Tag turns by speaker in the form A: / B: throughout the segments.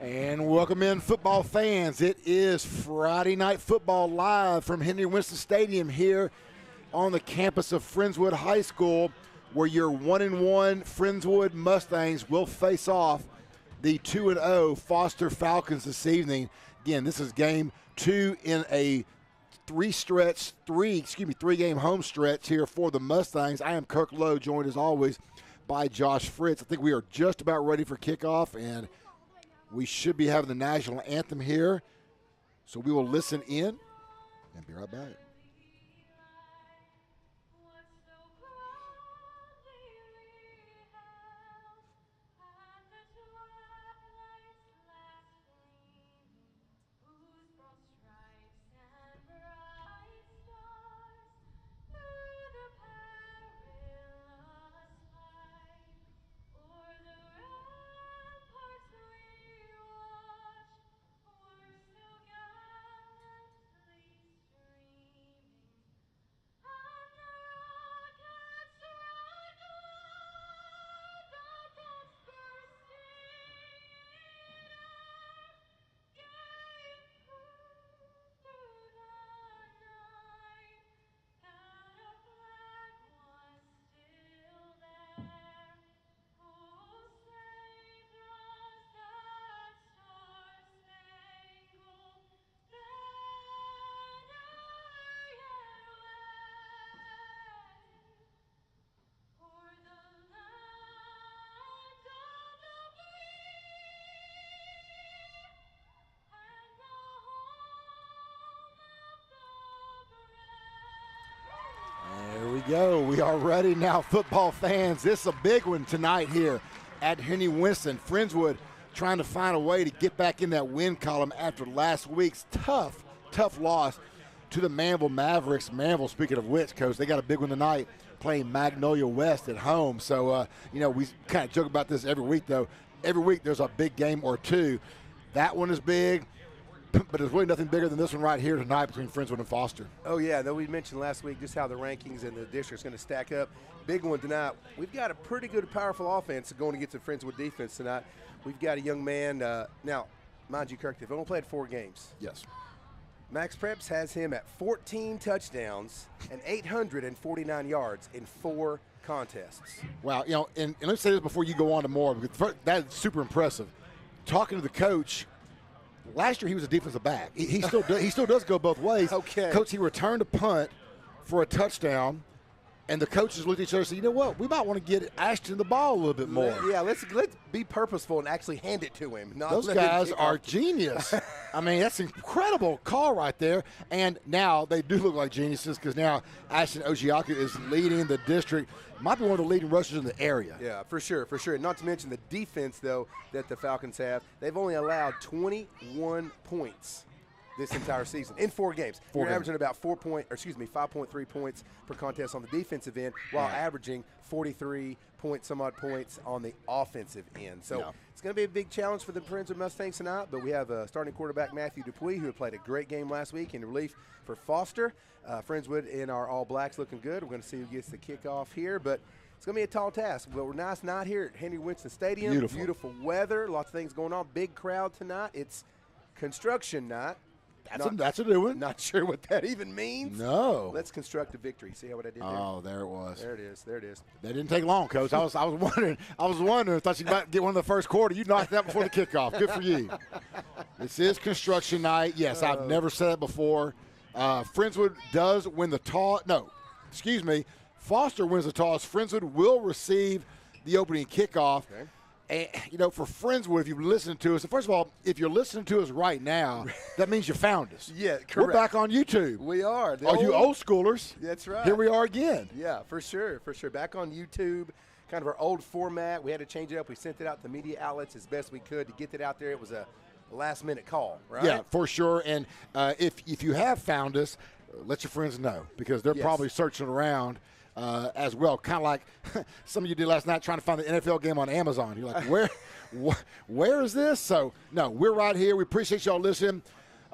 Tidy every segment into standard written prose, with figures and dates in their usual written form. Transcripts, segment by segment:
A: And welcome in, football fans. It is Friday Night Football live from Henry Winston Stadium here on the campus of Friendswood High School, where your 1-1 Friendswood Mustangs will face off the 2-0 Foster Falcons this evening. Again, this is game 2 in a three-game home stretch here for the Mustangs. I am Kirk Lowe, joined as always by Josh Fritz. I think we are just about ready for kickoff, and we should be having the national anthem here. So we will listen in and be right back. We are ready now, football fans. This is a big one tonight here at Henry Winston. Friendswood trying to find a way to get back in that win column after last week's tough loss to the Manville Mavericks. Manville, speaking of which, Coach, they got a big one tonight playing Magnolia West at home. So, we kind of joke about this every week, though. Every week there's a big game or two. That one is big, but there's really nothing bigger than this one right here tonight between Friendswood and Foster.
B: Oh, yeah. Though we mentioned last week just how the rankings and the district's going to stack up. Big one tonight. We've got a pretty good, powerful offense going against the Friendswood defense tonight. We've got a young man. Now, mind you, Kirk, they've only played 4 games.
A: Yes.
B: Max Preps has him at 14 touchdowns and 849 yards in 4 contests.
A: Wow. And let's say this before you go on to more, because that's super impressive. Talking to the coach, last year he was a defensive back. He still does go both ways.
B: Okay.
A: Coach, he returned a punt for a touchdown, and the coaches looked at each other and said, you know what, we might want to get Ashton the ball a little bit more.
B: Yeah, let's be purposeful and actually hand it to him.
A: Those guys are genius. I mean, that's an incredible call right there. And now they do look like geniuses, because now Ashton Ojiaka is leading the district. Might be one of the leading rushers in the area.
B: Yeah, for sure. Not to mention the defense, though, that the Falcons have. They've only allowed 21 points this entire season in 4 games. You're averaging about 5.3 points per contest on the defensive end, while averaging 43 some odd points on the offensive end. So it's going to be a big challenge for the Friendswood Mustangs tonight, but we have starting quarterback Matthew Dupuis, who had played a great game last week in relief for Foster. Friendswood in our All Blacks looking good. We're going to see who gets the kickoff here, but it's going to be a tall task. But we're nice night here at Henry Winston Stadium. Beautiful weather, lots of things going on. Big crowd tonight. It's construction night.
A: That's a new one.
B: Not sure what that even means.
A: No.
B: Let's construct a victory. See what I did there?
A: Oh, there it was.
B: There it is. That
A: didn't take long, Coach. I was wondering. Thought you might get one in the first quarter. You knocked that before the kickoff. Good for you. This is construction night. Yes, I've never said it before. Friendswood does win the toss. No, excuse me. Foster wins the toss. Friendswood will receive the opening kickoff. Okay. And, for Friendswood, if you've listened to us, first of all, if you're listening to us right now, that means you found us.
B: Yeah, correct.
A: We're back on YouTube.
B: We are.
A: You old schoolers?
B: That's right.
A: Here we are again.
B: Yeah, for sure. Back on YouTube, kind of our old format. We had to change it up. We sent it out to media outlets as best we could to get it out there. It was a last-minute call, right?
A: Yeah, for sure. And if you have found us, let your friends know, because they're probably searching around as well. Kind of like some of you did last night trying to find the NFL game on Amazon. You're like, where is this? So, no, we're right here. We appreciate y'all listening.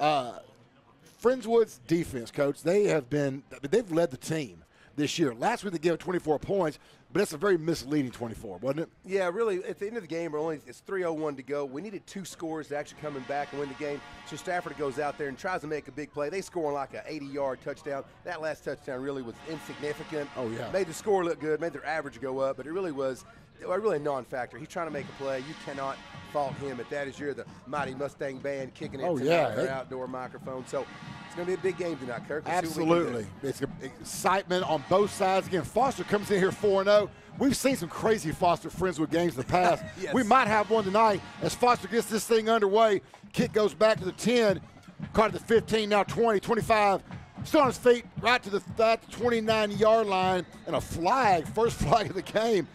A: Friendswood's defense, Coach, they've led the team this year. Last week they gave up 24 points, But it's a very misleading 24, wasn't it?
B: Yeah, really, at the end of the game, it's 3:01 to go. We needed 2 scores to actually come back and win the game. So Stafford goes out there and tries to make a big play. They score on like an 80-yard touchdown. That last touchdown really was insignificant.
A: Oh, yeah.
B: Made the score look good, made their average go up, but it really was really a non-factor. He's trying to make a play. You cannot fault him at that as you're the Mighty Mustang Band kicking it tonight with their outdoor microphone. So it's going to be a big game tonight, Kirk.
A: Absolutely. It's excitement on both sides. Again, Foster comes in here 4-0. We've seen some crazy Foster Friendswood games in the past.
B: Yes.
A: We might have one tonight as Foster gets this thing underway. Kick goes back to the 10, caught at the 15, now 20, 25. Still on his feet, right to the 29-yard line, and a flag, first flag of the game,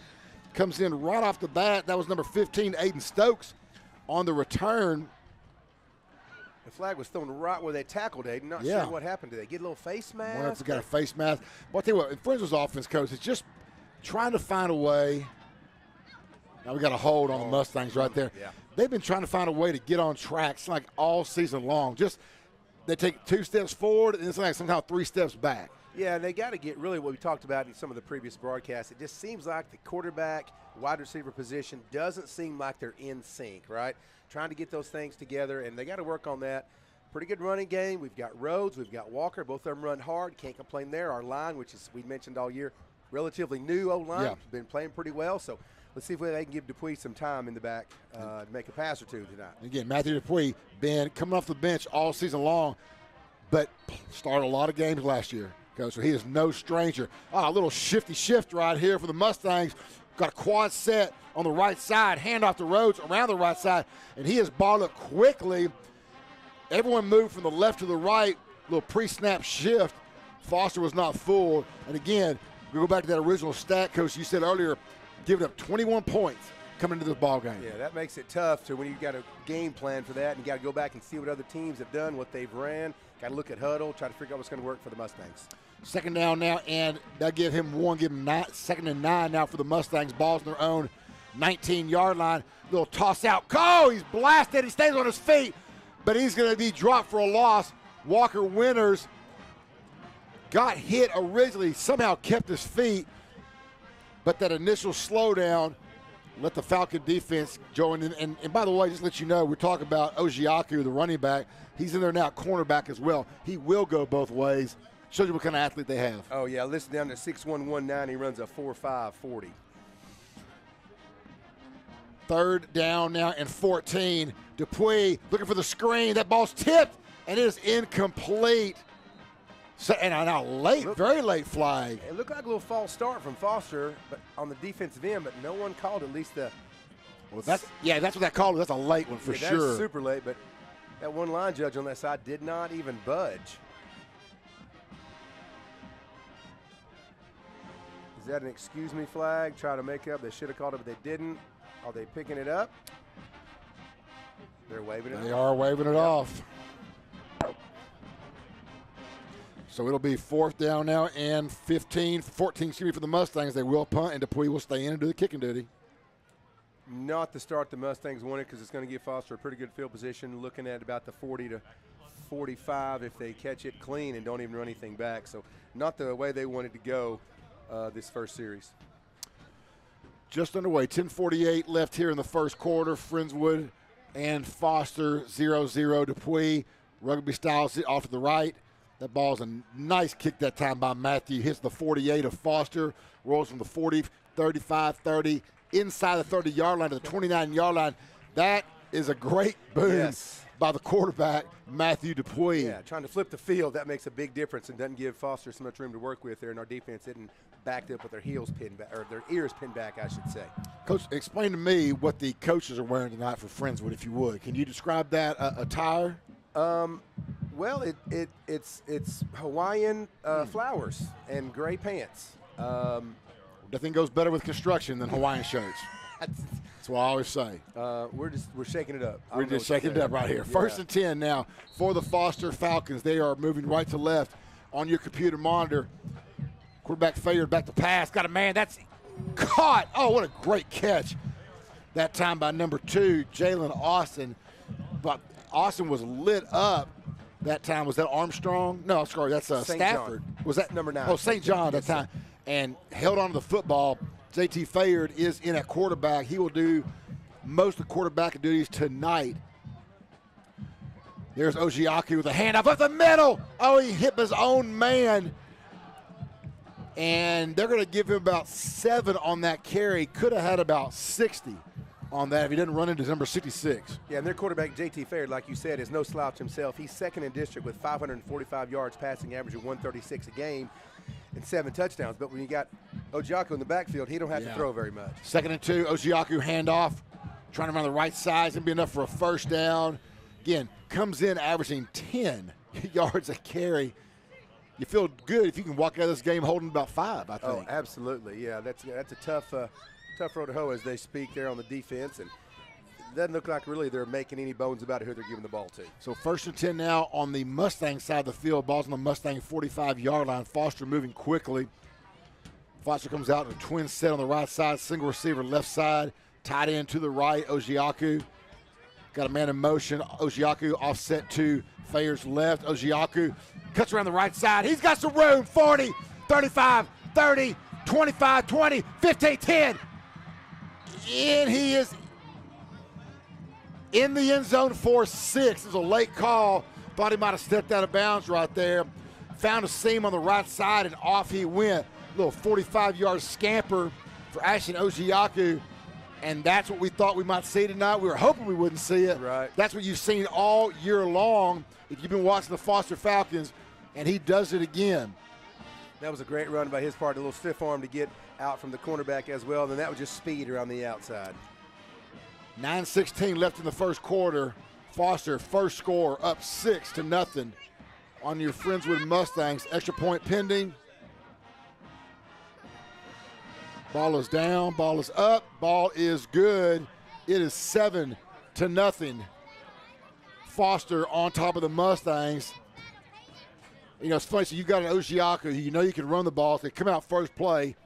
A: comes in right off the bat. That was number 15, Aiden Stokes, on the return.
B: The flag was thrown right where they tackled Aiden. Not sure what happened. Did they get a little face mask?
A: Wonder if they got a face mask. But I'll tell you what, Friendswood's offense coach is just trying to find a way. Now we got a hold on the Mustangs right there.
B: Yeah.
A: They've been trying to find a way to get on tracks like all season long. Just they take 2 steps forward and it's like somehow 3 steps back.
B: Yeah, they got to get really what we talked about in some of the previous broadcasts. It just seems like the quarterback, wide receiver position doesn't seem like they're in sync, right? Trying to get those things together, and they got to work on that. Pretty good running game. We've got Rhodes, we've got Walker. Both of them run hard. Can't complain there. Our line, which is we mentioned all year, relatively new O-line, been playing pretty well. So let's see if they can give Dupuis some time in the back to make a pass or two tonight.
A: Again, Matthew Dupuis been coming off the bench all season long, but started a lot of games last year. So he is no stranger. A little shifty shift right here for the Mustangs. Got a quad set on the right side, hand off the Rhodes around the right side, and he has balled up quickly. Everyone moved from the left to the right, little pre-snap shift. Foster was not fooled. And again, we go back to that original stat, Coach, you said earlier, giving up 21 points coming into this ball game.
B: Yeah, that makes it tough to when you've got a game plan for that and you got to go back and see what other teams have done, what they've ran. Got to look at huddle, try to figure out what's going to work for the Mustangs.
A: Second down now, and they'll give him 2nd and 9 now for the Mustangs. Ball's in their own 19-yard line. Little toss out. He's blasted. He stays on his feet, but he's going to be dropped for a loss. Walker Winters got hit originally, somehow kept his feet, but that initial slowdown let the Falcon defense join in. And by the way, just to let you know, we're talking about Ojiaku, the running back. He's in there now, cornerback as well. He will go both ways. Shows you what kind of athlete they have.
B: Oh, yeah. Listen down to 6'1", He runs a 4.5 40.
A: Third down now and 14. Dupuis looking for the screen. That ball's tipped, and it is incomplete. So, and now very late flag.
B: It looked like a little false start from Foster, but on the defensive end, but no one called at least the.
A: Well, that's what that call. That's a late one for sure.
B: That's super late, but that one line judge on that side did not even budge. Is that an excuse me flag? Try to make up. They should have called it, but they didn't. Are they picking it up? They're waving it.
A: They are waving it off. So it'll be 4th down now and 14 for the Mustangs. They will punt, and Dupuis will stay in and do the kicking duty.
B: Not the start the Mustangs wanted because it's going to give Foster a pretty good field position, looking at about the 40 to 45 if they catch it clean and don't even run anything back. So not the way they wanted to go this first series.
A: Just underway, 10:48 left here in the first quarter. Friendswood and Foster 0-0. Dupuis, rugby styles off to the right. That ball's a nice kick that time by Matthew. Hits the 48 of Foster. Rolls from the 40, 35, 30, inside the 30-yard line to the 29-yard line. That is a great boom by the quarterback, Matthew Dupuis.
B: Yeah, trying to flip the field, that makes a big difference and doesn't give Foster so much room to work with there, and our defense isn't backed up with their heels pinned back, or their ears pinned back, I should say.
A: Coach, explain to me what the coaches are wearing tonight for Friendswood, if you would. Can you describe that attire?
B: Well, it's Hawaiian flowers and gray pants.
A: Nothing goes better with construction than Hawaiian shirts. That's what I always say.
B: We're shaking it up.
A: We're just shaking it up right here. Yeah. 1st and 10 now for the Foster Falcons. They are moving right to left on your computer monitor. Quarterback favored back to pass. Got a man. That's caught. Oh, what a great catch. That time by number 2, Jalen Austin. But Austin was lit up that time. Was that Armstrong? No, sorry, that's Stafford.
B: John.
A: Was that
B: number 9?
A: Oh, St. John that time. And held on to the football. JT Fayard is in at quarterback. He will do most of the quarterback duties tonight. There's Ojiaku with a handoff up the middle. Oh, he hit his own man. And they're going to give him about 7 on that carry. Could have had about 60 on that if he didn't run into number 66.
B: Yeah, and their quarterback, JT Fayard, like you said, is no slouch himself. He's second in district with 545 yards passing, averaging 136 a game and 7 touchdowns. But when you got Ojiaku in the backfield, he don't have to throw very much.
A: 2nd and 2, Ojiaku handoff, trying to run the right side. It's going to be enough for a first down. Again, comes in averaging 10 yards a carry. You feel good if you can walk out of this game holding about 5, I think.
B: Oh, absolutely. Yeah, that's a tough road to hoe, as they speak there on the defense. And it doesn't look like really they're making any bones about who they're giving the ball to.
A: So 1st and 10 now on the Mustang side of the field. Ball's on the Mustang 45-yard line. Foster moving quickly. Foster comes out in a twin set on the right side, single receiver left side, tight end to the right, Ojiaku. Got a man in motion. Ojiaku offset to Fayard's left. Ojiaku cuts around the right side. He's got some room. 40, 35, 30, 25, 20, 15, 10. And he is in the end zone for 6. It was a late call. Thought he might have stepped out of bounds right there. Found a seam on the right side, and off he went. Little 45-yard scamper for Ashton Ojiaku. And that's what we thought we might see tonight. We were hoping we wouldn't see it.
B: Right.
A: That's what you've seen all year long if you've been watching the Foster Falcons, and he does it again.
B: That was a great run by his part, a little stiff arm to get out from the cornerback as well. And then that was just speed around the outside.
A: 9:16 left in the first quarter. Foster, first score, up 6-0 on your Friendswood Mustangs. Extra point pending. Ball is down, ball is up, ball is good. It is 7-0. Foster on top of the Mustangs. You know, it's funny, so you got an Ojiaku, you know you can run the ball. If they come out first play,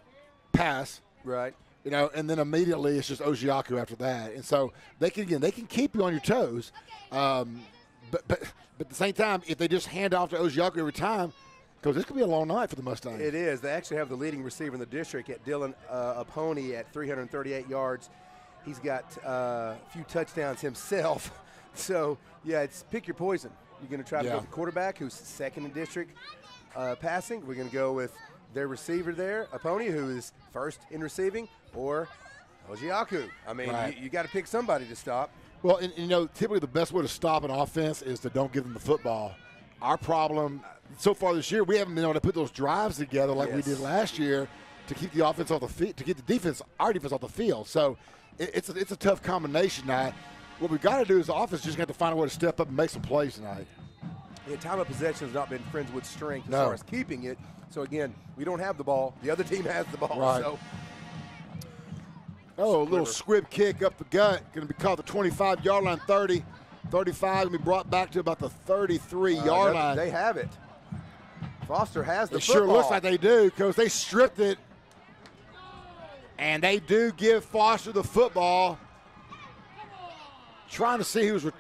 A: pass.
B: Right.
A: You know, and then immediately it's just Ojiaku after that. And so they can keep you on your toes. But at the same time, if they just hand off to Ojiaku every time, because this could be a long night for the Mustangs.
B: It is. They actually have the leading receiver in the district at Dylan Aponi at 338 yards. He's got a few touchdowns himself. So, yeah, it's pick your poison. You're going to try to go with the quarterback, who's second in district passing. We're going to go with their receiver there, Aponi, who is first in receiving, or Ojiaku. I mean, you got to pick somebody to stop.
A: Well, and you know, typically the best way to stop an offense is to don't give them the football. Our problem so far this year, we haven't been able to put those drives together like we did last year to keep the offense off the field, to get the defense, our defense off the field. So it's a tough combination now. What we've got to do is the offense just got to find a way to step up and make some plays tonight.
B: Yeah, time of possession has not been Friendswood's strength as far as keeping it. So, again, we don't have the ball. The other team has the ball.
A: Right.
B: So.
A: Oh, a little squib kick up the gut. Going to be called the 25-yard line, 30. 35 going to be brought back to about the 33-yard line.
B: They have it. Foster has the
A: football. It sure looks like they do because they stripped it. And they do give Foster the football. Trying to see who's. Looked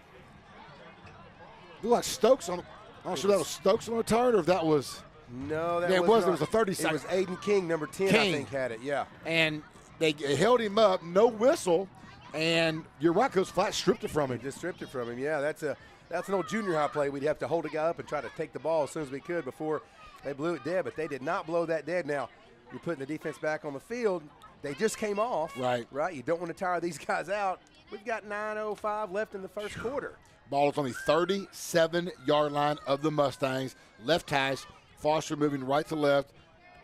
A: like Stokes on. I'm not sure that was Stokes on the return or if that was.
B: No, that
A: it was. It was a 30-second.
B: It was Aiden King, number 10, I think, had it. Yeah.
A: And they held him up, no whistle, and you're right, Coach Flat stripped it from him.
B: Just stripped it from him. Yeah, that's an old junior high play. We'd have to hold a guy up and try to take the ball as soon as we could before they blew it dead. But they did not blow that dead. Now you're putting the defense back on the field. They just came off. Right. You don't want to tire these guys out. We've got 9:05 left in the first quarter.
A: Ball is on the 37-yard line of the Mustangs. Left hash. Foster moving right to left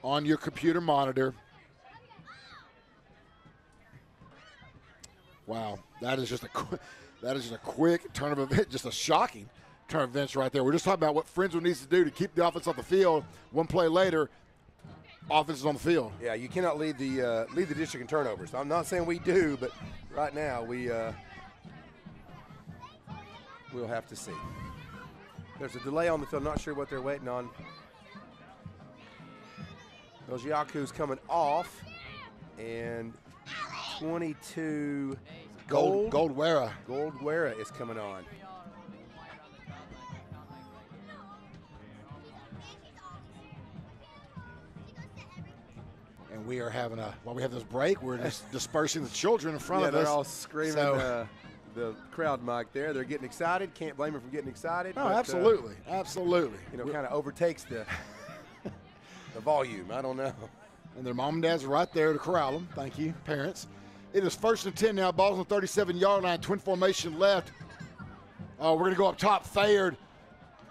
A: on your computer monitor. Wow, that is just a quick turn of events, just a shocking turn of events right there. We're just talking about what Friendswood needs to do to keep the offense off the field. One play later, offense is on the field.
B: Yeah, you cannot lead the district in turnovers. I'm not saying we do, but right now we'll have to see. There's a delay on the field. Not sure what they're waiting on. Ojiaku's coming off, and 22 Goldwera is coming on.
A: And we are having while we have this break, we're just dispersing the children in front of us.
B: They're all screaming the crowd mic there. They're getting excited. Can't blame them for getting excited.
A: No,
B: but,
A: absolutely. Absolutely.
B: Kind of overtakes the volume. I don't know.
A: And their mom and dads are right there to corral them. Thank you, parents. It is 1st and 10 now. Ball's on the 37-yard line. Twin formation left. Oh, we're going to go up top. Fayard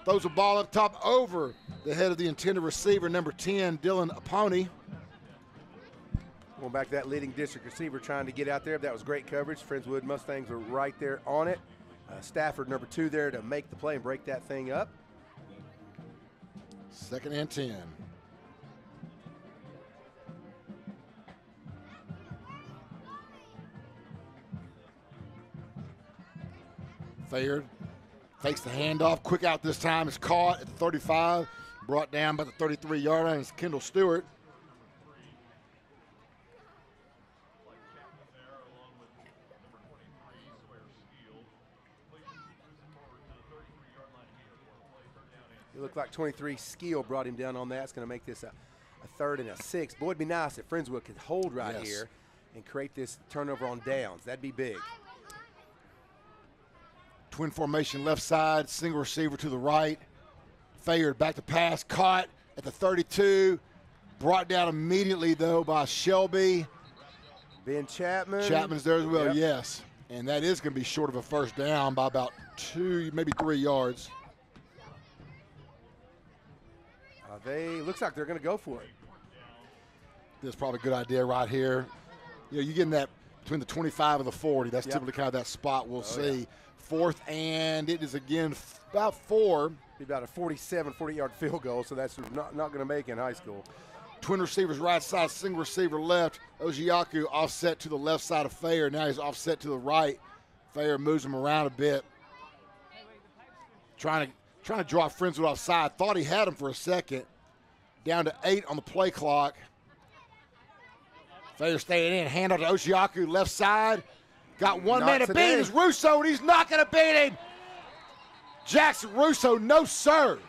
A: throws a ball up top over the head of the intended receiver, number 10, Dylan Aponi.
B: Going back to that leading district receiver trying to get out there. That was great coverage. Friendswood Mustangs are right there on it. Stafford, number 2, there to make the play and break that thing up.
A: 2nd and 10. Fayard takes the handoff. Quick out this time. Is caught at the 35. Brought down by the 33-yard line. It's Kendall Stewart.
B: It looked like 23 Skill brought him down on that. It's going to make this a 3rd and 6. Boy, it'd be nice if Friendswood could hold right here and create this turnover on downs. That'd be big.
A: Twin formation left side, single receiver to the right. Fayard back to pass, caught at the 32. Brought down immediately, though, by Shelby.
B: Ben Chapman.
A: Chapman's there as well, yes. And that is going to be short of a first down by about 2, maybe 3 yards.
B: Looks like they're going to go for it.
A: This is probably a good idea right here. You're getting that between the 25 and the 40. That's typically kind of that spot we'll see. Yeah. 4th, and it is again about 4.
B: Be about a 40-yard field goal, so that's not going to make in high school.
A: Twin receivers right side, single receiver left. Ojiaku offset to the left side of Fayard. Now he's offset to the right. Fayard moves him around a bit. Trying to draw Friendswood offside. Thought he had him for a second. Down to 8 on the play clock. Fayard staying in. Hand out to Ojiaku, left side. Got one man to beat. It's Russo, and he's not going to beat him. Jackson Russo, no sir.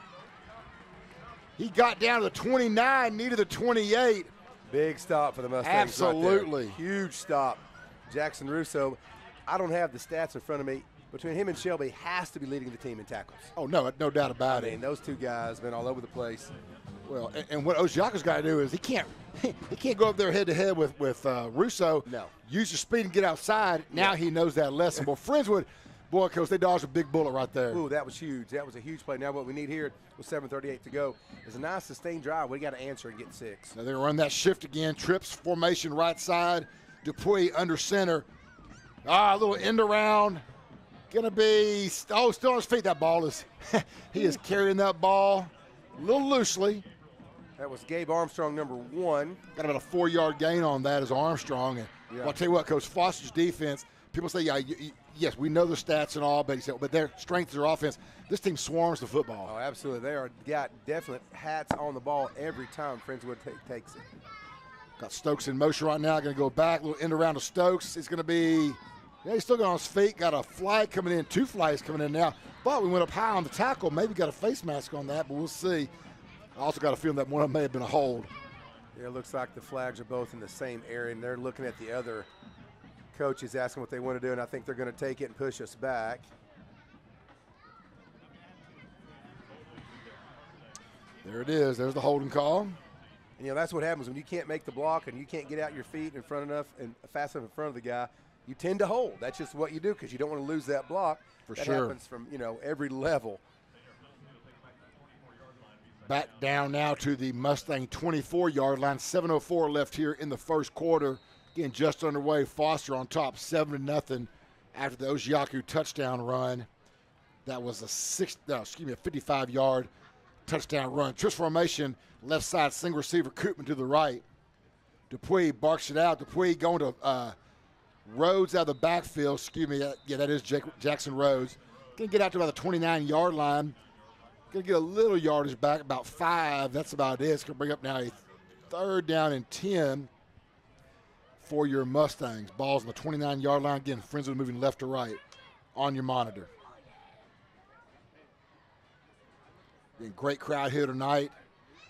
A: He got down to the 29, needed the 28.
B: Big stop for the Mustangs.
A: Absolutely.
B: Right, huge stop. Jackson Russo, I don't have the stats in front of me. Between him and Shelby, has to be leading the team in tackles.
A: Oh, no doubt about it.
B: I mean, those two guys have been all over the place.
A: Well, and what Ojiaku's got to do is he can't go up there head-to-head with Russo.
B: No.
A: Use your speed and get outside. Now he knows that lesson. Well, Friendswood, boy, Coach, they dodged a big bullet right there.
B: Ooh, that was huge. That was a huge play. Now what we need here with 7:38 to go is a nice sustained drive. We got to answer and get 6.
A: Now they're going to run that shift again. Trips, formation right side. Dupuy under center. A little end around. Going to be, still on his feet. That ball is, he is carrying that ball a little loosely.
B: That was Gabe Armstrong, number 1.
A: Got about a 4-yard gain on that as Armstrong. And I'll tell you what, Coach, Foster's defense, people say, yes, we know the stats and all, but he said, but their strength is their offense. This team swarms the football.
B: Oh, absolutely. They are got definite hats on the ball every time Friendswood takes it.
A: Got Stokes in motion right now. Going to go back, a little end around to Stokes. It's going to be, he's still got on his feet. Got a flag coming in, 2 flags coming in now. Thought we went up high on the tackle. Maybe got a face mask on that, but we'll see. I also got a feeling that one of them may have been a hold.
B: Yeah, it looks like the flags are both in the same area, and they're looking at the other coaches asking what they want to do, and I think they're going to take it and push us back.
A: There it is. There's the holding call.
B: And, that's what happens when you can't make the block and you can't get out your feet in front enough and fast enough in front of the guy. You tend to hold. That's just what you do because you don't want to lose that block. That happens from, every level.
A: Back down now to the Mustang 24-yard line. 7:04 left here in the first quarter. Again, just underway. Foster on top, 7-0 after the Ojiaku touchdown run. That was a 55-yard touchdown run. Twist formation, left side, single receiver, Koopman to the right. Dupuy barks it out. Dupuy going to Rhodes out of the backfield. That is Jackson Rhodes. Going to get out to about the 29-yard line. Going to get a little yardage back, about 5. That's about it. It's going to bring up now a 3rd down and 10 for your Mustangs. Ball's on the 29-yard line. Again, Friendswood moving left to right on your monitor. Again, great crowd here tonight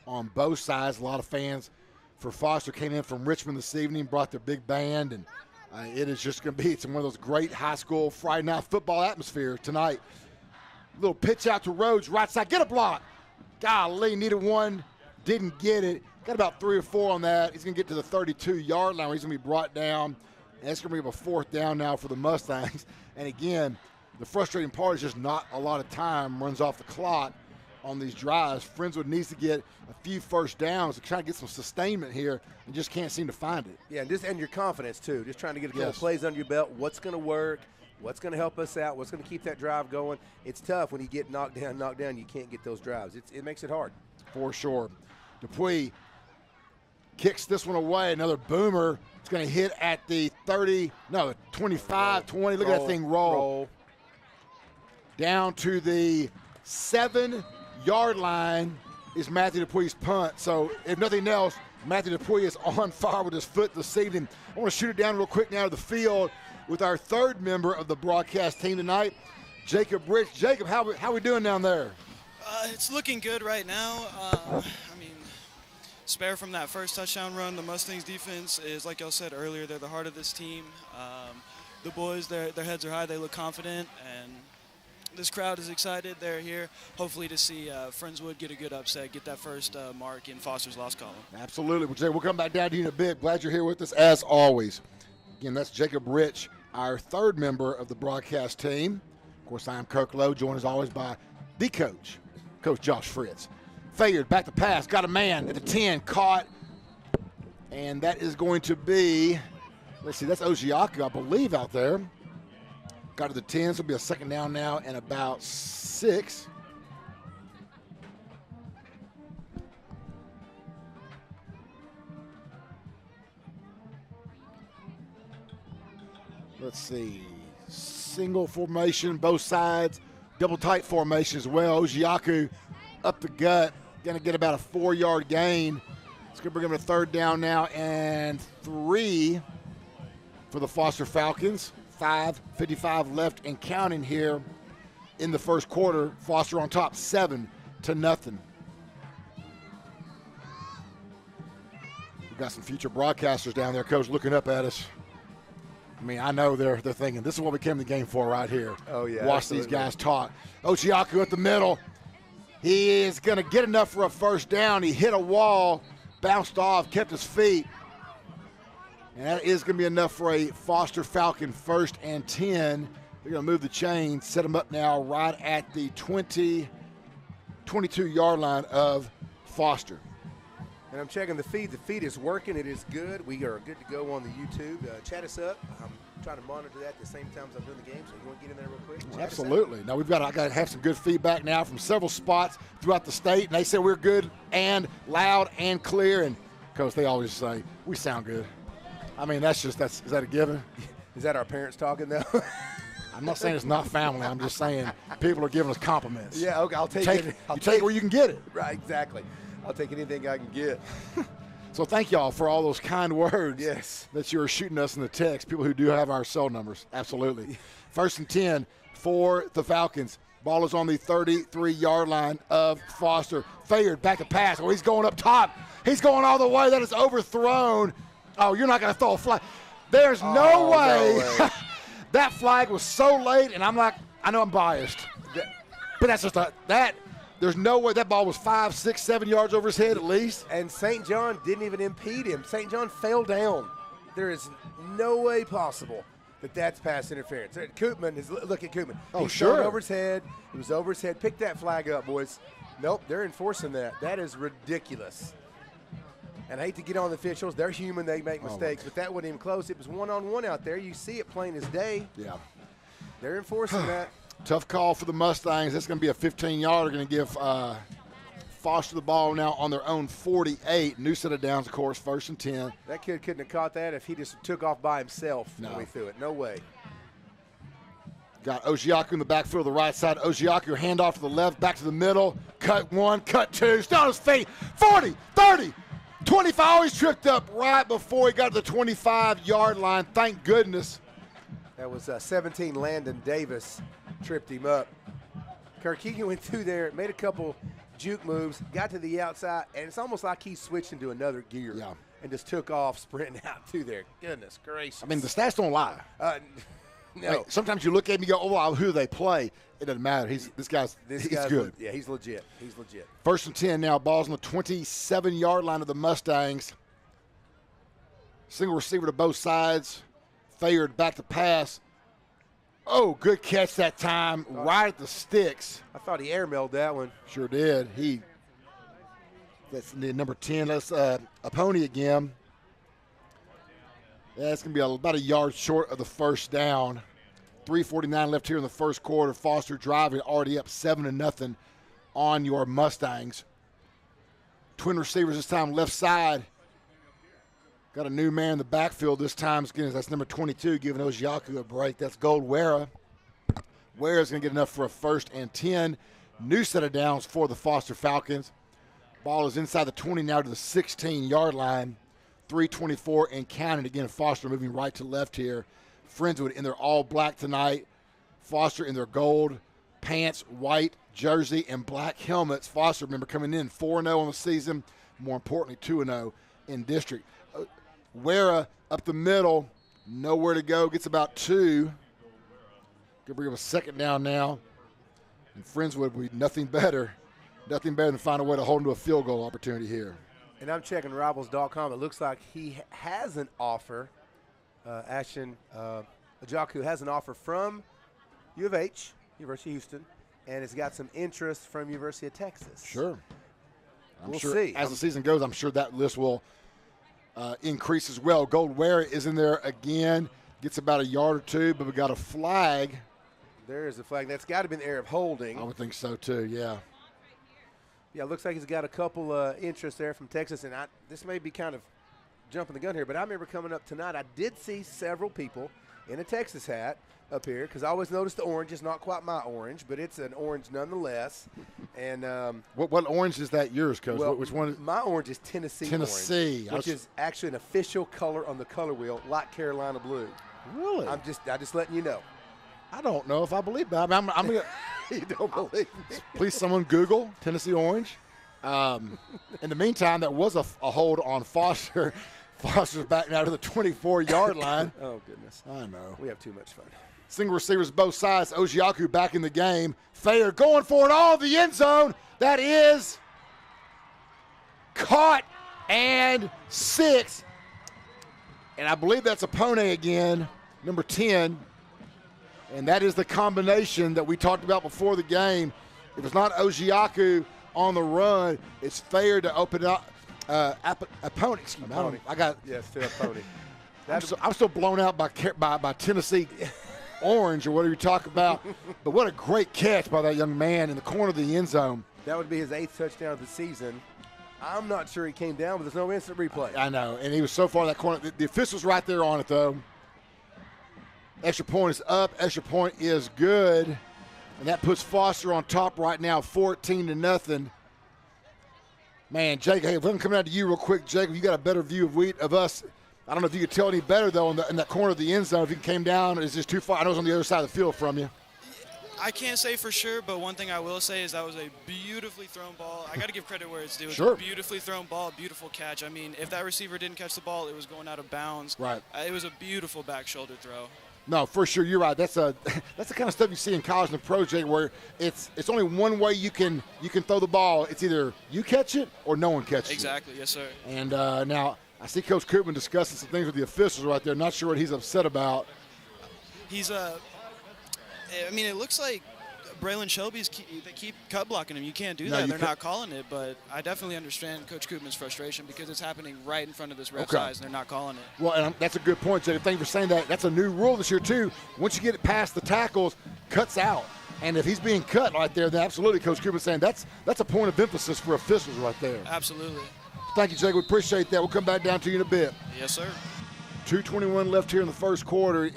A: on both sides. A lot of fans for Foster came in from Richmond this evening, brought their big band, and it is just going to be one of those great high school Friday night football atmosphere tonight. Little pitch out to Rhodes, right side, get a block. Golly, needed one, didn't get it. Got about 3 or 4 on that. He's going to get to the 32-yard line where he's going to be brought down. And it's going to be a 4th down now for the Mustangs. And again, the frustrating part is just not a lot of time runs off the clock on these drives. Friendswood needs to get a few first downs to try to get some sustainment here and just can't seem to find it.
B: Yeah, and your confidence, too. Just trying to get a couple plays under your belt. What's going to work? What's going to help us out? What's going to keep that drive going? It's tough when you get knocked down, you can't get those drives. It makes it hard.
A: For sure. Dupuis kicks this one away. Another boomer. It's going to hit at the 25, 20. Look at that thing roll. Down to the 7-yard line is Matthew Dupuis' punt. So if nothing else, Matthew Dupuis is on fire with his foot this evening. I want to shoot it down real quick now to the field with our 3rd member of the broadcast team tonight, Jacob Rich. Jacob, how we doing down there?
C: It's looking good right now. Spare from that first touchdown run, the Mustangs defense is, like y'all said earlier, they're the heart of this team. The boys, their heads are high, they look confident, and this crowd is excited. They're here, hopefully, to see Friendswood get a good upset, get that first mark in Foster's loss column.
A: Absolutely. We'll come back down to you in a bit. Glad you're here with us, as always. Again, that's Jacob Rich, our 3rd member of the broadcast team. Of course, I am Kirk Lowe, joined as always by the coach, Coach Josh Fritz. Figured, back to pass, got a man at the 10, caught, and that is going to be, let's see, that's Ojiaku, I believe, out there. Got to the 10, so it'll be a 2nd down now and about 6. Let's see, single formation, both sides, double tight formation as well. Ojiaku up the gut, going to get about a 4-yard gain. It's going to bring him to 3rd down now and 3 for the Foster Falcons. 5:55 left and counting here in the first quarter. Foster on top, 7-0. We've got some future broadcasters down there, Coach, looking up at us. I mean, I know they're thinking, this is what we came to the game for right here.
B: Oh, yeah.
A: Watch
B: absolutely.
A: these guys talk. Ojiaku at the middle. He is going to get enough for a 1st down. He hit a wall, bounced off, kept his feet. And that is going to be enough for a Foster Falcon 1st and 10. They're going to move the chain, set them up now right at the 22-yard line of Foster.
B: And I'm checking the feed. The feed is working. It is good. We are good to go on the YouTube. Chat us up. I'm trying to monitor that at the same time as I'm doing the game, so you want to get in there real quick?
A: Absolutely. Now, I got to have some good feedback now from several spots throughout the state, and they said we're good and loud and clear. And, Coach, they always say, we sound good. I mean, is that a given?
B: Is that our parents talking, though?
A: I'm not saying it's not family. I'm just saying people are giving us compliments.
B: Yeah, okay, I'll take it.
A: Take it where you can get it.
B: Right, exactly. I'll take anything I can get.
A: So thank y'all for all those kind words that you are shooting us in the text, people who do have our cell numbers. Absolutely. 1st and 10 for the Falcons. Ball is on the 33-yard line of Foster. Figured, back to pass. Oh, he's going up top. He's going all the way. That is overthrown. Oh, you're not going to throw a flag. There's no way. No way. That flag was so late, and I'm like, I know I'm biased. But that's just there's no way. That ball was 5, 6, 7 yards over his head at least.
B: And St. John didn't even impede him. St. John fell down. There is no way possible that that's pass interference. Look at Koopman.
A: Oh,
B: He's
A: sure.
B: over his head. He was over his head. Pick that flag up, boys. Nope, they're enforcing that. That is ridiculous. And I hate to get on the officials. They're human. They make mistakes. But that wasn't even close. It was one-on-one out there. You see it plain as day.
A: Yeah.
B: They're enforcing that.
A: Tough call for the Mustangs. That's going to be a 15-yarder. Going to give Foster the ball now on their own 48. New set of downs, of course, 1st and 10.
B: That kid couldn't have caught that if he just took off by himself when we threw it. No way.
A: Got Ojiaku in the backfield, the right side. Ojiaku, handoff to the left, back to the middle. Cut 1, cut 2. Still on his feet. 40, 30, 25. Always tripped up right before he got to the 25-yard line. Thank goodness.
B: That was 17, Landon Davis tripped him up. Kirkeegan went through there, made a couple juke moves, got to the outside, and it's almost like he switched into another gear.
A: Yeah.
B: and just took off sprinting out through there. Goodness gracious.
A: I mean, the stats don't lie.
B: No.
A: Like, sometimes you look at him and you go, oh, wow, who do they play? It doesn't matter. He's good.
B: Yeah, he's legit. He's legit.
A: 1st and 10 now. Ball's on the 27-yard line of the Mustangs. Single receiver to both sides. Fayard back to pass. Oh, good catch that time. Right at the sticks.
B: I thought he airmailed that one.
A: Sure did. That's the number 10. That's a pony again. Yeah, it's going to be about a yard short of the first down. 3:49 left here in the first quarter. Foster driving, already up 7-0 on your Mustangs. Twin receivers this time left side. Got a new man in the backfield this time. That's number 22, giving Ojiaku a break. That's Gold Wera. Wera's going to get enough for a 1st and 10. New set of downs for the Foster Falcons. Ball is inside the 20 now to the 16-yard line. 3:24 and counting. Again, Foster moving right to left here. Friendswood in their all black tonight. Foster in their gold pants, white jersey, and black helmets. Foster, remember, coming in 4-0 on the season. More importantly, 2-0 in district. Wera up the middle, nowhere to go. Gets about 2. Gonna bring up a 2nd down now. And Friendswood will be nothing better than find a way to hold into a field goal opportunity here.
B: And I'm checking Rivals.com. It looks like he has an offer. Ashton Ojiaku has an offer from U of H, University of Houston, and has got some interest from University of Texas.
A: Sure.
B: We'll see.
A: As the season goes, I'm sure that list will increase as well. Gold Wera is in there again. Gets about a yard or 2, but we got a flag.
B: There is a flag. That's got to be in the area of holding.
A: I would think so, too, yeah.
B: Yeah, it looks like he's got a couple interests there from Texas, and this may be kind of jumping the gun here, but I remember coming up tonight, I did see several people in a Texas hat up here, because I always noticed the orange is not quite my orange, but it's an orange nonetheless. And
A: what orange is that yours, Coach?
B: Well,
A: which one?
B: My orange is Tennessee orange, which is actually an official color on the color wheel, like Carolina blue.
A: Really?
B: I just letting you know.
A: I don't know if I believe that. I'm gonna,
B: You don't believe me?
A: Please, someone Google Tennessee orange. In the meantime, that was a hold on Foster. Foster's back now to the 24-yard line.
B: Oh, goodness.
A: I know.
B: We have too much fun.
A: Single receivers both sides. Ojiaku back in the game. Thayer going for it all the end zone. That is caught and 6. And I believe that's a pony again, number 10. And that is the combination that we talked about before the game. If it's not Ojiaku on the run, it's Thayer to open up. Pony. Excuse me. I got.
B: Yeah, still a pony.
A: I'm still blown out by Tennessee orange or whatever you talk about. But what a great catch by that young man in the corner of the end zone.
B: That would be his 8th touchdown of the season. I'm not sure he came down, but there's no instant replay.
A: I know, and he was so far in that corner. The official's right there on it, though. Extra point is up. Extra point is good. And that puts Foster on top right now, 14-0. Man, Jake, hey, if I'm coming out to you real quick, Jake, you got a better view of us. I don't know if you could tell any better, though, in that corner of the end zone. If you came down, is just too far. I know it's on the other side of the field from you.
C: I can't say for sure, but one thing I will say is that was a beautifully thrown ball. I got to give credit where it's due.
A: Sure.
C: It was a beautifully thrown ball, beautiful catch. I mean, if that receiver didn't catch the ball, it was going out of bounds.
A: Right.
C: It was a beautiful back shoulder throw.
A: No, for sure, you're right. That's the kind of stuff you see in college and the pro, Jake, where it's only one way you can throw the ball. It's either you catch it or no one catches
C: Exactly, yes, sir.
A: it. And now I see Coach Koopman discussing some things with the officials right there. Not sure what he's upset about.
C: He's I mean, it looks like Braylon Shelby's they keep cut blocking him. You can't do that. They're not calling it, but I definitely understand Coach Koopman's frustration because it's happening right in front of this ref's eyes, and they're not calling it.
A: Well, and that's a good point, Jake. Thank you for saying that. That's a new rule this year, too. Once you get it past the tackles, cuts out. And if he's being cut right there, then absolutely, Coach Koopman's saying that's a point of emphasis for officials right there.
C: Absolutely.
A: Thank you, Jake. We appreciate that. We'll come back down to you in a bit.
C: Yes, sir.
A: 2:21 left here in the first quarter,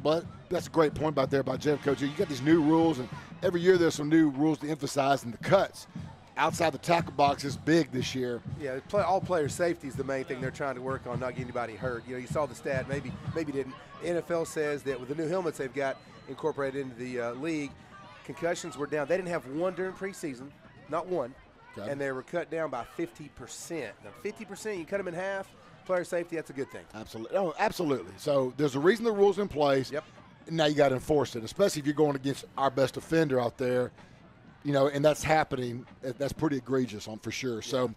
A: but that's a great point by Jeff, Coach. You got these new rules, and every year there's some new rules to emphasize, and the cuts outside the tackle box is big this year.
B: Yeah, all player safety is the main thing they're trying to work on, not getting anybody hurt. You know, you saw the stat, maybe didn't. The NFL says that with the new helmets they've got incorporated into the league, concussions were down. They didn't have one during preseason, not one, and they were cut down by 50%. Now, 50%, you cut them in half, player safety, that's a good thing.
A: Absolutely. Oh, absolutely. So there's a reason the rule's in place.
B: Yep.
A: And now you got to enforce it, especially if you're going against our best offender out there, and that's happening. That's pretty egregious for sure. So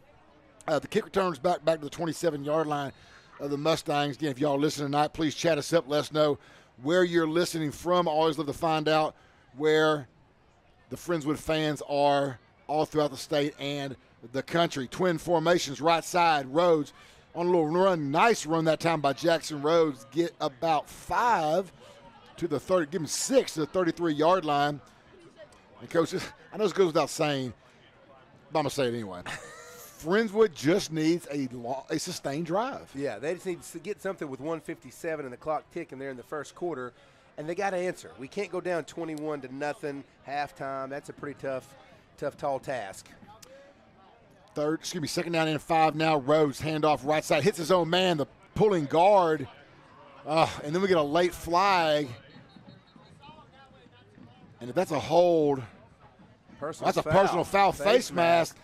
A: the kick returns back to the 27-yard line of the Mustangs. Again, if y'all are listening tonight, please chat us up. Let us know where you're listening from. I always love to find out where the Friendswood fans are all throughout the state and the country. Twin formations, right side, Rhodes on a little run. Nice run that time by Jackson Rhodes. Get about 5 to the 30, give him 6 to the 33-yard line. And, Coach, I know this goes without saying, but I'm going to say it anyway. Friendswood just needs a sustained drive.
B: Yeah, they just need to get something with 1:57 and the clock ticking there in the first quarter, and they got to answer. We can't go down 21-0 halftime. That's a pretty tough, tall task.
A: Second down and 5 now. Rhodes, handoff right side, hits his own man, the pulling guard. And then we get a late flag. And if that's a hold, that's a personal foul, face mask.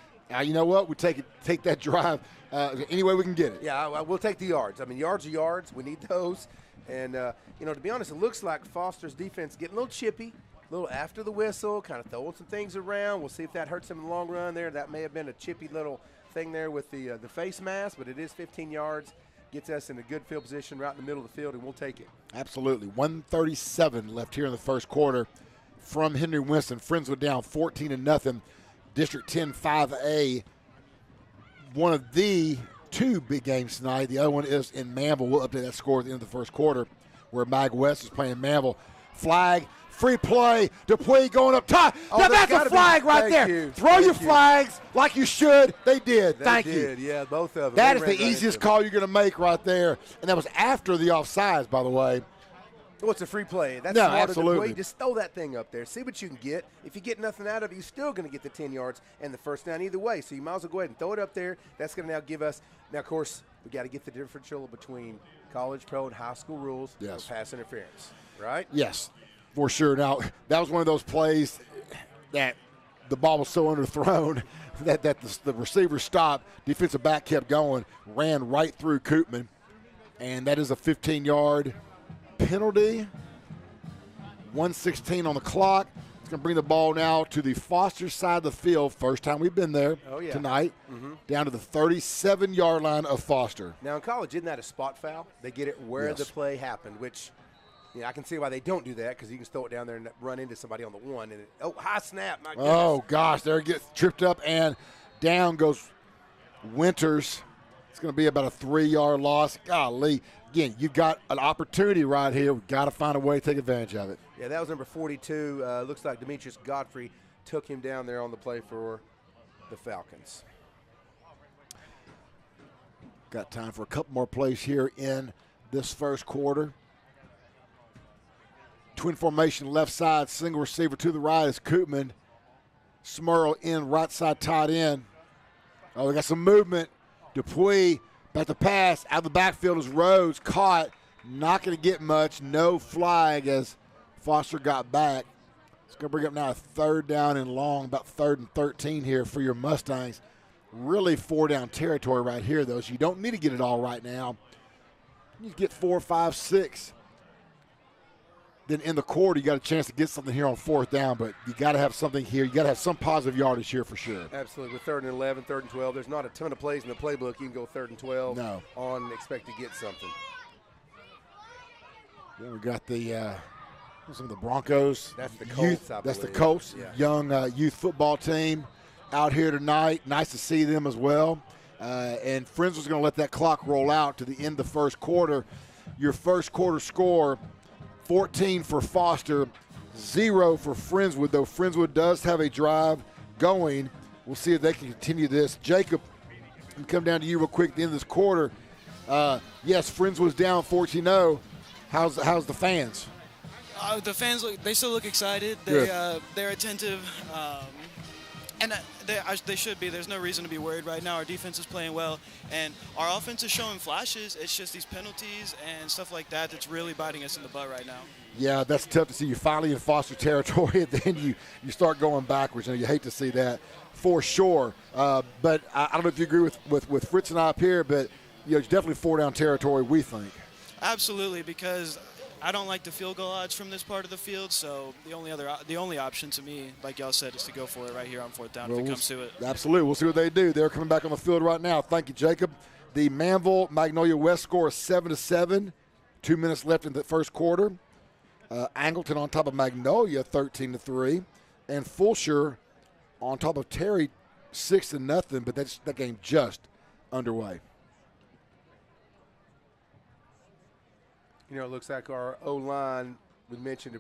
A: You know what? We take that drive any way we can get it.
B: Yeah, we'll take the yards. I mean, yards are yards. We need those. And, to be honest, it looks like Foster's defense getting a little chippy, a little after the whistle, kind of throwing some things around. We'll see if that hurts them in the long run there. That may have been a chippy little thing there with the face mask, but it is 15 yards. Gets us in a good field position right in the middle of the field, and we'll take it.
A: Absolutely. 1:37 left here in the first quarter from Henry Winston. Friendswood down 14-0. District 10 5A. One of the 2 big games tonight. The other one is in Manville. We'll update that score at the end of the first quarter where Mag West is playing Manville. Flag, free play, Dupuy going up top. Now that's a flag right there. Throw your flags like you should. They did. Thank you.
B: Yeah, both of them.
A: That is the easiest call you're going to make right there. And that was after the offsides, by the way.
B: Well, it's a free play. That's
A: no,
B: smarter
A: absolutely.
B: Than just throw that thing up there. See what you can get. If you get nothing out of it, you're still going to get the 10 yards and the first down either way. So you might as well go ahead and throw it up there. That's going to now give us – now, of course, we got to get the differential between college, pro, and high school rules for pass interference, right?
A: Yes, for sure. Now, that was one of those plays that the ball was so underthrown that the receiver stopped. Defensive back kept going, ran right through Koopman, and that is a 15-yard penalty. 1:16 on the clock. It's going to bring the ball now to the Foster side of the field. First time we've been there tonight. Down to the 37-yard line of Foster.
B: Now, in college, isn't that a spot foul? They get it where the play happened, which I can see why they don't do that because you can throw it down there and run into somebody on the one. And high snap. My goodness.
A: Oh, gosh. There it gets tripped up, and down goes Winters. It's going to be about a 3-yard loss. Golly. Again, you've got an opportunity right here. We've got to find a way to take advantage of it.
B: Yeah, that was number 42. Looks like Demetrius Godfrey took him down there on the play for the Falcons.
A: Got time for a couple more plays here in this first quarter. Twin formation left side, single receiver to the right is Koopman. Smurl in right side tight end. Oh, we got some movement. Dupuy back to pass. Out of the backfield is Rhodes. Caught. Not going to get much. No flag as Foster got back. It's going to bring up now a 3rd down and long, about 3rd and 13 here for your Mustangs. Really 4-down territory right here, though, so you don't need to get it all right now. You get 4, 5, 6. Then in the quarter, you got a chance to get something here on 4th down, but you got to have something here. You got to have some positive yardage here for sure.
B: Absolutely. With 3rd and 11, 3rd and 12, there's not a ton of plays in the playbook. You can go 3rd and 12 on and expect to get something.
A: Then we got some of the Broncos.
B: That's the Colts,
A: That's the Colts, young youth football team out here tonight. Nice to see them as well. And Friendswood's going to let that clock roll out to the end of the first quarter. Your first quarter score, 14 for Foster, 0 for Friendswood, though Friendswood does have a drive going. We'll see if they can continue this. Jacob, I'm come down to you real quick at the end of this quarter. Yes, Friendswood's down 14-0. How's the fans?
C: The fans they still look excited. They're attentive, and they should be. There's no reason to be worried right now. Our defense is playing well, and our offense is showing flashes. It's just these penalties and stuff like that that's really biting us in the butt right now.
A: Yeah, that's tough to see. You're finally in Foster territory, and then you start going backwards. You hate to see that for sure. But I don't know if you agree with Fritz and I up here, but it's definitely 4-down territory, we think.
C: Absolutely, because I don't like the field goal odds from this part of the field, so the only option to me, like y'all said, is to go for it right here on 4th down if it comes to it.
A: Absolutely. We'll see what they do. They're coming back on the field right now. Thank you, Jacob. The Manville Magnolia West score is 7-7. 2 minutes left in the first quarter. Angleton on top of Magnolia, 13-3. And Fulshire on top of Terry, 6-0, but that game just underway.
B: You know, it looks like our O-line, we mentioned,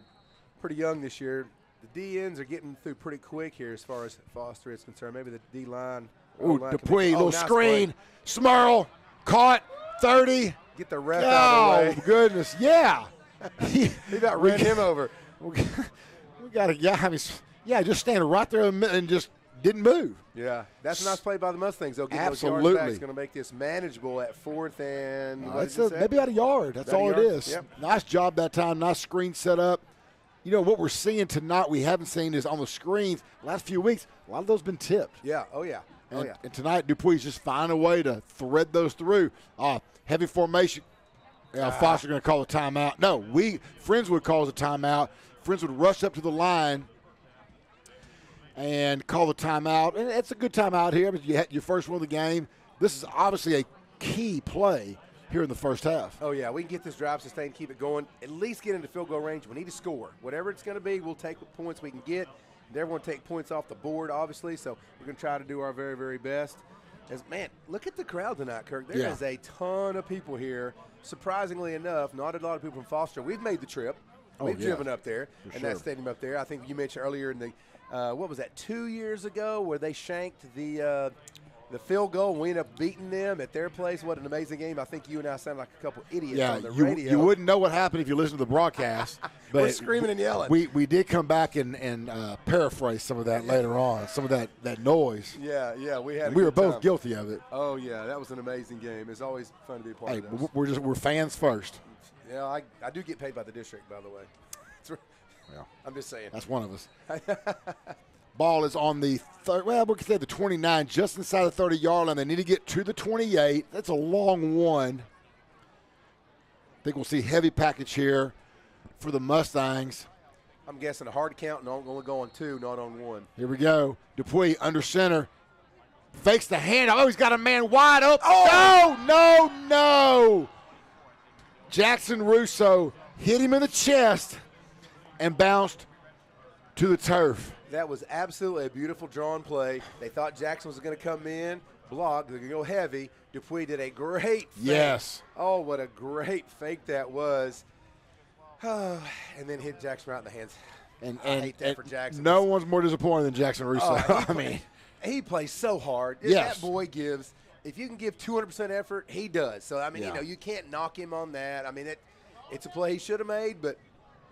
B: pretty young this year. The D-ends are getting through pretty quick here as far as Foster is concerned. Maybe the D-line.
A: Ooh, Dupuy, little nice screen. Play. Smurl, caught, 30.
B: Get the ref out of the way.
A: Oh, goodness, yeah.
B: He about ran him over.
A: We got a guy, just standing right there and just didn't move.
B: Yeah, that's a nice play by the Mustangs. They'll get
A: Absolutely.
B: those yards back. It's going to make this manageable at 4th and
A: maybe about a yard. That's all it is.
B: Yep.
A: Nice job that time. Nice screen set up. You know, what we're seeing tonight we haven't seen is on the screens last few weeks, a lot of those been tipped.
B: Yeah, oh yeah.
A: And tonight Dupuy's just finding a way to thread those through. Heavy formation. Foster going to call a timeout. No, Friendswood calls a timeout. Friendswood rush up to the line and call the timeout. And it's a good timeout here, but you had your first one of the game. This is obviously a key play here in the first half.
B: Oh, yeah, we can get this drive sustained, keep it going, at least get into field goal range. We need to score. Whatever it's going to be, we'll take what points we can get. They're going to take points off the board, obviously, so we're going to try to do our very, very best. Man, look at the crowd tonight, Kirk. There is a ton of people here. Surprisingly enough, not a lot of people from Foster. We've made the trip. We've driven up there, that stadium up there. I think you mentioned earlier in the what was that, 2 years ago, where they shanked the field goal and we ended up beating them at their place. What an amazing game. I think you and I sound like a couple idiots on the radio.
A: You wouldn't know what happened if you listened to the broadcast. But
B: we're screaming and yelling.
A: We did come back and paraphrase some of that later on, some of that noise.
B: Yeah, we had.
A: We were both guilty of it.
B: Oh yeah, that was an amazing game. It's always fun to be a part of this.
A: We're fans first.
B: Yeah, I do get paid by the district, by the way. Yeah. I'm just saying.
A: That's one of us. Ball is on the we can say the 29, just inside the 30-yard line. They need to get to the 28. That's a long one. I think we'll see heavy package here for the Mustangs.
B: I'm guessing a hard count and only go on 2, not on 1.
A: Here we go. Dupuy under center. Fakes the hand. Oh, he's got a man wide open. Oh! No. Jackson Russo hit him in the chest and bounced to the turf.
B: That was absolutely a beautiful drawn play. They thought Jackson was going to come in, block, they're going to go heavy. Dupuy did a great fake.
A: Yes.
B: Oh, what a great fake that was. And then hit Jackson right in the hands.
A: And
B: I hate that for Jackson.
A: No one's more disappointed than Jackson Russo.
B: He plays so hard.
A: Yes.
B: That boy gives. If you can give 200% effort, he does. So, you can't knock him on that. It's a play he should have made, but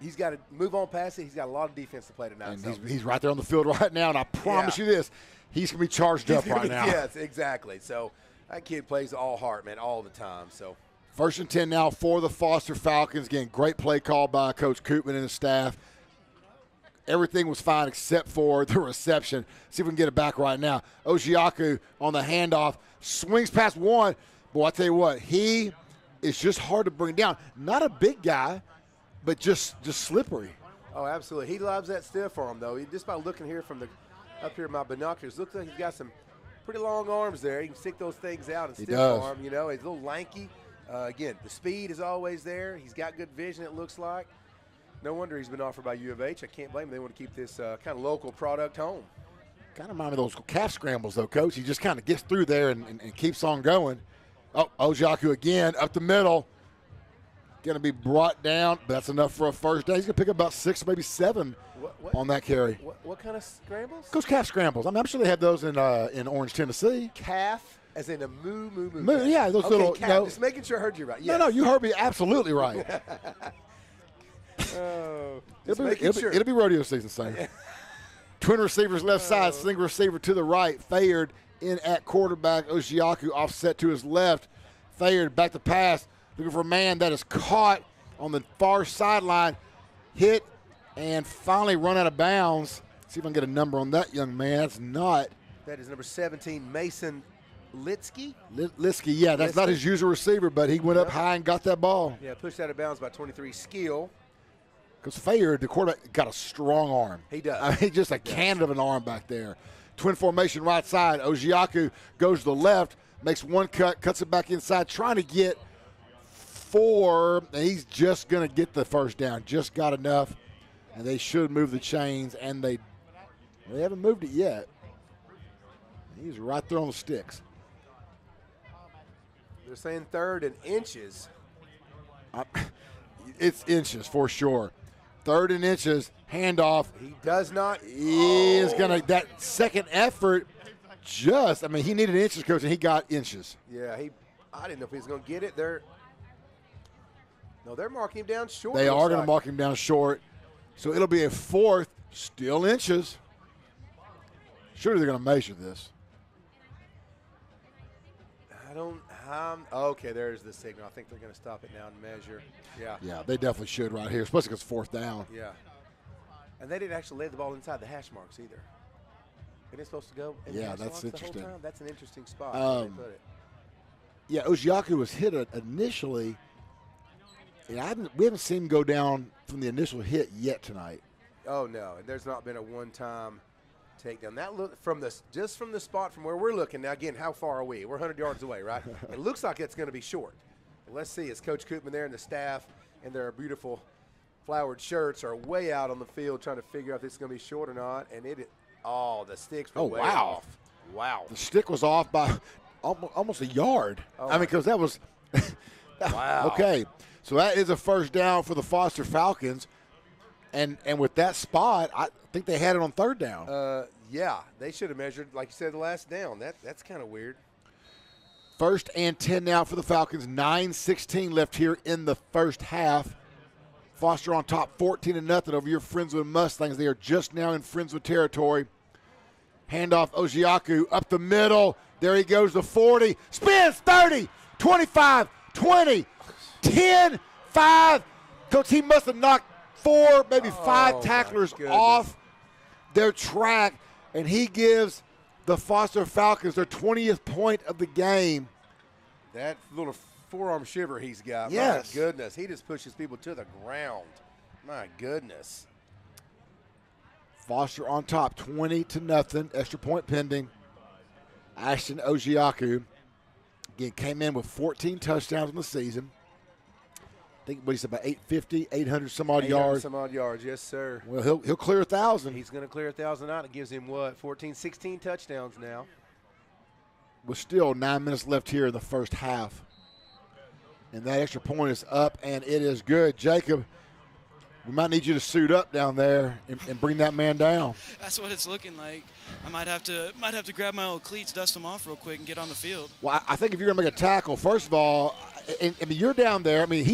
B: he's got to move on past it. He's got a lot of defense to play tonight.
A: And he's right there on the field right now, and I promise you this, he's going to be charged up right now.
B: Yes, exactly. So that kid plays all heart, man, all the time. So
A: 1st and 10 now for the Foster Falcons. Again, great play call by Coach Koopman and his staff. Everything was fine except for the reception. See if we can get it back right now. Ojiaku on the handoff, swings past one. Boy, I tell you what, he is just hard to bring down. Not a big guy, but just slippery.
B: Oh, absolutely. He loves that stiff arm, though. Just by looking here from up here in my binoculars, looks like he's got some pretty long arms there. He can stick those things out and stiff arm. He's a little lanky. Again, the speed is always there. He's got good vision, it looks like. No wonder he's been offered by U of H. I can't blame him. They want to keep this kind of local product home.
A: Kind of remind me of those calf scrambles, though, Coach. He just kind of gets through there and keeps on going. Oh, Ojiaku again up the middle. Going to be brought down, but that's enough for a first down. He's going to pick up about 6, maybe 7 on that carry.
B: What kind of scrambles?
A: Those calf scrambles. I'm sure they have those in Orange, Tennessee.
B: Calf, as in a moo.
A: Yeah, those little.
B: Calf. Just making sure I heard you right. Yes.
A: No, you heard me absolutely right. It'll be rodeo season, Sam. Twin receivers left side, single receiver to the right. Fayard in at quarterback. Ojiaku offset to his left. Fayard back to pass. Looking for a man that is caught on the far sideline. Hit and finally run out of bounds. See if I can get a number on that young man. That's not.
B: That is number 17, Mason Litsky?
A: Liskey, yeah, that's not his usual receiver, but he went up high and got that ball.
B: Yeah, pushed out of bounds by 23. Skill.
A: Because Fayer, the quarterback, got a strong arm.
B: He does.
A: I mean, just a cannon of an arm back there. Twin formation right side. Ojiaku goes to the left, makes one cut, cuts it back inside, trying to get 4, and he's just going to get the first down. Just got enough, and they should move the chains, and they haven't moved it yet. He's right there on the sticks.
B: They're saying 3rd and inches.
A: It's inches for sure. 3rd and inches, handoff.
B: He does not.
A: He is going to, that second effort, I mean, he needed inches, coach, and he got inches.
B: Yeah, I didn't know if he was going to get it. They're marking him down short.
A: They are going to mark him down short. So it'll be a 4th, still inches. Surely they're going to measure this.
B: Okay, there's the signal. I think they're going to stop it now and measure. Yeah.
A: Yeah, they definitely should right here, especially because 4th down.
B: Yeah. And they didn't actually lay the ball inside the hash marks either. Isn't it supposed to go in the hash marks
A: interesting.
B: The whole time? That's an interesting spot where they put it.
A: Yeah, Ojiaku was hit initially. And we haven't seen him go down from the initial hit yet tonight.
B: Oh, no. And there's not been a one-time takedown. That look from the spot from where we're looking. Now, again, how far are we? We're 100 yards away, right? It looks like it's going to be short. Let's see. As Coach Koopman there and the staff in their beautiful flowered shirts are way out on the field trying to figure out if it's going to be short or not. And the sticks were way off. Wow.
A: The stick was off by almost a yard. I mean, because that was
B: wow.
A: Okay. So that is a first down for the Foster Falcons. And with that spot, I think they had it on 3rd down.
B: Yeah, they should have measured, like you said, the last down. That's kind of weird.
A: 1st and 10 now for the Falcons. 9:16 left here in the first half. Foster on top 14-0 over your Friendswood Mustangs. They are just now in Friendswood territory. Handoff Ojiaku up the middle. There he goes to 40. Spins 30, 25, 20, 10, 5. Coach, he must have knocked 4, maybe 5 tacklers off their track, and he gives the Foster Falcons their 20th point of the game.
B: That little forearm shiver he's got.
A: Yes.
B: My goodness. He just pushes people to the ground. My goodness.
A: Foster on top, 20-0. Extra point pending. Ashton Ojiaku, again, came in with 14 touchdowns in the season. I think what he said, about 850, 800 some odd yards.
B: Some odd yards, yes, sir.
A: Well, he'll clear 1,000.
B: He's going to clear 1,000 out. It gives him, 14, 16 touchdowns now.
A: With still 9 minutes left here in the first half. And that extra point is up, and it is good. Jacob, we might need you to suit up down there and bring that man down.
C: That's what it's looking like. I might have to grab my old cleats, dust them off real quick, and get on the field.
A: Well, I think if you're going to make a tackle, first of all, I mean, you're down there. I mean,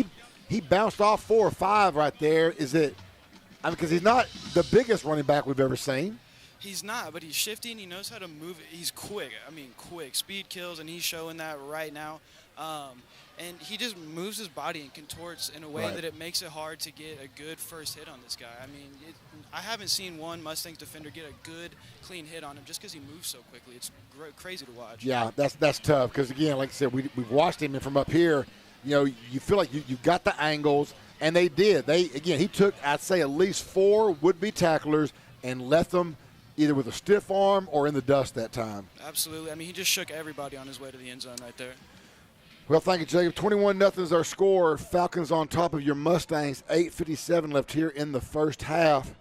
A: he bounced off 4 or 5 right there. Because he's not the biggest running back we've ever seen.
C: He's not, but he's shifty and he knows how to move it. He's quick. I mean, quick. Speed kills, and he's showing that right now. And he just moves his body and contorts in a way that it makes it hard to get a good first hit on this guy. I mean, I haven't seen one Mustangs defender get a good, clean hit on him just because he moves so quickly. It's crazy to watch.
A: Yeah, that's tough because, again, like I said, we've watched him, and from up here, you feel like you've got the angles, and they did. He took, I'd say, at least 4 would-be tacklers and left them either with a stiff arm or in the dust that time.
C: Absolutely. I mean, he just shook everybody on his way to the end zone right there.
A: Well, thank you, Jacob. 21-0 is our score. Falcons on top of your Mustangs. 8:57 left here in the first half.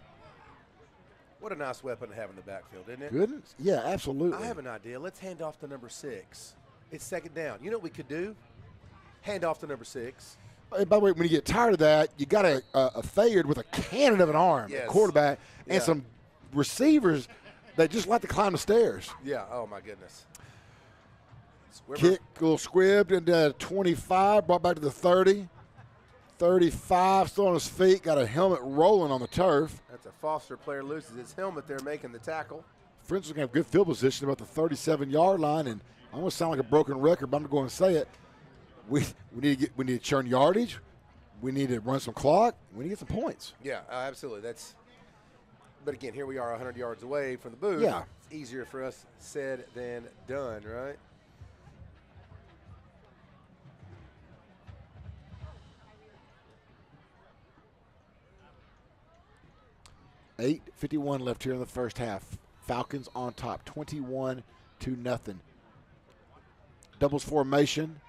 B: What a nice weapon to have in the backfield, isn't it?
A: Goodness. Yeah, absolutely.
B: I have an idea. Let's hand off to number 6. It's 2nd down. You know what we could do? Hand off to number 6.
A: By the way, when you get tired of that, you got a Fayard with a cannon of an arm, a quarterback, and some receivers that just like to climb the stairs.
B: Yeah, oh my goodness.
A: Kick, a little squibbed into 25, brought back to the 30. 35, still on his feet, got a helmet rolling on the turf.
B: That's a Foster player loses his helmet there making the tackle.
A: Friendswood's going to have good field position about the 37-yard line, and I'm going to sound like a broken record, but I'm going to say it. We need to churn yardage. We need to run some clock. We need to get some points.
B: Yeah, absolutely. But again, here we are 100 yards away from the booth.
A: Yeah.
B: It's easier for us said than done, right?
A: 8:51 left here in the first half. Falcons on top, 21-0. Doubles formation.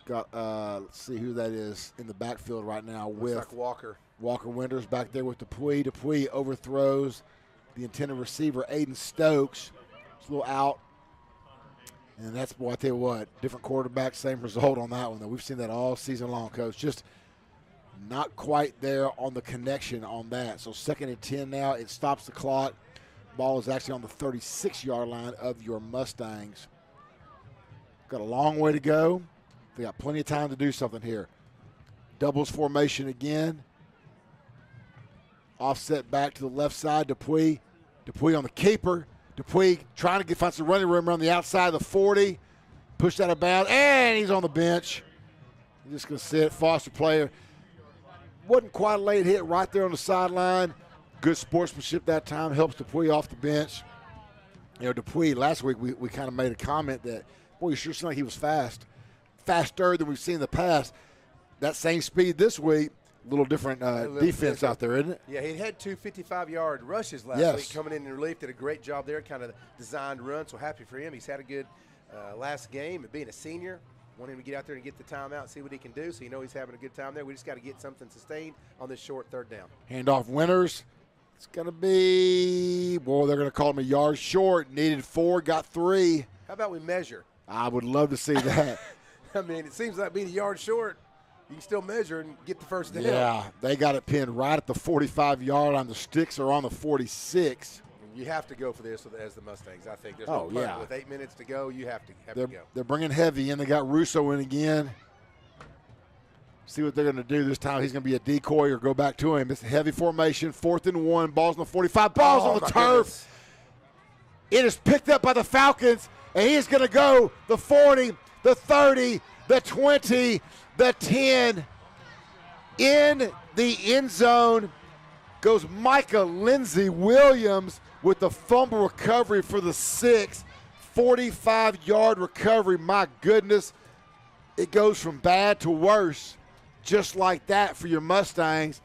A: Got let's see who that is in the backfield right now.
B: Looks
A: with
B: like Walker.
A: Walker Winters back there with Dupuy. Dupuy overthrows the intended receiver, Aiden Stokes. It's a little out. And that's, boy, I tell you what, different quarterback, same result on that one. Though. We've seen that all season long, Coach. Just not quite there on the connection on that. So 2nd and 10 now. It stops the clock. Ball is actually on the 36-yard line of your Mustangs. Got a long way to go. They got plenty of time to do something here. Doubles formation again. Offset back to the left side. Dupuy. Dupuy on the keeper. Dupuy trying to find some running room around the outside of the 40. Pushed out of bounds, and he's on the bench. He's just going to sit. Foster player. Wasn't quite a late hit right there on the sideline. Good sportsmanship that time. Helps Dupuy off the bench. You know, Dupuy, last week we kind of made a comment that, boy, you sure seemed like he was fast. Faster than we've seen in the past. That same speed this week. A little different defense out there, isn't it?
B: Yeah, he had 2 55-yard rushes last week coming in relief. Did a great job there, kind of designed run, so happy for him. He's had a good last game. And being a senior, want him to get out there and get the timeout and see what he can do, so you know he's having a good time there. We just got to get something sustained on this short 3rd down.
A: Handoff Winters. It's going to be, boy, they're going to call him a yard short. Needed 4, got 3.
B: How about we measure?
A: I would love to see that.
B: I mean, it seems like being a yard short, you can still measure and get the first down.
A: Yeah, they got it pinned right at the 45-yard line. The sticks are on the 46.
B: You have to go for this as the Mustangs, I think. There's no punt. With 8 minutes to go, you have to go.
A: They're bringing heavy in. They got Russo in again. See what they're going to do this time. He's going to be a decoy or go back to him. It's a heavy formation. 4th and 1. Ball's on the 45. Ball's on the turf. Goodness. It is picked up by the Falcons, and he is going to go the 40, the 30, the 20, the 10. In the end zone goes Micah Lindsey Williams with the fumble recovery for the 6. 45-yard recovery. My goodness. It goes from bad to worse. Just like that for your Mustangs.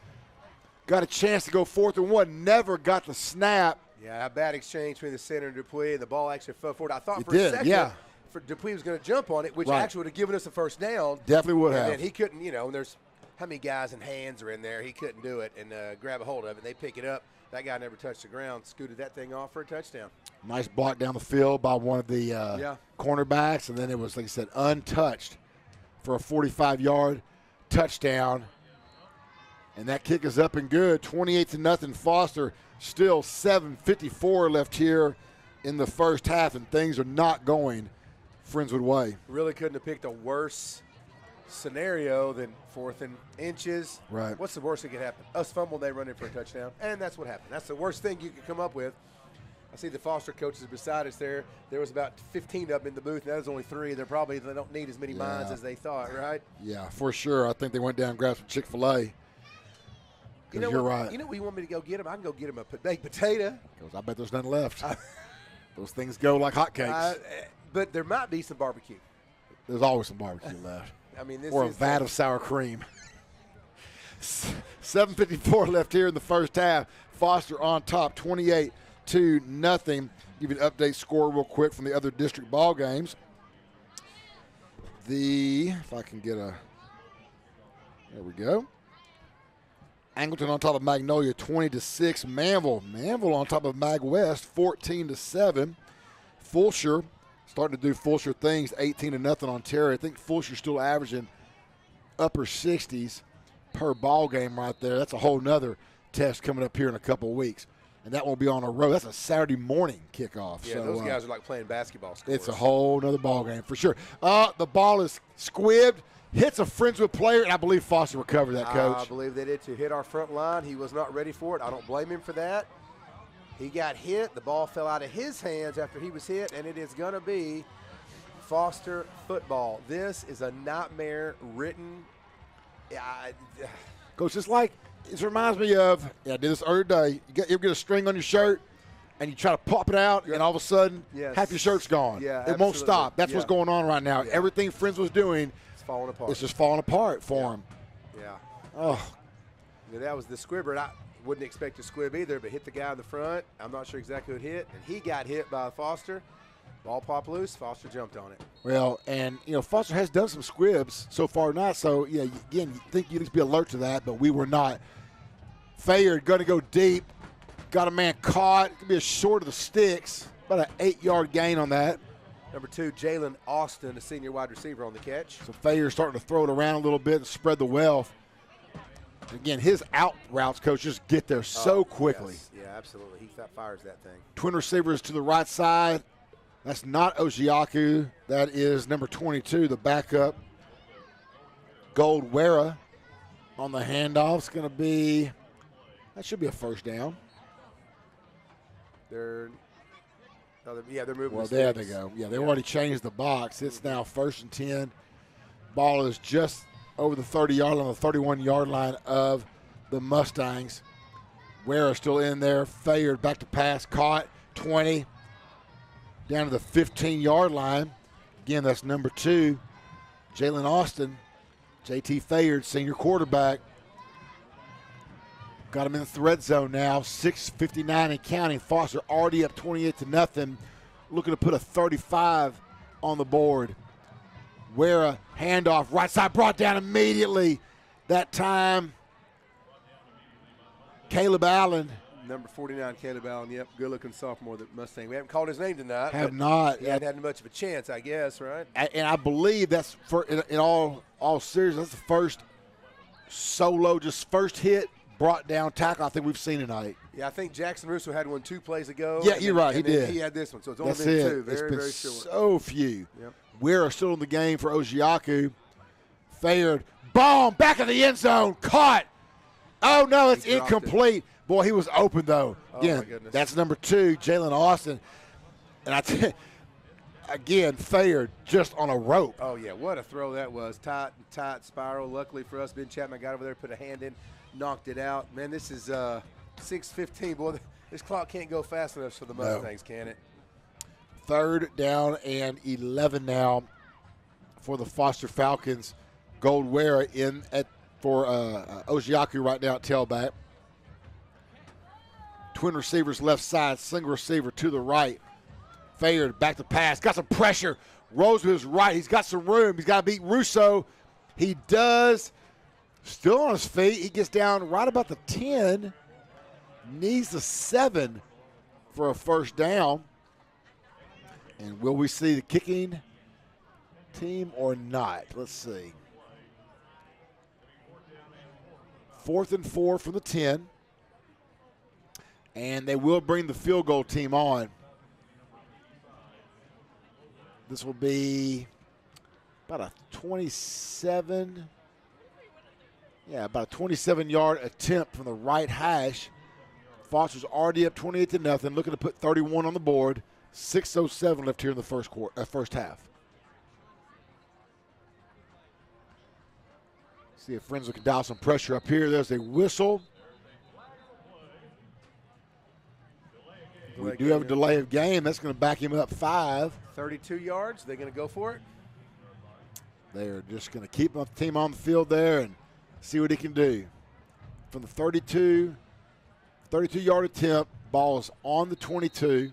A: Got a chance to go 4th and 1. Never got the snap.
B: Yeah, a bad exchange between the center and Dupuy, and the ball actually fell forward. I thought for a second for Dupuy was going to jump on it, which actually would have given us a first down.
A: Definitely would have.
B: And he couldn't, and there's how many guys and hands are in there. He couldn't do it and grab a hold of it. They pick it up. That guy never touched the ground, scooted that thing off for a touchdown.
A: Nice block down the field by one of the cornerbacks, and then it was, like I said, untouched for a 45-yard touchdown. And that kick is up and good. 28-0 Foster. Still 7:54 left here in the first half, and things are not going Friendswood way.
B: Really couldn't have picked a worse scenario than 4th and inches.
A: Right.
B: What's the worst that could happen? Us fumble, they run in for a touchdown. And that's what happened. That's the worst thing you could come up with. I see the Foster coaches beside us there. There was about 15 of them in the booth, and that was only 3. They don't need as many minds as they thought, right?
A: Yeah, for sure. I think they went down and grabbed some Chick-fil-A. You're right.
B: You know what you want me to go get them? I can go get them a baked potato.
A: Because I bet there's nothing left. Those things go like hotcakes.
B: But there might be some barbecue.
A: There's always some barbecue left.
B: I mean,
A: or a vat of sour cream. 7:54 left here in the first half. Foster on top, 28-0. Give you an update score real quick from the other district ball games. If I can get there we go. Angleton on top of Magnolia, 20-6. Manville on top of Mag West, 14-7. Fulshire starting to do Fulshire things, 18-0 on Terry. I think Fulshire's still averaging upper 60s per ball game right there. That's a whole nother test coming up here in a couple of weeks. And that won't be on a road. That's a Saturday morning kickoff.
B: Yeah, so, those guys are like playing basketball scores.
A: It's a whole nother ball game for sure. The ball is squibbed. Hits a Friendswood player, and I believe Foster recovered that, Coach.
B: I believe they did too. Hit our front line. He was not ready for it. I don't blame him for that. He got hit. The ball fell out of his hands after he was hit, and it is going to be Foster football. This is a nightmare written.
A: Coach, it reminds me of, I did this earlier today. You ever get a string on your shirt, and you try to pop it out, and all of a sudden, half your shirt's gone.
B: Yeah,
A: it won't stop. That's what's going on right now. Everything Friends was doing,
B: it's falling apart.
A: It's just falling apart for him.
B: Yeah.
A: Oh.
B: Yeah, that was the squibber. Wouldn't expect a squib either, but hit the guy in the front. I'm not sure exactly who it hit, and he got hit by Foster. Ball popped loose. Foster jumped on it.
A: Well, and, Foster has done some squibs so far not. So, again, you think you'd just be alert to that, but we were not. Fayard going to go deep. Got a man caught. It could be a short of the sticks. About an 8-yard gain on that.
B: Number 2, Jalen Austin, a senior wide receiver on the catch.
A: So Fayard starting to throw it around a little bit and spread the wealth. Again, his out routes, coach, just get there so quickly.
B: Yes. Yeah, absolutely. He fires that thing.
A: Twin receivers to the right side. That's not Ojiaku. That is number 22, the backup. Goldwera on the handoff. It's going to be, that should be a first down.
B: They're moving.
A: Well, there they go. Yeah, they already changed the box. It's now 1st and 10. Ball is just over the 30-yard line, the 31-yard line of the Mustangs. Ware still in there. Fayard back to pass. Caught. 20. Down to the 15-yard line. Again, that's number 2, Jalen Austin. J.T. Fayard, senior quarterback. Got him in the red zone now. 6:59 and counting. Foster already up 28-0. Looking to put a 35 on the board. Ware handoff, right side, brought down immediately. That time, Caleb Allen.
B: Number 49, Caleb Allen. Yep, good-looking sophomore, the Mustang. We haven't called his name tonight.
A: Have not.
B: He hadn't had much of a chance, I guess, right?
A: And I believe that's in all seriousness, that's the first solo, just first hit, brought down tackle I think we've seen tonight.
B: Yeah, I think Jackson Russo had one 2 plays ago.
A: Yeah, you're right. He did.
B: He had this one, so it's only
A: That's
B: been
A: it.
B: 2. Very,
A: it's been
B: very short.
A: So few.
B: Yep.
A: We're still in the game for Ojiaku. Fayard, bomb, back of the end zone, caught. Oh, no, it's incomplete. Boy, he was open, though. Again,
B: my goodness.
A: that's number 2, Jalen Austin. And again, Fayard just on a rope.
B: Oh, yeah, what a throw that was. Tight spiral. Luckily for us, Ben Chapman got over there, put a hand in, knocked it out. Man, this is 6:15. Boy, this clock can't go fast enough for the Mustangs, can it?
A: 3rd down and 11 now for the Foster Falcons. Goldwera in for Ojiaku right now at tailback. Twin receivers left side, single receiver to the right. Fayard back to pass, got some pressure, rolls to his right. He's got some room. He's got to beat Russo. He does. Still on his feet. He gets down right about the 10. Needs the 7 for a first down. And will we see the kicking team or not? Let's see. 4th and 4 from the 10. And they will bring the field goal team on. This will be about a 27. Yeah, about a 27-yard attempt from the right hash. Foster's already up 28-0, looking to put 31 on the board. 6:07 left here in the first half. See if Friendswood can dial some pressure up here. There's a whistle. We do have a delay of game. That's going to back him up 5.
B: 32 yards. They're going to go for it.
A: They're just going to keep the team on the field there and see what he can do. From the 32-yard attempt, ball is on the 22.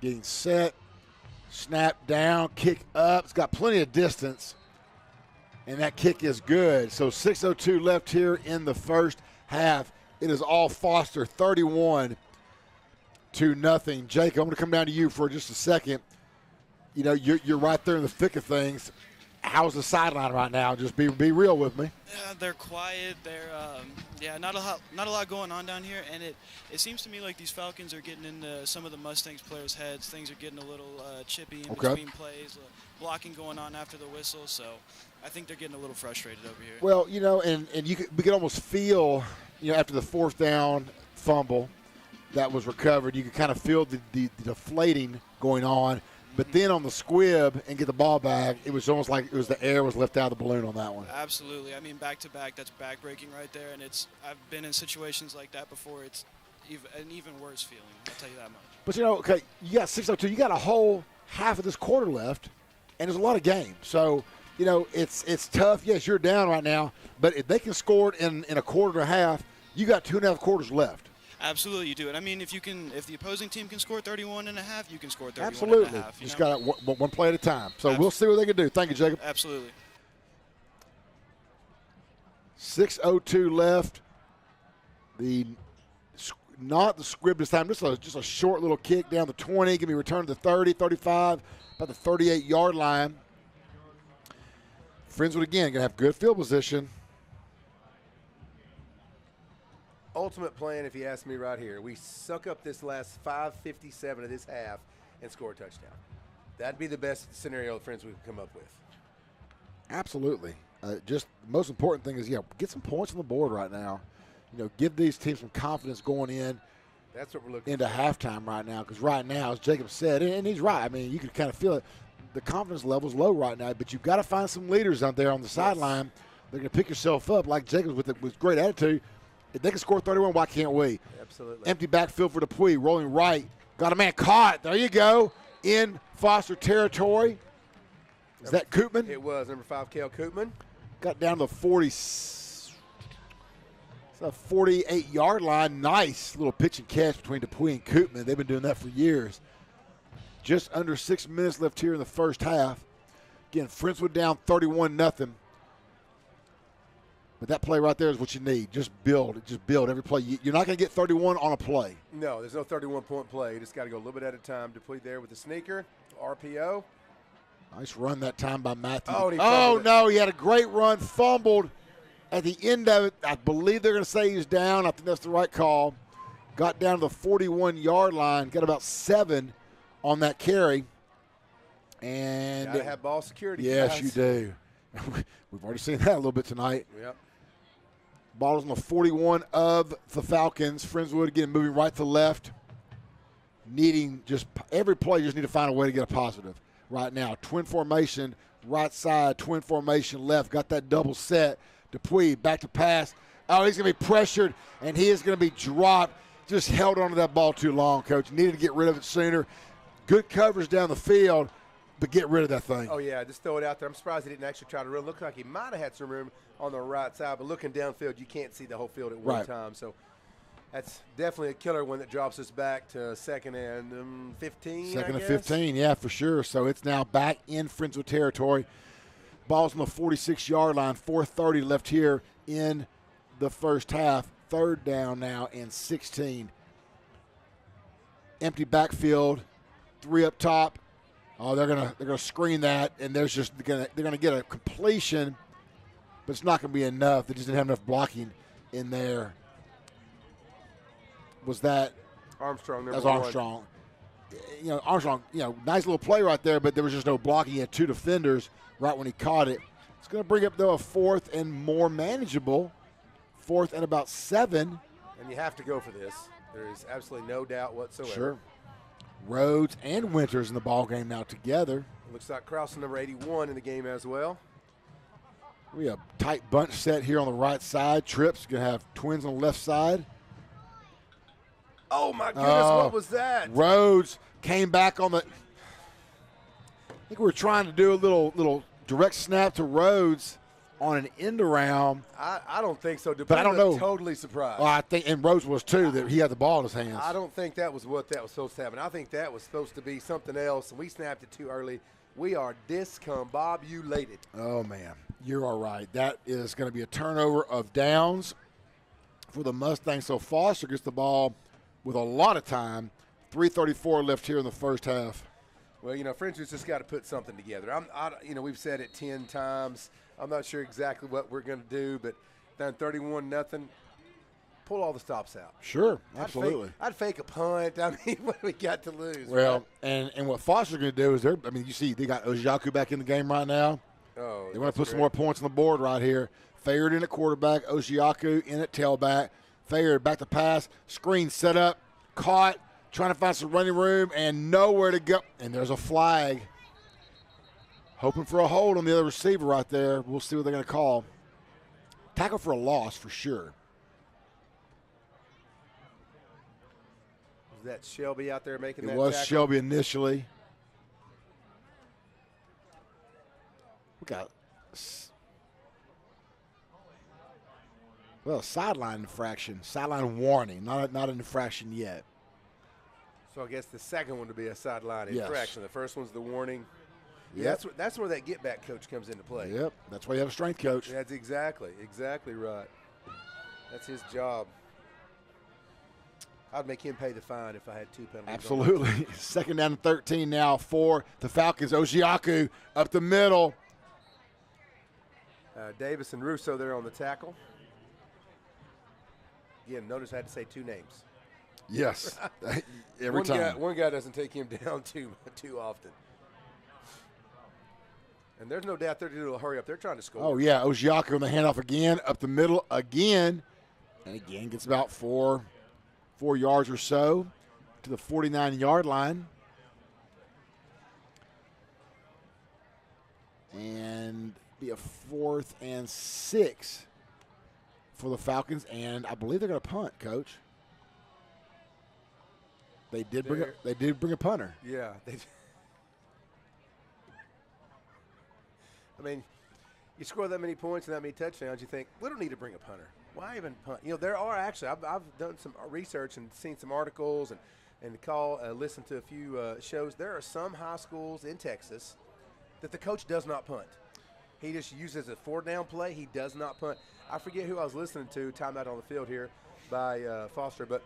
A: Getting set, snap down, kick up. It's got plenty of distance, and that kick is good. So 6:02 left here in the first half. It is all Foster, 31-0. Jake, I'm going to come down to you for just a second. You know, you're right there in the thick of things. How's the sideline right now? Just be real with me.
C: Yeah, they're quiet. They're not a lot going on down here, and it seems to me like these Falcons are getting into some of the Mustangs players' heads. Things are getting a little chippy in between plays, blocking going on after the whistle. So I think they're getting a little frustrated over here.
A: Well, you know, and we could almost feel, you know, after the 4th down fumble that was recovered, you could kind of feel the deflating going on. But then on the squib and get the ball back, it was almost like it was the air was left out of the balloon on that one.
C: Absolutely. I mean, back-to-back, that's back-breaking right there. And I've been in situations like that before. It's an even worse feeling, I'll tell you that much.
A: But, you know, okay, you got 6:02. You got a whole half of this quarter left, and there's a lot of game. So you know, it's tough. Yes, you're down right now, but if they can score it in a quarter and a half, you got 2.5 quarters left.
C: Absolutely, you do. And I mean, if the opposing team can score 31 and a half, you can score 31
A: Absolutely.
C: and a half.
A: Just got one play at a time. So we'll see what they can do. Thank you, Jacob.
C: Absolutely.
A: 6:02 left. Not the script this time. Just a short little kick down the 20. Can be returned to the 30, 35, about the 38-yard line. Friendswood again going to have good field position.
B: Ultimate plan, if you ask me right here, we suck up this last 5:57 of this half and score a touchdown. That'd be the best scenario Friendswood can come up with.
A: Absolutely. Just the most important thing is, get some points on the board right now. You know, give these teams some confidence going in.
B: That's what we're looking
A: into halftime right now, because right now, as Jacob said, and he's right. I mean, you can kind of feel it. The confidence level's low right now, but you've got to find some leaders out there on the sideline. They're going to pick yourself up like Jacob with great attitude. If they can score 31, why can't we?
B: Absolutely.
A: Empty backfield for Dupuy, rolling right. Got a man caught. There you go. In Foster territory. Is that Koopman?
B: It was number 5, Cale Koopman.
A: Got down to the 48-yard line. Nice little pitch and catch between Dupuy and Koopman. They've been doing that for years. Just under 6 minutes left here in the first half. Again, Friendswood down 31-0. But that play right there is what you need. Just build every play. You're not going to get 31 on a play.
B: No, there's no 31-point play. You just got to go a little bit at a time. Dupuy there with the sneaker, RPO.
A: Nice run that time by Matthew.
B: Oh,
A: no, he had a great run, fumbled at the end of it. I believe they're going to say he's down. I think that's the right call. Got down to the 41-yard line, got about 7 on that carry. And
B: got to have ball security.
A: Yes,
B: guys.
A: you do. We've already seen that a little bit tonight.
B: Yep.
A: Ball is on the 41 of the Falcons. Friendswood again moving right to left. Needing just every play, just need to find a way to get a positive right now. Twin formation, right side, twin formation left. Got that double set. Dupuy back to pass. Oh, he's going to be pressured, and he is going to be dropped. Just held onto that ball too long, Coach. Needed to get rid of it sooner. Good coverage down the field, but get rid of that thing.
B: Oh, yeah, just throw it out there. I'm surprised he didn't actually try to run. Looked like he might have had some room on the right side, but looking downfield, you can't see the whole field at one time. So that's definitely a killer one that drops us back to second and 15,
A: Second and 15, yeah, for sure. So it's now back in Friendswood territory. Ball's on the 46-yard line, 4:30 left here in the first half. Third down now and 16. Empty backfield, 3 up top. Oh, they're gonna screen that, and they're gonna get a completion, but it's not gonna be enough. They just didn't have enough blocking in there. Was that
B: Armstrong?
A: That was Armstrong. You know, Armstrong. You know, nice little play right there, but there was just no blocking. He had 2 defenders right when he caught it. It's gonna bring up though a 4th and more manageable. 4th and about 7.
B: And you have to go for this. There is absolutely no doubt whatsoever.
A: Sure. Rhodes and Winters in the ball game now together.
B: It looks like Krause, number 81, in the game as well.
A: We have a tight bunch set here on the right side. Tripp's going to have twins on the left side.
B: Oh, my goodness, what was that?
A: Rhodes came back on the – I think we were trying to do a little direct snap to Rhodes on an end around.
B: I don't think so.
A: But I don't know.
B: Totally surprised.
A: Well, I think, and Rhodes was too, that he had the ball in his hands.
B: I don't think that was what that was supposed to happen. I think that was supposed to be something else, and we snapped it too early. We are discombobulated.
A: Oh, man. You're all right. That is going to be a turnover of downs for the Mustangs. So Foster gets the ball with a lot of time. 3:34 left here in the first half.
B: Well, you know, Friendswood's just got to put something together. You know, we've said it 10 times. I'm not sure exactly what we're going to do, but down 31-0, pull all the stops out.
A: Sure, absolutely.
B: I'd fake a punt. I mean, what do we got to lose?
A: Well,
B: right?
A: and what Foster's going to do is you see they got Ojiaku back in the game right now.
B: Oh,
A: they want to put some more points on the board right here. Fayard in at quarterback, Ojiaku in at tailback. Fayard back to pass, screen set up, caught, trying to find some running room and nowhere to go. And there's a flag. Hoping for a hold on the other receiver right there. We'll see what they're going to call. Tackle for a loss for sure.
B: Was that Shelby out there making that
A: tackle? It was Shelby initially. We got Well, sideline infraction, sideline warning, not an infraction yet.
B: So I guess the second one to be a sideline
A: Yes.
B: infraction. The first one's the warning.
A: Yep.
B: Yeah, that's where that get back coach comes into play.
A: Yep, that's why you have a strength coach.
B: That's exactly right. That's his job. I'd make him pay the fine if I had 2 penalties.
A: Absolutely. Second down and 13 now for the Falcons. Ojiaku up the middle.
B: Davis and Russo there on the tackle. Again, notice I had to say 2 names.
A: Yes, every time.
B: One guy doesn't take him down too often. And there's no doubt they're doing a hurry up. They're trying to score.
A: Oh, yeah, Ojiaku on the handoff again, up the middle again. And again, gets about four yards or so to the 49-yard line. And be a 4th and 6 for the Falcons. And I believe they're going to punt, Coach. They did bring a punter.
B: Yeah. I mean, you score that many points and that many touchdowns, you think, we don't need to bring a punter. Why even punt? You know, there are actually, I've done some research and seen some articles and listened to a few shows. There are some high schools in Texas that the coach does not punt. He just uses a 4-down play. He does not punt. I forget who I was listening to, timeout on the field here by Foster, but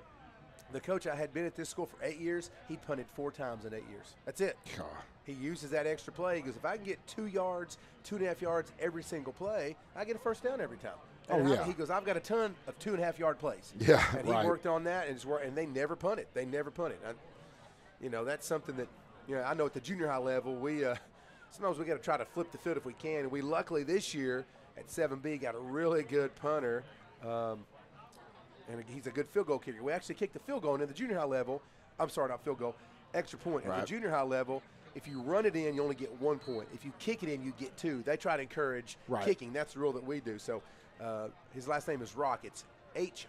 B: the coach, I had been at this school for 8 years. He punted 4 times in 8 years. That's it.
A: God.
B: He uses that extra play. He goes, if I can get 2 yards, 2.5 yards every single play, I get a first down every time. And
A: yeah.
B: He goes, I've got a ton of 2.5-yard plays.
A: Yeah,
B: and he worked on that, and they never punted. They never punted. That's something that, I know at the junior high level, we sometimes we got to try to flip the field if we can. And we luckily this year at 7B got a really good punter, and he's a good field goal kicker. We actually kicked the field goal, and at the junior high level, I'm sorry, not field goal, extra point.
A: Right.
B: At the junior high level, if you run it in, you only get 1 point. If you kick it in, you get 2. They try to encourage kicking. That's the rule that we do. So his last name is Rock. It's Hrach.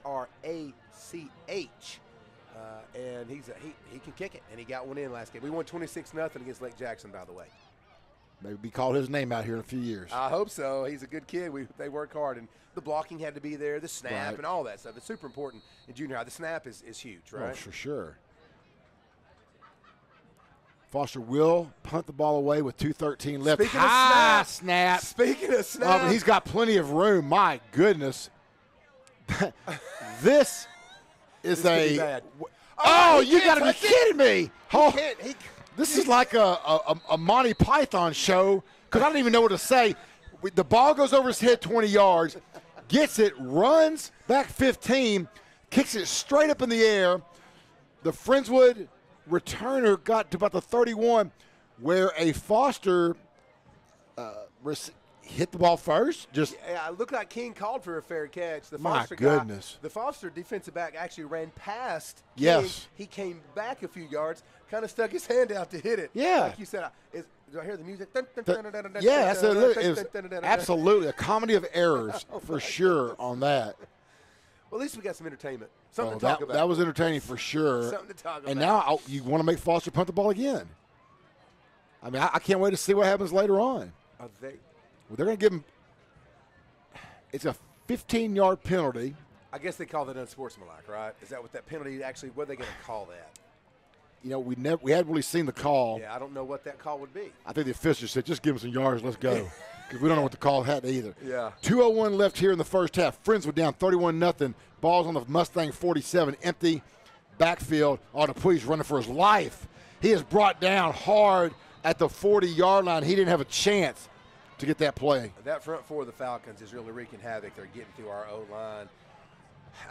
B: And he can kick it, and he got one in last game. We won 26-0 against Lake Jackson, by the way.
A: Maybe call his name out here in a few years.
B: I hope so. He's a good kid. They work hard, and the blocking had to be there, the snap, and all that stuff. It's super important in junior high. The snap is huge, right?
A: Oh, for sure. Foster will punt the ball away with 2:13 left.
B: Speaking of
A: snap.
B: Speaking of snap.
A: Oh, but he's got plenty of room. My goodness. This is
B: this bad.
A: Oh, you got to be kidding me. This is like a Monty Python show because I don't even know what to say. The ball goes over his head 20 yards, gets it, runs back 15, kicks it straight up in the air. The Friendswood returner got to about the 31 where a Foster hit the ball first.
B: Yeah, it looked like King called for a fair catch. The
A: My
B: Foster
A: goodness.
B: The Foster defensive back actually ran past King.
A: Yes.
B: He came back a few yards, kind of stuck his hand out to hit it.
A: Yeah.
B: Like you said, do I hear the music?
A: Yeah, that's absolutely a comedy of errors for sure on that.
B: Well, at least we got some entertainment. Something to talk about.
A: That was entertaining for sure.
B: Something to talk about.
A: And now you want to make Foster punt the ball again. I mean, I can't wait to see what happens later on.
B: Are they?
A: Well, they're going to give him – it's a 15-yard penalty.
B: I guess they call that unsportsmanlike, right? Is that what that penalty actually – what are they going to call that?
A: We hadn't really seen the call.
B: Yeah, I don't know what that call would be.
A: I think the official said, just give him some yards, let's go. Because we don't know what the call had either.
B: Yeah.
A: 2:01 left here in the first half. Friendswood down 31-0. Ball's on the Mustang 47, empty backfield. Oh, Dupuis running for his life. He is brought down hard at the 40-yard line. He didn't have a chance to get that play.
B: That front four of the Falcons is really wreaking havoc. They're getting through our O-line.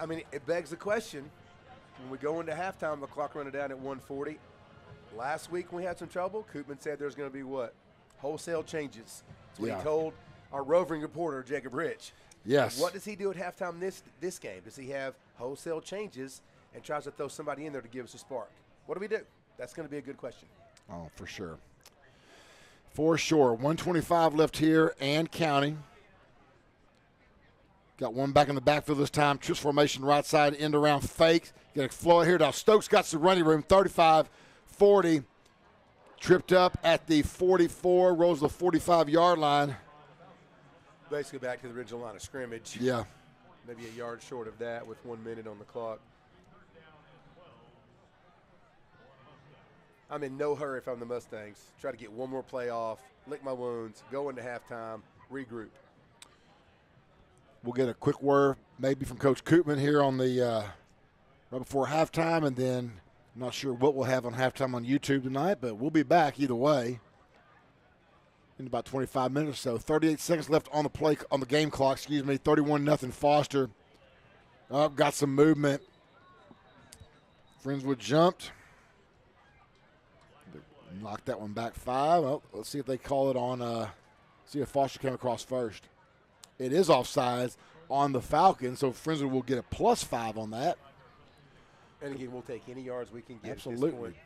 B: I mean, it begs the question, when we go into halftime, the clock running down at 1:40. Last week when we had some trouble, Koopman said there's going to be what? Wholesale changes. That's what he told our roving reporter, Jacob Rich.
A: Yes.
B: What does he do at halftime this game? Does he have wholesale changes and tries to throw somebody in there to give us a spark? What do we do? That's going to be a good question.
A: Oh, for sure. For sure. 125 left here and counting. Got one back in the backfield this time. Trips formation right side, end around fakes. Got a flow here. Now Stokes got some running room. 35-40. Tripped up at the 44. Rolls the 45-yard line.
B: Basically back to the original line of scrimmage.
A: Yeah.
B: Maybe a yard short of that with 1 minute on the clock. I'm in no hurry if I'm the Mustangs. Try to get one more play off, lick my wounds, go into halftime, regroup.
A: We'll get a quick word maybe from Coach Koopman here on the right before halftime, and then I'm not sure what we'll have on halftime on YouTube tonight, but we'll be back either way in about 25 minutes or so. 38 seconds left on the game clock. 31-0 Foster. Got some movement. Friendswood jumped. Knocked that one back 5. Oh, let's see if they call it on. See if Foster came across first. It is offsides on the Falcons, so Friendswood will get a +5 on that.
B: And again, we'll take any yards we can get.
A: Absolutely.
B: At this point.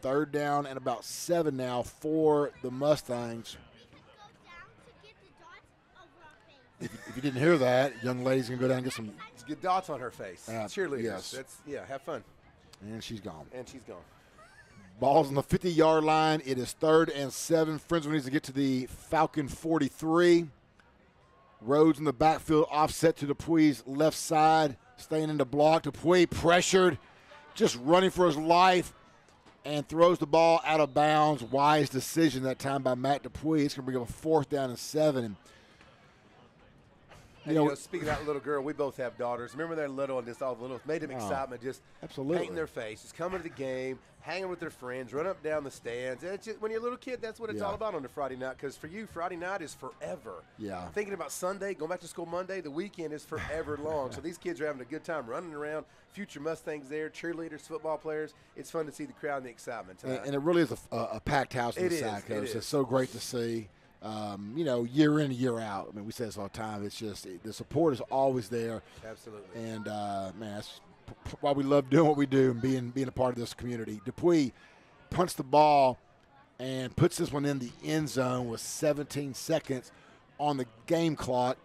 A: 3rd down and about 7 now for the Mustangs. If you didn't hear that, young lady's going to go down and get some.
B: Let's get dots on her face. Cheerleaders.
A: Yes.
B: Have fun.
A: And she's gone. Ball's on the 50-yard line. It is 3rd and 7. Friendswood needs to get to the Falcon 43. Rhodes in the backfield, offset to Dupuy's left side, staying in the block. Dupuy pressured, just running for his life, and throws the ball out of bounds. Wise decision that time by Matt Dupuy. It's going to bring up a 4th down and 7.
B: And, you know, speaking of that little girl, we both have daughters. Remember they're little and just all the little, made them excitement, just painting their faces, coming to the game, hanging with their friends, run up and down the stands. And it's just, when you're a little kid, that's what it's all about on a Friday night. Because for you, Friday night is forever.
A: Yeah.
B: Thinking about Sunday, going back to school Monday, the weekend is forever long. So these kids are having a good time running around. Future Mustangs there, cheerleaders, football players. It's fun to see the crowd and the excitement tonight.
A: And it really is a packed house in the side, Coach. It's so great to see. You know, year in, year out. I mean, we say this all the time. It's just the support is always there.
B: Absolutely.
A: And, man, that's why we love doing what we do and being a part of this community. Dupuy punts the ball and puts this one in the end zone with 17 seconds on the game clock.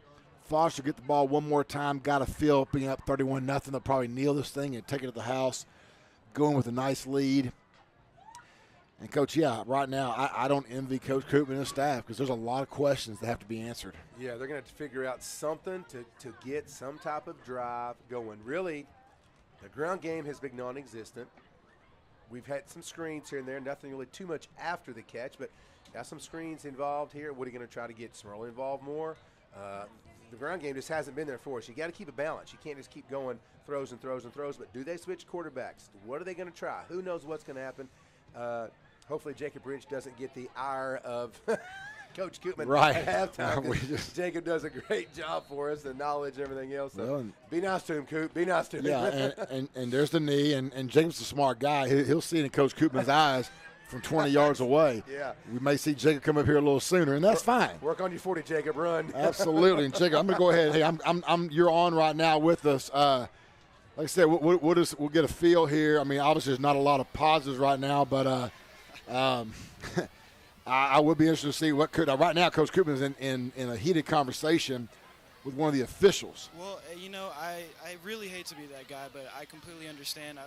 A: Foster get the ball one more time. Got a feel, being up 31-0. They'll probably kneel this thing and take it to the house, going with a nice lead. And, Coach, right now I don't envy Coach Koopman and his staff because there's a lot of questions that have to be answered.
B: Yeah, they're going to have to figure out something to get some type of drive going. Really, the ground game has been non-existent. We've had some screens here and there, nothing really too much after the catch, but got some screens involved here. What are you going to try to get Smurl involved more? The ground game just hasn't been there for us. You got to keep a balance. You can't just keep going throws and throws and throws, but do they switch quarterbacks? What are they going to try? Who knows what's going to happen? Hopefully Jacob Ridge doesn't get the ire of Coach Koopman at halftime. Jacob does a great job for us, the knowledge and everything else. So be nice to him, Coop. Be nice to him.
A: Yeah, and there's the knee, and Jacob's a smart guy. He'll see it in Coach Koopman's eyes from 20 yards away.
B: Yeah.
A: We may see Jacob come up here a little sooner, and that's fine.
B: Work on your 40, Jacob. Run.
A: Absolutely. And Jacob, I'm going to go ahead. Hey, you're on right now with us. Like I said, we'll get a feel here. I mean, obviously there's not a lot of positives right now, but I would be interested to see what could. Right now, Coach Koopman is in a heated conversation with one of the officials.
C: Well, you know, I really hate to be that guy, but I completely understand.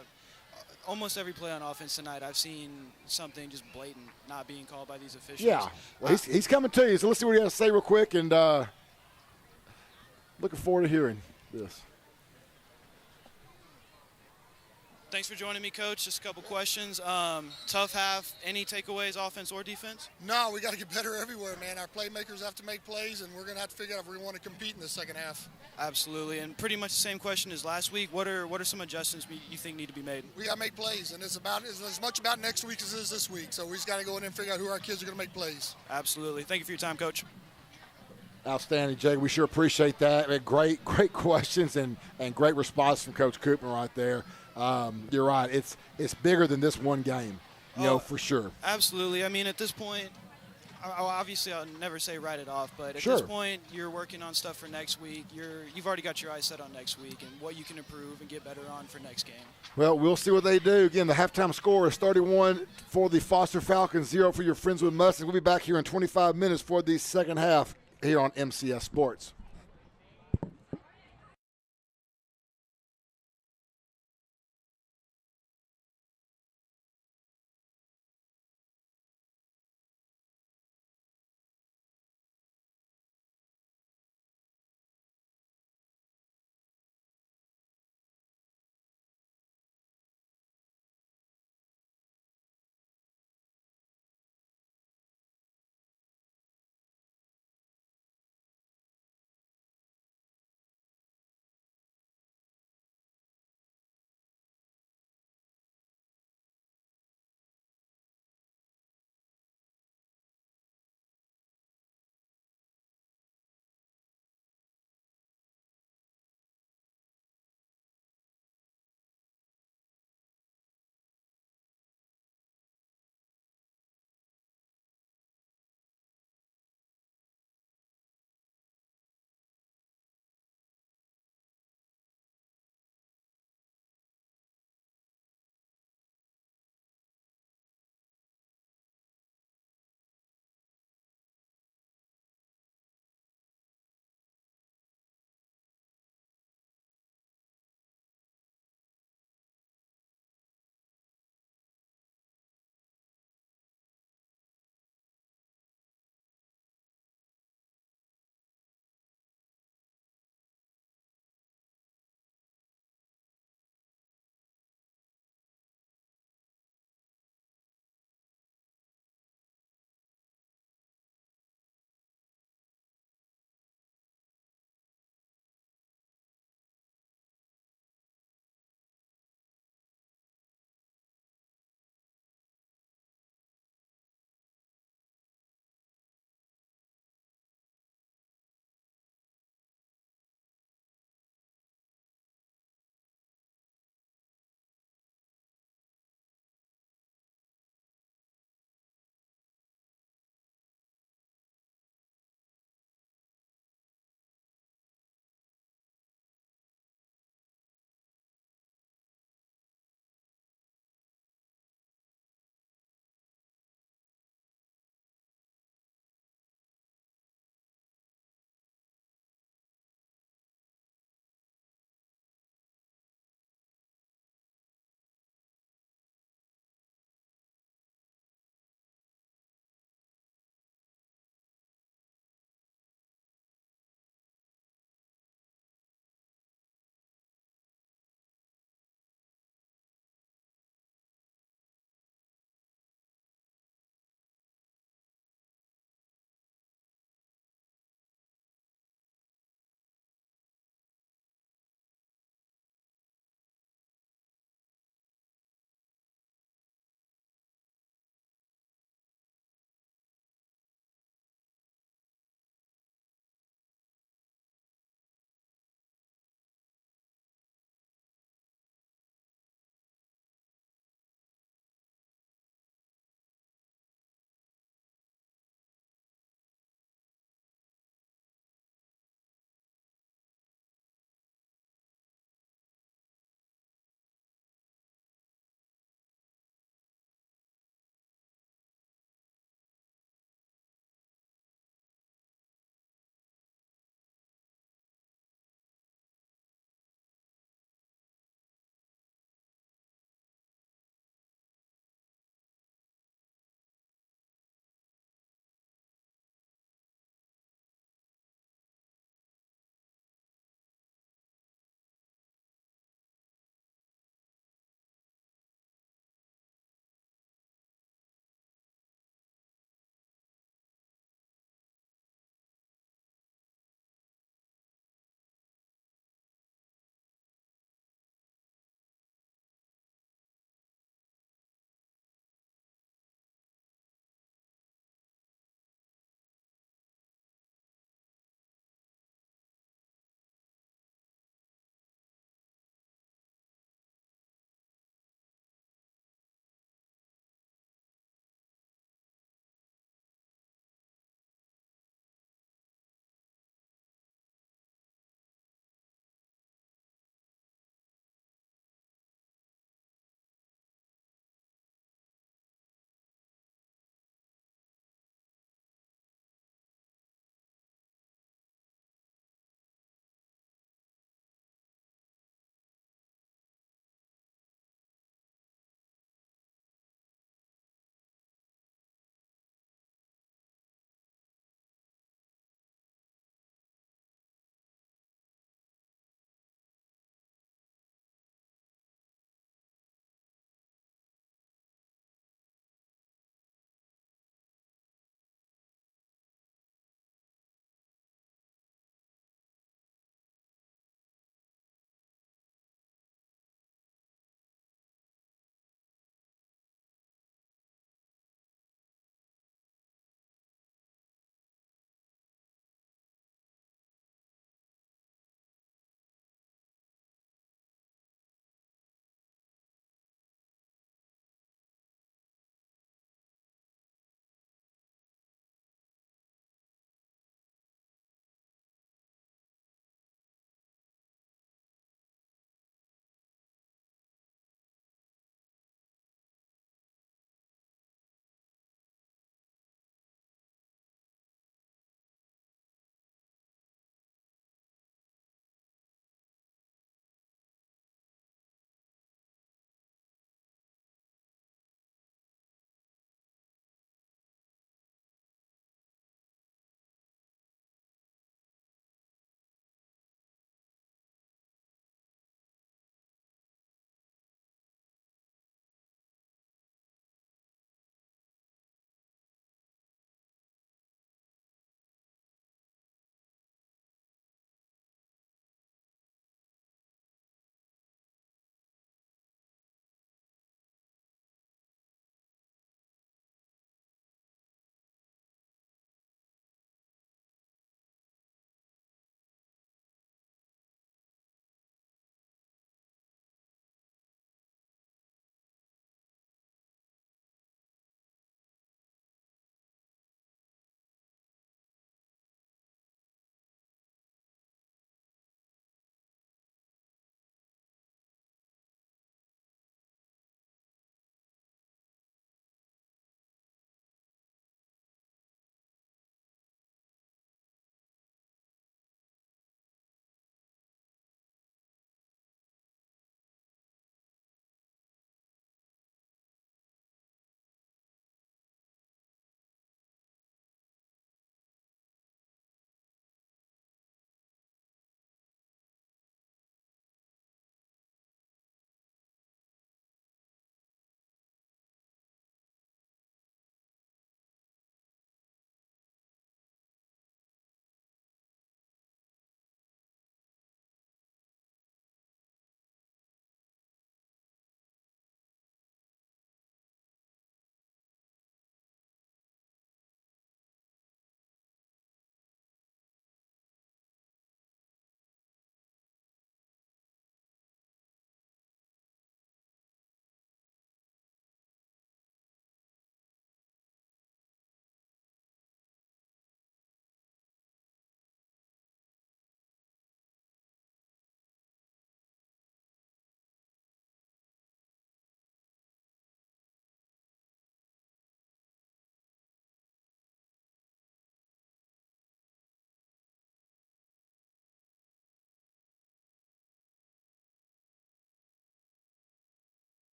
C: Almost every play on offense tonight, I've seen something just blatant not being called by these officials.
A: Yeah, well, he's coming to you, so let's see what he has to say real quick, and looking forward to hearing this.
C: Thanks for joining me, Coach. Just a couple questions. Tough half. Any takeaways, offense or defense?
D: No, we got to get better everywhere, man. Our playmakers have to make plays, and we're going to have to figure out if we want to compete in the second half.
C: Absolutely, and pretty much the same question as last week. What are some adjustments you think need to be made?
D: We got to make plays, and it's as much about next week as it is this week. So we just got to go in and figure out who our kids are going to make plays. Absolutely.
C: Thank you for your time, Coach.
A: Outstanding, Jake. We sure appreciate that. Great questions and great response from Coach Koopman right there. You're right. It's bigger than this one game, you know, for sure.
C: Absolutely. I mean, at this point, obviously I'll never say write it off, but at this point you're working on stuff for next week. You've already got your eyes set on next week and what you can improve and get better on for next game.
A: Well, we'll see what they do. Again, the halftime score is 31 for the Foster Falcons, 0 for your Friendswood Mustangs. We'll be back here in 25 minutes for the second half here on MCS Sports.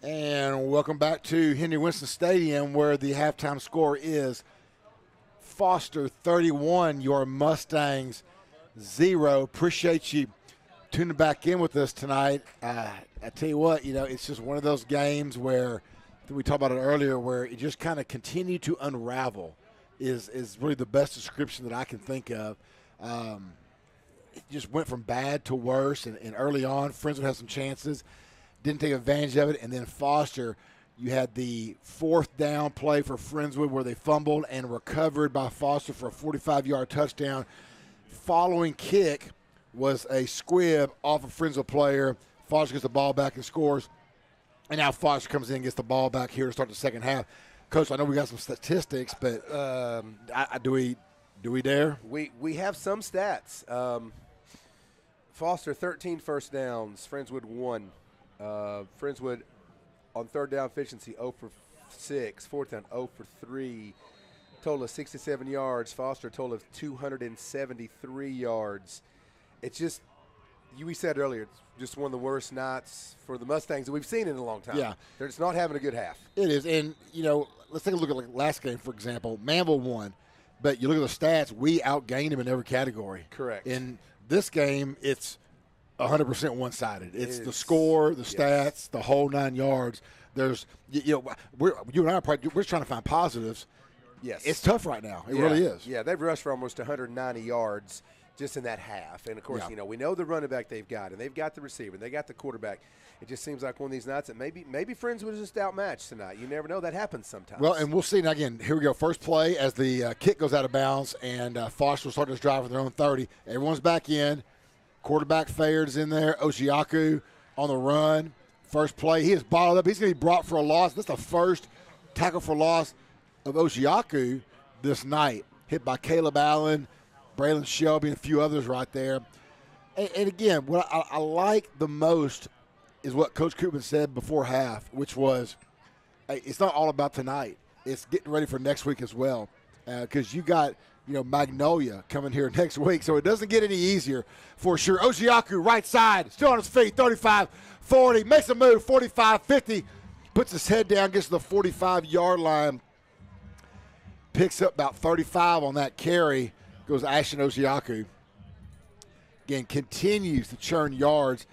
A: And welcome back to Henry Winston Stadium, where the halftime score is Foster 31, your Mustangs 0. Appreciate you tuning back in with us tonight. I tell you what, it's just one of those games where we talked about it earlier, where it just kind of continued to unravel is really the best description that I can think of. It just went from bad to worse, and early on, Friendswood had some chances, didn't take advantage of it, and then Foster, you had the 4th down play for Friendswood where they fumbled and recovered by Foster for a 45-yard touchdown. Following kick was a squib off a Friendswood player. Foster gets the ball back and scores, and now Foster comes in and gets the ball back here to start the second half. Coach, I know we got some statistics, but do we dare?
B: We have some stats. Foster 13 first downs, Friendswood 1. Friendswood on 3rd down efficiency 0 for 6, 4th down 0 for 3, total of 67 yards. Foster a total of 273 yards. It's just, we said earlier, it's just one of the worst nights for the Mustangs that we've seen in a long time.
A: Yeah.
B: They're just not having a good half.
A: It is, and, let's take a look at last game, for example. Manville won, but you look at the stats, we outgained him in every category.
B: Correct.
A: In this game, it's 100% one-sided. It's the score, the stats, the whole 9 yards. There's, you and I we're just trying to find positives.
B: Yes.
A: It's tough right now. It really is.
B: Yeah, they've rushed for almost 190 yards just in that half. And, of course, we know the running back they've got, and they've got the receiver, and they got the quarterback. It just seems like one of these nights that maybe Friendswood is just outmatched tonight. You never know. That happens sometimes.
A: Well, and we'll see. Now, again, here we go. First play as the kick goes out of bounds, and Foster will start this drive with their own 30. Everyone's back in. Quarterback Fayard's in there. Oshiaku on the run. First play. He is bottled up. He's going to be brought for a loss. That's the first tackle for loss of Oshiaku this night. Hit by Caleb Allen, Braylon Shelby, and a few others right there. And again, what I like the most is what Coach Koopman said before half, which was, hey, it's not all about tonight. It's getting ready for next week as well, because you got Magnolia coming here next week, so it doesn't get any easier for sure. Oshiaku, right side, still on his feet, 35, 40, makes a move, 45, 50, puts his head down, gets to the 45-yard line, picks up about 35 on that carry, goes Ashton Oshiaku. Again, continues to churn yards.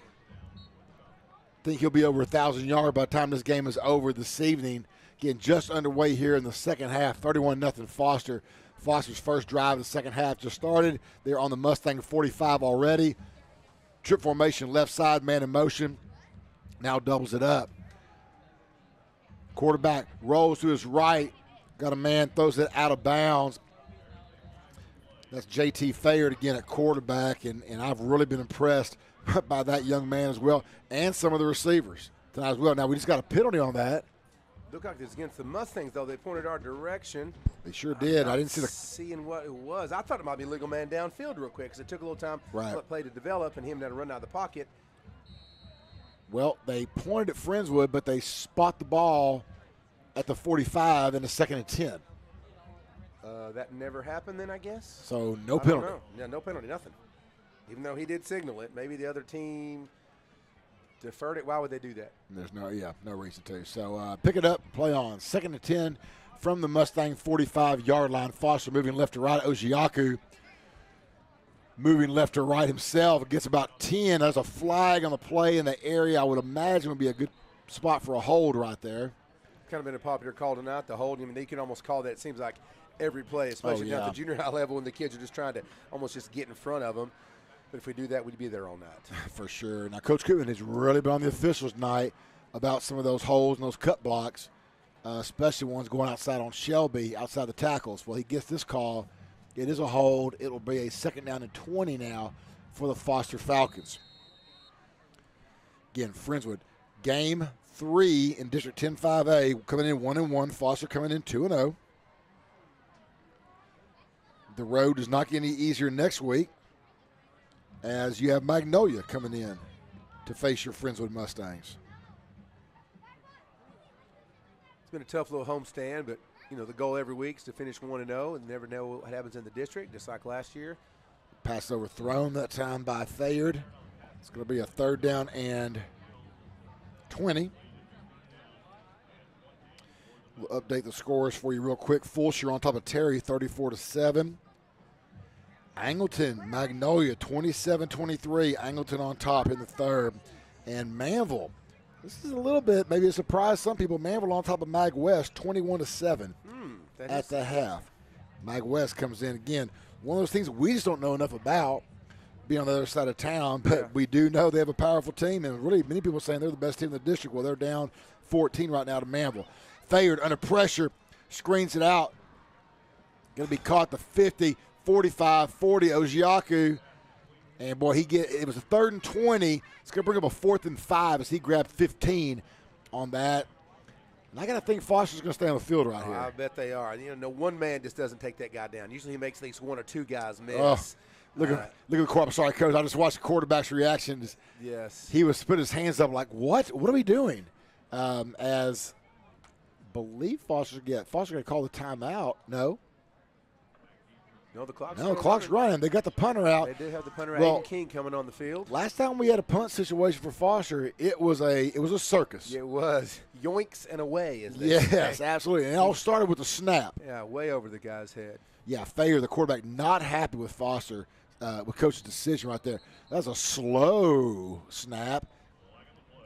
A: Think he'll be over 1,000 yards by the time this game is over this evening. Again, just underway here in the second half, 31-0 Foster. Foster's first drive of the second half just started. They're on the Mustang 45 already. Trip formation, left side, man in motion. Now doubles it up. Quarterback rolls to his right. Got a man, throws it out of bounds. That's J.T. Fayard again at quarterback, and I've really been impressed by that young man as well, and some of the receivers tonight as well. Now, we just got a penalty on that.
B: Looked like this against the Mustangs, though. They pointed our direction.
A: They sure did. I didn't see
B: seeing what it was. I thought it might be a legal man downfield real quick because it took a little time for that play to develop and him to run out of the pocket.
A: Well, they pointed at Friendswood, but they spot the ball at the 45 in the 2nd and 10.
B: That never happened then, I guess?
A: So no penalty.
B: Yeah, no penalty, nothing. Even though he did signal it, maybe the other team deferred it. Why would they do that?
A: There's no reason to. So pick it up, play on. 2nd and 10 from the Mustang 45-yard line. Foster moving left to right. Oshiaku moving left to right himself. Gets about 10. There's a flag on the play in the area. I would imagine would be a good spot for a hold right there.
B: Kind of been a popular call tonight, the hold. I mean, they can almost call that, it seems like, every play, especially down at the junior high level when the kids are just trying to almost just get in front of them. But if we do that, we'd be there all night.
A: For sure. Now, Coach Koopman has really been on the officials tonight about some of those holds and those cut blocks, especially ones going outside on Shelby, outside the tackles. Well, he gets this call. It is a hold. It will be a 2nd down and 20 now for the Foster Falcons. Again, Friendswood, game 3 in District 10-5A, coming in 1-1. Foster coming in 2-0. The road does not get any easier next week, as you have Magnolia coming in to face your Friendswood Mustangs.
B: It's been a tough little homestand, but the goal every week is to finish 1-0 and never know what happens in the district, just like last year.
A: Pass overthrown that time by Fayard. It's going to be a 3rd down and 20. We'll update the scores for you real quick. Fulshire on top of Terry, 34-7. Angleton, Magnolia, 27-23. Angleton on top in the third. And Manville, this is a little bit, maybe a surprise to some people. Manville on top of Mag West, 21-7 at the half. Mag West comes in again. One of those things we just don't know enough about, being on the other side of town, but we do know they have a powerful team, and really many people saying they're the best team in the district. Well, they're down 14 right now to Manville. Fayard under pressure, screens it out. Going to be caught the 50, 45, 40. Ojiaku, and boy, it was a 3rd and 20. It's going to bring up a 4th and 5 as he grabbed 15 on that. And I got to think Foster's going to stay on the field right here.
B: I bet they are. No one man just doesn't take that guy down. Usually he makes at least 1 or 2 guys miss.
A: Look at the quarterback. Sorry, Coach. I just watched the quarterback's reactions.
B: Yes.
A: He was put his hands up like, what? What are we doing? As believe Foster's going to call the timeout. No,
B: the
A: clock's running. They got the punter out.
B: They did have the punter,
A: well,
B: Aiden King, coming on the field.
A: Last time we had a punt situation for Foster, it was a circus.
B: Yeah, it was. Yoinks and away, as they
A: yes,
B: say.
A: Absolutely. And it all started with a snap.
B: Yeah, way over the guy's head.
A: Yeah, Fayard, the quarterback, not happy with Foster, with Coach's decision right there. That was a slow snap,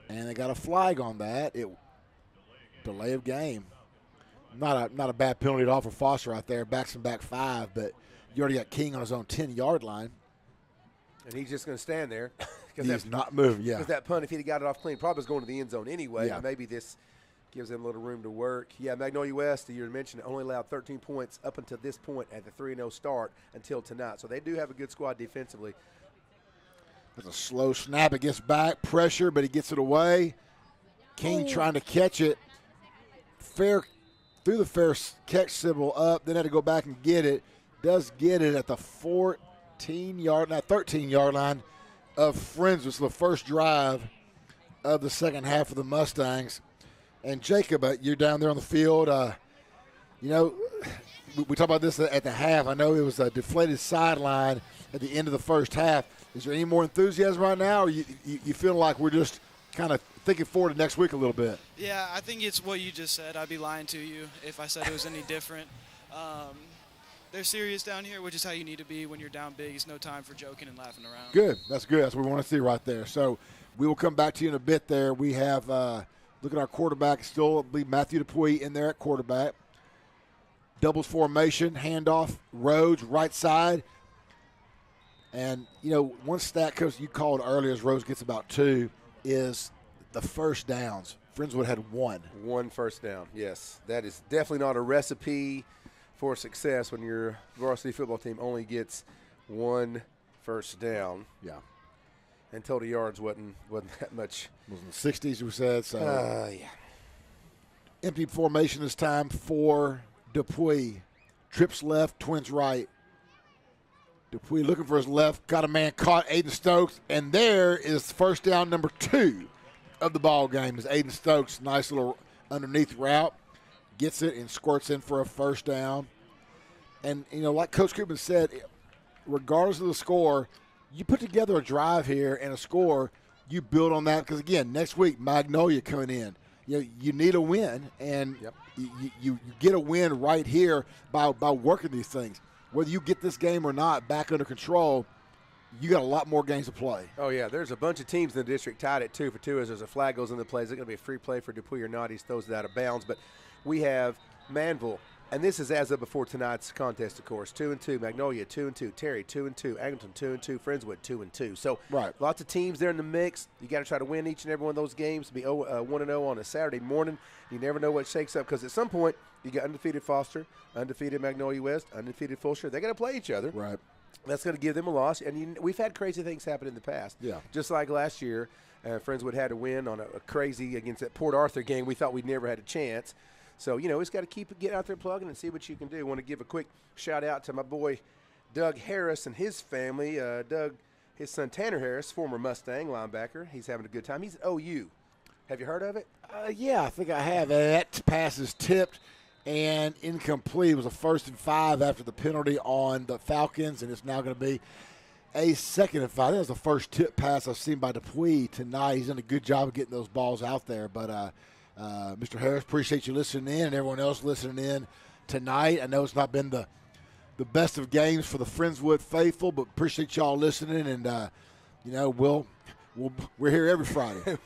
A: and they got a flag on that. Delay of game. Not a bad penalty at all for Foster out there. Backs him back 5, but you already got King on his own 10-yard line.
B: And he's just going to stand there.
A: He's not moving, yeah.
B: Because that punt, if he'd have got it off clean, probably was going to the end zone anyway.
A: Yeah.
B: Maybe this gives them a little room to work. Yeah, Magnolia West, you mentioned, only allowed 13 points up until this point at the 3-0 start until tonight. So they do have a good squad defensively.
A: There's a slow snap. It gets back, pressure, but he gets it away. King trying to catch it. Through the fair catch symbol up, then had to go back and get it. Does get it at the 13-yard line of Friendswood. It's the first drive of the second half of the Mustangs. And Jacob, you're down there on the field. We talked about this at the half. I know it was a deflated sideline at the end of the first half. Is there any more enthusiasm right now, or you feel like we're just kind of thinking forward to next week a little bit?
C: Yeah, I think it's what you just said. I'd be lying to you if I said it was any different. They're serious down here, which is how you need to be when you're down big. It's no time for joking and laughing around.
A: Good. That's good. That's what we want to see right there. So we will come back to you in a bit there. We have, look at our quarterback, still be Matthew Dupuy in there at quarterback. Doubles formation, handoff, Rhodes, right side. And, one stat, Coach, you called earlier as Rhodes gets about 2, is the first downs. Friendswood had 1.
B: 1 first down, yes. That is definitely not a recipe for success when your varsity football team only gets 1 first down.
A: Yeah.
B: And total yards wasn't that much.
A: It was in the 60s, we said. So
B: yeah.
A: Empty formation this time for Dupuy. Trips left, twins right. Dupuy looking for his left, got a man caught, Aiden Stokes, and there is first down number 2 of the ball game is Aiden Stokes. Nice little underneath route. Gets it and squirts in for a first down. And, like Coach Koopman said, regardless of the score, you put together a drive here and a score, you build on that. Because, again, next week, Magnolia coming in. You need a win, and you get a win right here by working these things. Whether you get this game or not back under control, you got a lot more games to play.
B: Oh, yeah. There's a bunch of teams in the district tied at 2 for 2 as there's a flag goes in the play. Is it going to be a free play for Dupuy or not? He throws it out of bounds. But we have Manville, and this is as of before tonight's contest, of course. 2-2, Magnolia 2-2, Terry 2-2, Angleton 2-2, Friendswood 2-2. So lots of teams there in the mix. You got to try to win each and every one of those games. Be 1-0 on a Saturday morning. You never know what shakes up because at some point you got undefeated Foster, undefeated Magnolia West, undefeated Fulshire. They got to play each other.
A: Right.
B: That's going to give them a loss. And we've had crazy things happen in the past.
A: Yeah. Just
B: like last year, Friendswood had to win on a crazy against that Port Arthur game. We thought we'd never had a chance. So, it's got to get out there plugging and see what you can do. I want to give a quick shout-out to my boy Doug Harris and his family. Doug, his son Tanner Harris, former Mustang linebacker. He's having a good time. He's at OU. Have you heard of it?
A: Yeah, I think I have. That pass is tipped and incomplete. It was a 1st and 5 after the penalty on the Falcons, and it's now going to be a 2nd and 5. I think that's the first tip pass I've seen by Dupuy tonight. He's done a good job of getting those balls out there. But Mr. Harris, appreciate you listening in and everyone else listening in tonight. I know it's not been the best of games for the Friendswood faithful, but appreciate y'all listening. And, we're here every Friday.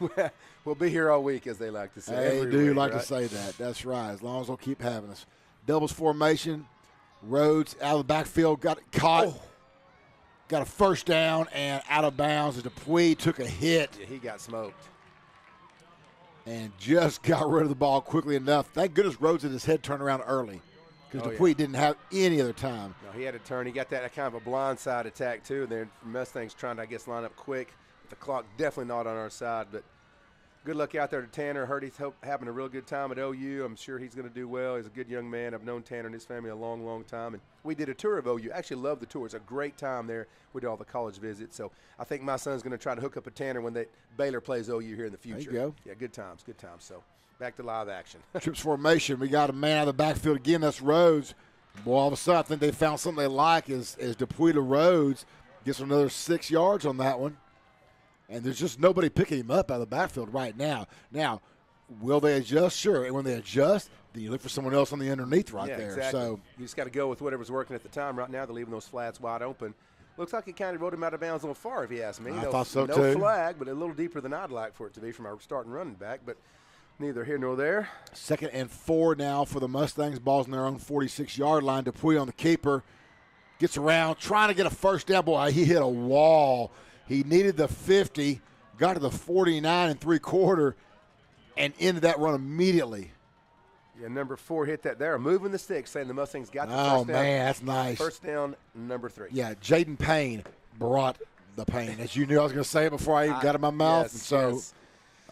B: We'll be here all week, as they like to say.
A: They do like to say that. That's right, as long as they'll keep having us. Doubles formation. Rhodes out of the backfield, got it caught. Oh. Got a first down and out of bounds as Dupuy took a hit.
B: Yeah, he got smoked.
A: And just got rid of the ball quickly enough. Thank goodness Rhodes had his head turned around early because Dupuy didn't have any other time.
B: No, he had to turn. He got that kind of a blindside attack, too. And then Mustangs trying to, I guess, line up quick. The clock definitely not on our side, but good luck out there to Tanner. Heard he's having a real good time at OU. I'm sure he's going to do well. He's a good young man. I've known Tanner and his family a long, long time. And we did a tour of OU. Actually loved the tour. It's a great time there. We did all the college visits. So I think my son's going to try to hook up a Tanner when Baylor plays OU here in the future.
A: There you go.
B: Yeah, good times, good times. So back to live action.
A: Trips formation. We got a man out of the backfield again. That's Rhodes. Boy, all of a sudden I think they found something they like as Dupuy to Rhodes gets another 6 yards on that one. And there's just nobody picking him up out of the backfield right now. Now, will they adjust? Sure. And when they adjust, then you look for someone else on the underneath right there.
B: Exactly.
A: So
B: you just got to go with whatever's working at the time. Right now, they're leaving those flats wide open. Looks like he kind of rode him out of bounds a little far, if you ask me.
A: I thought so,
B: too. No flag, but a little deeper than I'd like for it to be from our starting running back. But neither here nor there.
A: 2nd and 4 now for the Mustangs. Ball's in their own 46-yard line. Dupuy on the keeper. Gets around, trying to get a first down. Boy, he hit a wall. He needed the 50. Got to the 49 3/4 and ended that run immediately.
B: Yeah, number 4 hit that there. Moving the sticks, saying the Mustangs got the first down.
A: Oh, man, that's nice.
B: First down, number 3.
A: Yeah, Jaden Payne brought the pain. As you knew I was going to say it before I even got it in my mouth.
B: Yes,
A: and so
B: yes.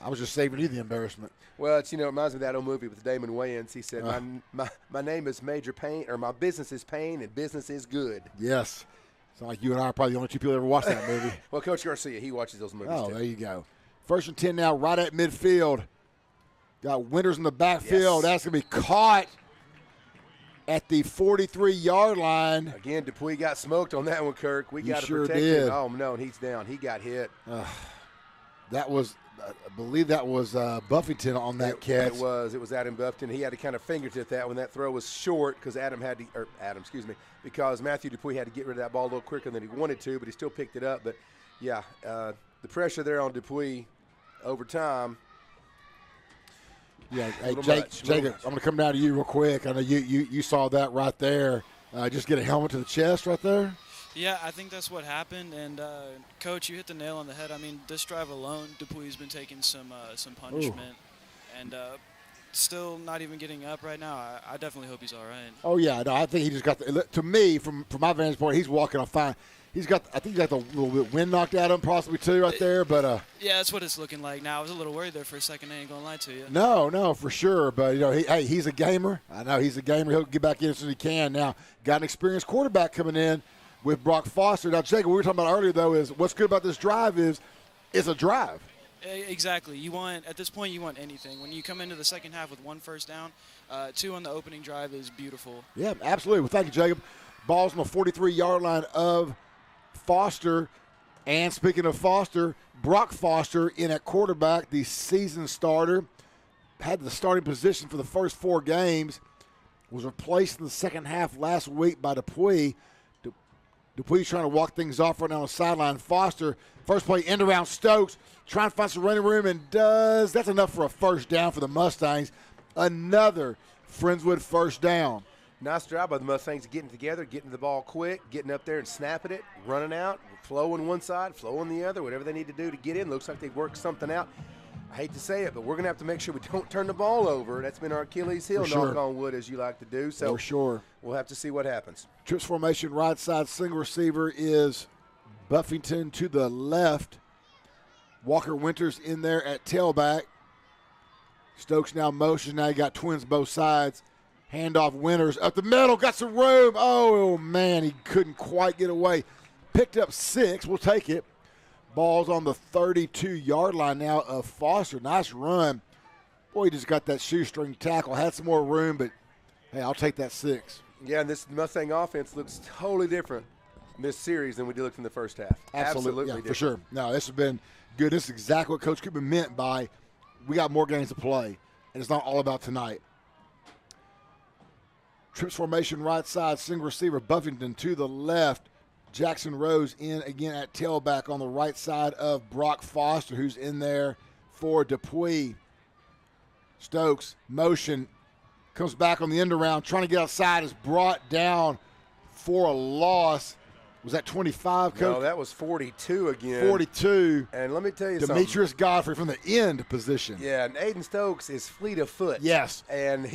A: I was just saving you the embarrassment.
B: Well, it reminds me of that old movie with Damon Wayans. He said, my name is Major Payne, or my business is Payne, and business is good.
A: Yes. Sound like you and I are probably the only two people that ever watched that movie.
B: Well, Coach Garcia, he watches those movies, too.
A: There you go. 1st and 10 now, right at midfield. Got Winters in the backfield.
B: Yes.
A: That's going to be caught at the 43-yard line.
B: Again, Dupuy got smoked on that one, Kirk. We got to
A: sure
B: protect
A: did.
B: him. Oh, no, and he's down. He got hit.
A: That was, I believe that was Buffington on that catch.
B: It was Adam Buffington. He had to kind of fingertip that when that throw was short because because Matthew Dupuy had to get rid of that ball a little quicker than he wanted to, but he still picked it up. But, yeah, the pressure there on Dupuy over time.
A: Yeah, hey, Jacob, I'm going to come down to you real quick. I know you saw that right there. Just get a helmet to the chest right there.
C: Yeah, I think that's what happened. And, Coach, you hit the nail on the head. I mean, this drive alone, Dupuy's been taking some punishment. Ooh. And still not even getting up right now. I definitely hope he's all right.
A: Oh, yeah. No, I think he just got to me, from my vantage point, he's walking on fine. I think he's got the little bit wind knocked out of him possibly too right there. But
C: yeah, that's what it's looking like now. I was a little worried there for a second. I ain't going to lie to you.
A: No, for sure. But, he's a gamer. I know he's a gamer. He'll get back in as soon as he can. Now, got an experienced quarterback coming in with Brock Foster. Now, Jacob, what we were talking about earlier, though, is what's good about this drive is it's a drive.
C: Exactly. At this point, you want anything. When you come into the second half with 1 first down, 2 on the opening drive is beautiful.
A: Yeah, absolutely. Well, thank you, Jacob. Ball's on the 43-yard line of Foster. And speaking of Foster, Brock Foster in at quarterback, the season starter, had the starting position for the first 4 games, was replaced in the second half last week by Dupuy. Dupuy's trying to walk things off right now on the sideline. Foster, first play, end around Stokes, trying to find some running room, and does. That's enough for a first down for the Mustangs. Another Friendswood first down.
B: Nice job by the Mustangs getting together, getting the ball quick, getting up there and snapping it, running out, flowing one side, flowing the other, whatever they need to do to get in. Looks like they've worked something out. I hate to say it, but we're going to have to make sure we don't turn the ball over. That's been our Achilles heel, knock on wood, as you like to do. So
A: for sure.
B: We'll have to see what happens.
A: Trips formation, right side single receiver is Buffington to the left. Walker Winters in there at tailback. Stokes now motion. Now you got twins both sides. Handoff Winters up the middle. Got some room. Oh, man, he couldn't quite get away. Picked up 6. We'll take it. Ball's on the 32-yard line now of Foster. Nice run. Boy, he just got that shoestring tackle. Had some more room, but, hey, I'll take that 6.
B: Yeah, and this Mustang offense looks totally different in this series than we did look in the first half. Absolutely
A: yeah,
B: different.
A: For sure. No, this has been good. This is exactly what Coach Cooper meant by we got more games to play. and it's not all about tonight. Trips formation right side, single receiver, Buffington to the left. Jackson Rose in again at tailback on the right side of Brock Foster, who's in there for Dupuis. Stokes, motion, comes back on the end around, trying to get outside, is brought down for a loss. Was that 25, Coach?
B: No, that was 42 again.
A: 42.
B: And let me tell you
A: Demetrius Godfrey from the end position.
B: Yeah, and Aiden Stokes is fleet of foot.
A: Yes.
B: And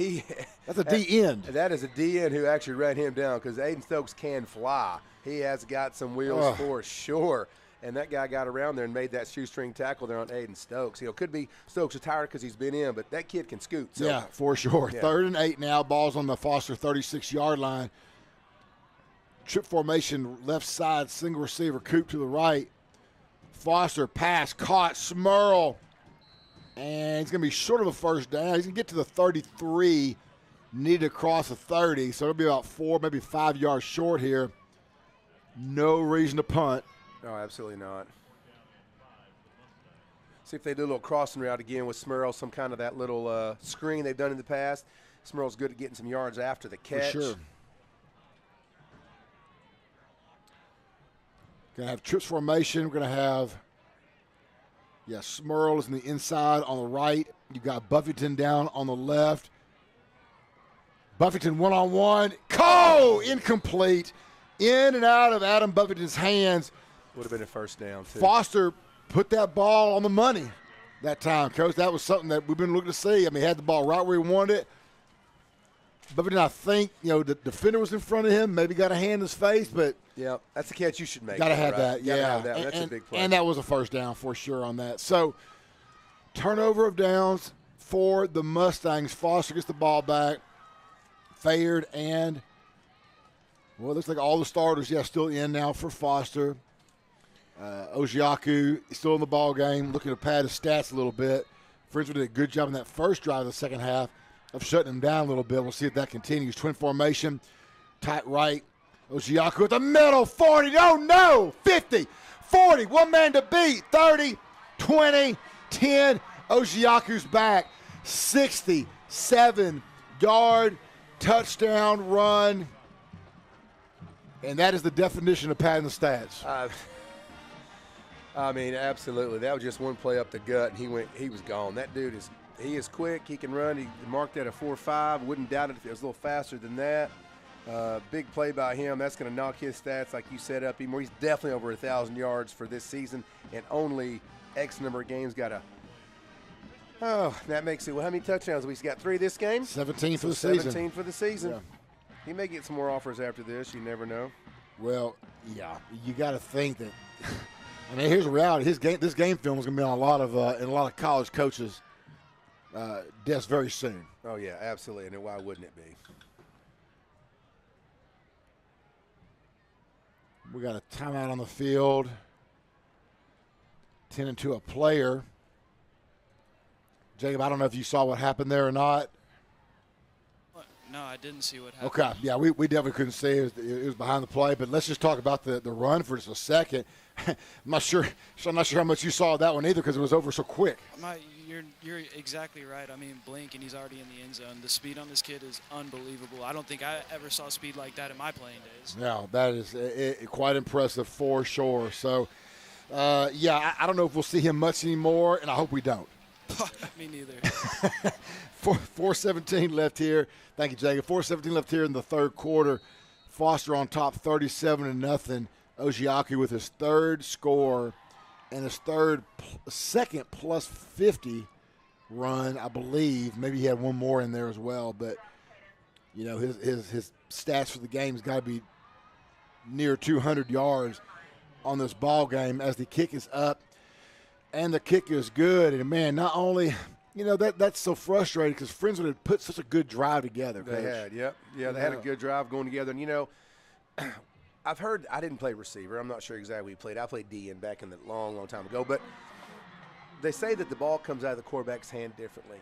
A: that's a D end.
B: That is a D end who actually ran him down because Aiden Stokes can fly. He has got some wheels for sure. And that guy got around there and made that shoestring tackle there on Aiden Stokes. Could be Stokes is tired because he's been in, but that kid can scoot. So.
A: Yeah, for sure.
B: Yeah.
A: 3rd and 8 now. Ball's on the Foster 36-yard line. Trip formation, left side, single receiver, Coop to the right. Foster pass, caught, Smurl. And he's going to be short of a first down. He's going to get to the 33, needed to cross the 30. So it'll be about 4, maybe 5 yards short here. No reason to punt.
B: No, absolutely not. See if they do a little crossing route again with Smurl, some kind of that little screen they've done in the past. Smurl's good at getting some yards after the catch.
A: For sure. Going to have trips formation. We're going to have, Smurl is in the inside on the right. You've got Buffington down on the left. Buffington one-on-one. Cole! Incomplete. In and out of Adam Buffington's hands.
B: Would have been a first down, too.
A: Foster put that ball on the money that time, Coach. That was something that we've been looking to see. I mean, he had the ball right where he wanted it. Buffington, I think, the defender was in front of him, maybe got a hand in his face, but
B: yeah, that's the catch you should make.
A: Got to have
B: right?
A: that, yeah.
B: Have that. That's a big play.
A: And that was a first down for sure on that. So, turnover of downs for the Mustangs. Foster gets the ball back. Fayard and, well, it looks like all the starters, still in now for Foster. Ojiaku is still in the ball game, looking to pad his stats a little bit. Friendswood did a good job in that first drive of the second half of shutting him down a little bit. We'll see if that continues. Twin formation, tight right. Ojiaku at the middle, 40, no, 50, 40, one man to beat, 30, 20, 10. Ojiaku's back, 67-yard touchdown run. And that is the definition of padding the stats.
B: I mean, absolutely. That was just one play up the gut, and he was gone. That dude is quick. He can run. He marked at a 4.5. Wouldn't doubt it if it was a little faster than that. Big play by him. That's going to knock his stats, like you said, up even more. He's definitely over 1,000 yards for this season, and only X number of games got a. Oh, that makes it. Well, how many touchdowns? He's got 3 this game.
A: 17 for the season.
B: 17 for the season.
A: Yeah.
B: He may get some more offers after this. You never know.
A: Well, yeah, you got to think that. I mean, here's the reality. This game film is going to be on a lot of college coaches' desks very soon.
B: Oh yeah, absolutely. And why wouldn't it be?
A: We got a timeout on the field. 10-2 a player. Jacob, I don't know if you saw what happened there or not.
C: No, I didn't see what happened.
A: Okay, yeah, we definitely couldn't see it. It was behind the play. But let's just talk about the run for just a second. I'm not sure how much you saw that one either because it was over so quick.
C: You're exactly right. I mean, blink and he's already in the end zone. The speed on this kid is unbelievable. I don't think I ever saw speed like that in my playing days.
A: No, that is quite impressive for sure. So, I don't know if we'll see him much anymore, and I hope we don't.
C: Me neither.
A: 4:17 left here. Thank you, Jacob. 4:17 left here in the third quarter. Foster on top, 37-0. Ojiaku with his third score and his second plus 50 run, I believe. Maybe he had one more in there as well, but his stats for the game has got to be near 200 yards on this ball game as the kick is up and the kick is good. And man, not only that's so frustrating because Friendswood had put such a good drive together.
B: They had, yep. Yeah, they had a good drive going together. And, I've heard – I didn't play receiver. I'm not sure exactly what he played. I played DN back in the long, long time ago. But they say that the ball comes out of the quarterback's hand differently.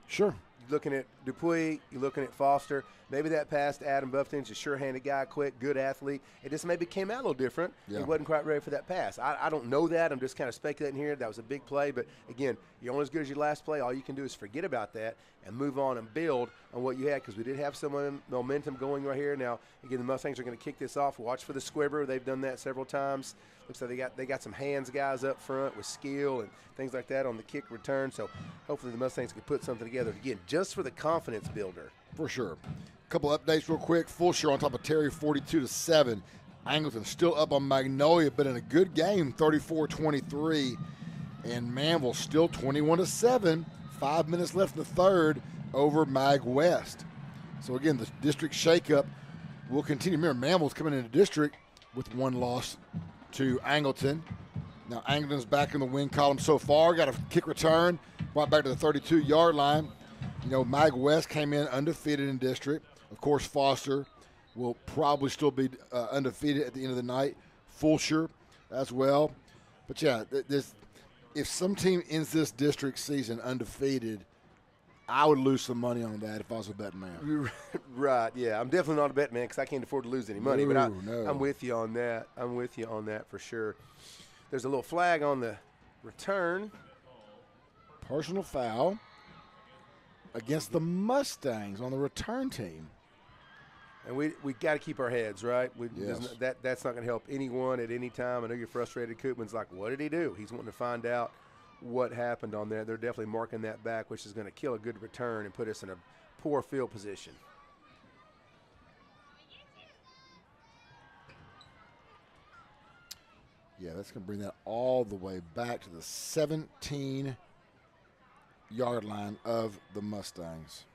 A: Sure.
B: looking at Dupuis, you're looking at Foster. Maybe that pass to Adam Buffington's a sure-handed guy, quick, good athlete. It just maybe came out a little different.
A: Yeah.
B: He wasn't quite ready for that pass. I don't know that. I'm just kind of speculating here. That was a big play. But, again, you're only as good as your last play. All you can do is forget about that and move on and build on what you had, because we did have some momentum going right here. Now, again, the Mustangs are going to kick this off. Watch for the squibber. They've done that several times. Looks like they got some hands guys up front with skill and things like that on the kick return. So hopefully the Mustangs can put something together, again, just for the confidence builder.
A: For sure. A couple updates real quick. Fulshire on top of Terry, 42-7. Angleton still up on Magnolia, but in a good game, 34-23. And Manville still 21-7. 5 minutes left in the third over Mag West. So again, the district shakeup will continue. Remember, Manville's coming into district with one loss to Angleton. Now Angleton's back in the win column so far. Got a kick return, brought back to the 32-yard line. You know, Mag West came in undefeated in district. Of course, Foster will probably still be undefeated at the end of the night. Fulshire as well. But yeah, if some team ends this district season undefeated, I would lose some money on that if I was a betting man.
B: Right, yeah. I'm definitely not a betting man because I can't afford to lose any money.
A: No,
B: but
A: no.
B: I'm with you on that. I'm with you on that for sure. There's a little flag on the return.
A: Personal foul against the Mustangs on the return team.
B: And we got to keep our heads, right?
A: Yes.
B: That's not going to help anyone at any time. I know you're frustrated. Koopman's like, what did he do? He's wanting to find out what happened on there. They're definitely marking that back, which is going to kill a good return and put us in a poor field position.
A: Yeah, that's going to bring that all the way back to the 17-yard line of the Mustangs.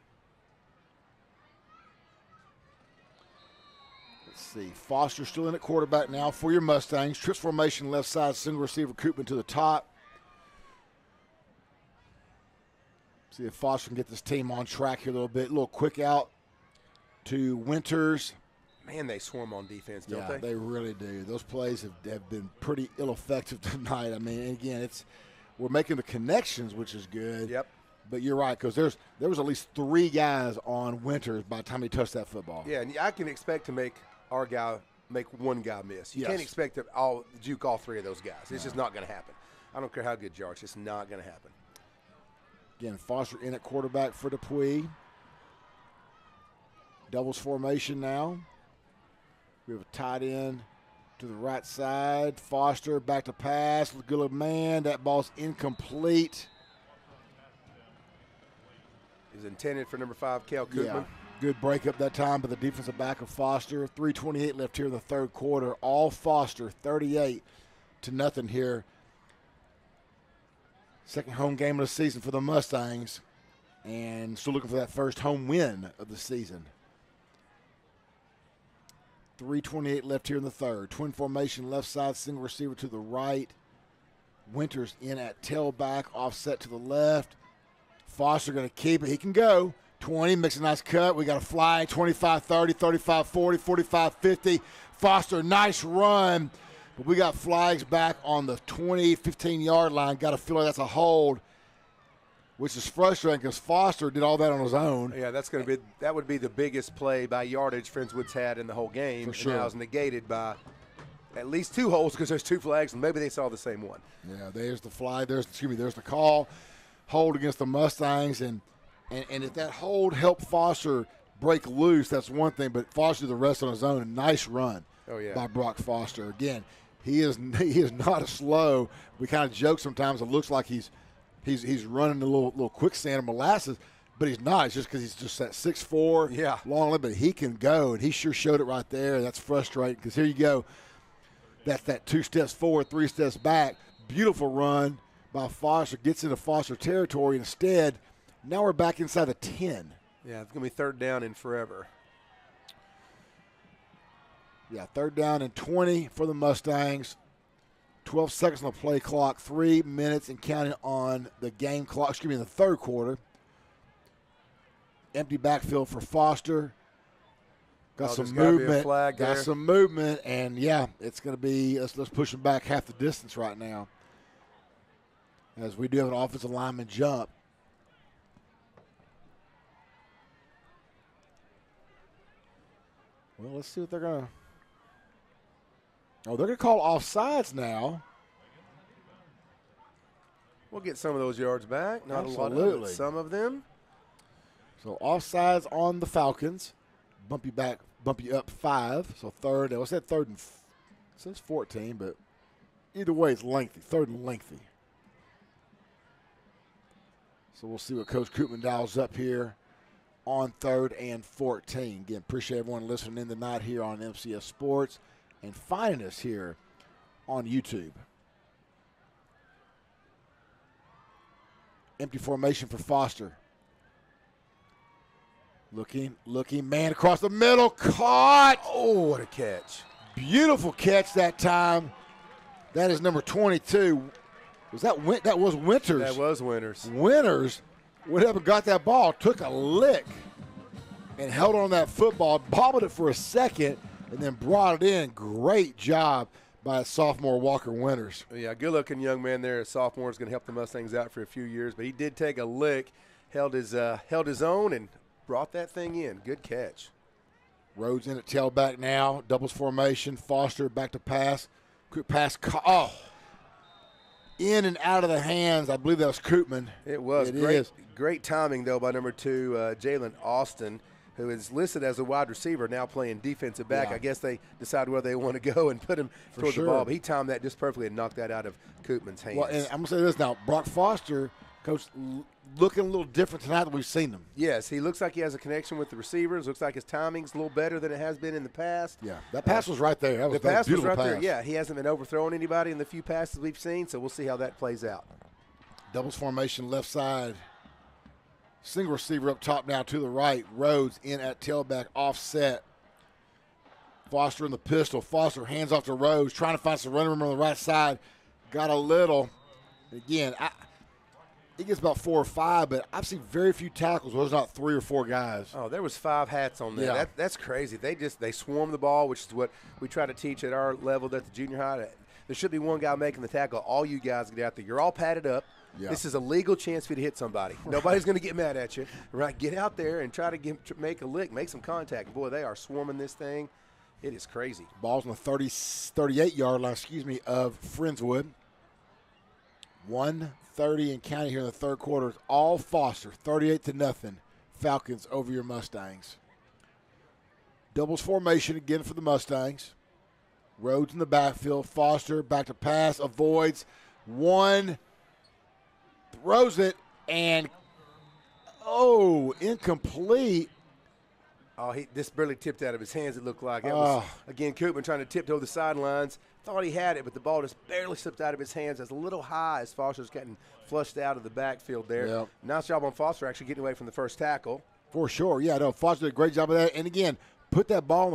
A: Let's see. Foster still in at quarterback now for your Mustangs. Trips formation left side, single receiver, Koopman to the top. See if Foster can get this team on track here a little bit. A little quick out to Winters.
B: Man, they swarm on defense, don't
A: Yeah,
B: they?
A: they really do. Those plays have been pretty ill-effective tonight. I mean, again, we're making the connections, which is good.
B: Yep.
A: But you're right, because there was at least 3 guys on Winters by the time he touched that football.
B: Yeah, and I can expect to make one guy miss. You
A: Yes.
B: can't expect to juke all 3 of those guys. It's just not going to happen. I don't care how good you are. It's just not going to happen.
A: Again, Foster in at quarterback for Dupuis. Doubles formation now. We have a tight end to the right side. Foster back to pass. Good little man. That ball's incomplete.
B: Is intended for number 5, Cal Koopman.
A: Yeah, good breakup that time, but the defensive back of Foster. 3:28 left here in the third quarter. All Foster, 38-0 here. Second home game of the season for the Mustangs, and still looking for that first home win of the season. 3:28 left here in the third. Twin formation, left side, single receiver to the right. Winters in at tailback, offset to the left. Foster going to keep it. He can go. 20, makes a nice cut. We got a fly, 25-30, 35-40, 45-50. Foster, nice run. But we got flags back on the 20, 15-yard line. Got to feel like that's a hold, which is frustrating because Foster did all that on his own.
B: Yeah, that would be the biggest play by yardage Friendswood's had in the whole game.
A: For sure.
B: And now it's negated by at least 2 holes because there's 2 flags, and maybe they saw the same one.
A: Yeah, there's the flag. There's the call. Hold against the Mustangs, and if that hold helped Foster break loose, that's one thing. But Foster did the rest on his own. A nice run by Brock Foster. Again, he is not a slow. We kind of joke sometimes. It looks like he's running a little quicksand of molasses, but he's not. It's just because he's just that 6'4", long leg. But he can go, and he sure showed it right there. That's frustrating because here you go. That's that 2 steps forward, 3 steps back. Beautiful run by Foster. Gets into Foster territory. Instead, now we're back inside the 10.
B: Yeah, it's going to be 3rd down in forever.
A: Yeah, 3rd down and 20 for the Mustangs. 12 seconds on the play clock. 3 minutes and counting on the game clock. In the third quarter. Empty backfield for Foster. Got some movement. Got some movement, and yeah, it's going to be. Let's push them back half the distance right now, as we do have an offensive lineman jump. Well, let's see what they're going to. Oh, they're going to call offsides now.
B: We'll get some of those yards back. Not
A: Absolutely.
B: a lot of them, some of them.
A: So offsides on the Falcons. Bump you up 5. So third, what's that third and, it says 14, but either way it's lengthy, third and lengthy. So we'll see what Coach Koopman dials up here on 3rd and 14. Again, appreciate everyone listening in tonight here on MCS Sports and finding us here on YouTube. Empty formation for Foster. Looking, man across the middle, caught.
B: Oh, what a catch.
A: Beautiful catch that time. That is number 22. That was Winters.
B: That was Winters.
A: Winters went up and got that ball, took a lick, and held on that football, bobbled it for a second, and then brought it in. Great job by sophomore Walker Winters.
B: Yeah, good-looking young man there. A sophomore is going to help the Mustangs out for a few years, but he did take a lick, held his own, and brought that thing in. Good catch.
A: Rhodes in at tailback now. Doubles formation. Foster back to pass. Quick pass. Oh. In and out of the hands. I believe that was Koopman.
B: It was. Great timing, though, by number 2, Jalen Austin, who is listed as a wide receiver, now playing defensive back.
A: Yeah.
B: I guess they decide where they want to go and put him toward the ball. But he timed that just perfectly and knocked that out of Koopman's hands.
A: Well, and I'm going to say this now. Brock Foster, Coach, looking a little different tonight than we've seen him.
B: Yes, he looks like he has a connection with the receivers. Looks like his timing's a little better than it has been in the past.
A: Yeah, that pass was right there.
B: The pass was right there. Yeah, he hasn't been overthrowing anybody in the few passes we've seen, so we'll see how that plays out.
A: Doubles formation left side. Single receiver up top now to the right. Rhodes in at tailback, offset. Foster in the pistol. Foster hands off to Rhodes, trying to find some running room on the right side. Got a little. Again, it gets about 4 or 5, but I've seen very few tackles where there's not 3 or 4 guys.
B: Oh, there was 5 hats on there.
A: Yeah.
B: That's crazy. They swarm the ball, which is what we try to teach at our level at the junior high. There should be one guy making the tackle. All you guys get out there. You're all padded up. Yeah. This is a legal chance for you to hit somebody. Nobody's going to get mad at you. Right? Get out there and try to make a lick, make some contact. Boy, they are swarming this thing. It is crazy.
A: Ball's on the 38-yard line, of Friendswood. 1:30 and counting here in the third quarter. It's all Foster, 38-0. Falcons over your Mustangs. Doubles formation again for the Mustangs. Rhodes in the backfield. Foster back to pass, avoids one, throws it, and incomplete.
B: Oh, this barely tipped out of his hands, it looked like. That was, again, Koopman trying to tiptoe the sidelines. Thought he had it, but the ball just barely slipped out of his hands. That's a little high as Foster's getting flushed out of the backfield there. Yep. Nice job on Foster actually getting away from the first tackle.
A: For sure. Yeah, no, Foster did a great job of that. And, again, put that ball,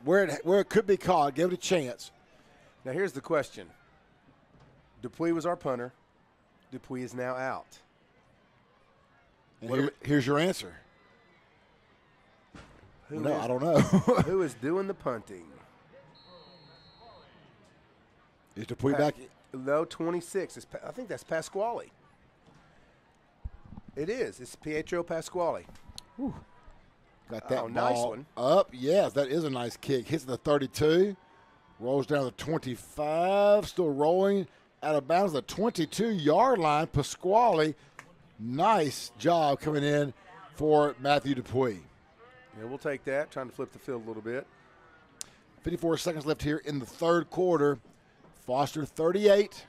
A: where it could be caught, give it a chance.
B: Now, here's the question. Dupuis was our punter. Dupuis is now out.
A: And here's your answer. I don't know.
B: Who is doing the punting?
A: Is Dupuis back?
B: No, 26. I think that's Pasquale. It is. It's Pietro Pasquale.
A: Whew. Got that ball
B: nice one.
A: Up. Yes, that is a nice kick. Hits the 32. Rolls down the 25. Still rolling out of bounds. The 22-yard line. Pasquale. Nice job coming in for Matthew Dupuis.
B: Yeah, we'll take that. Trying to flip the field a little bit.
A: 54 seconds left here in the third quarter. Foster 38.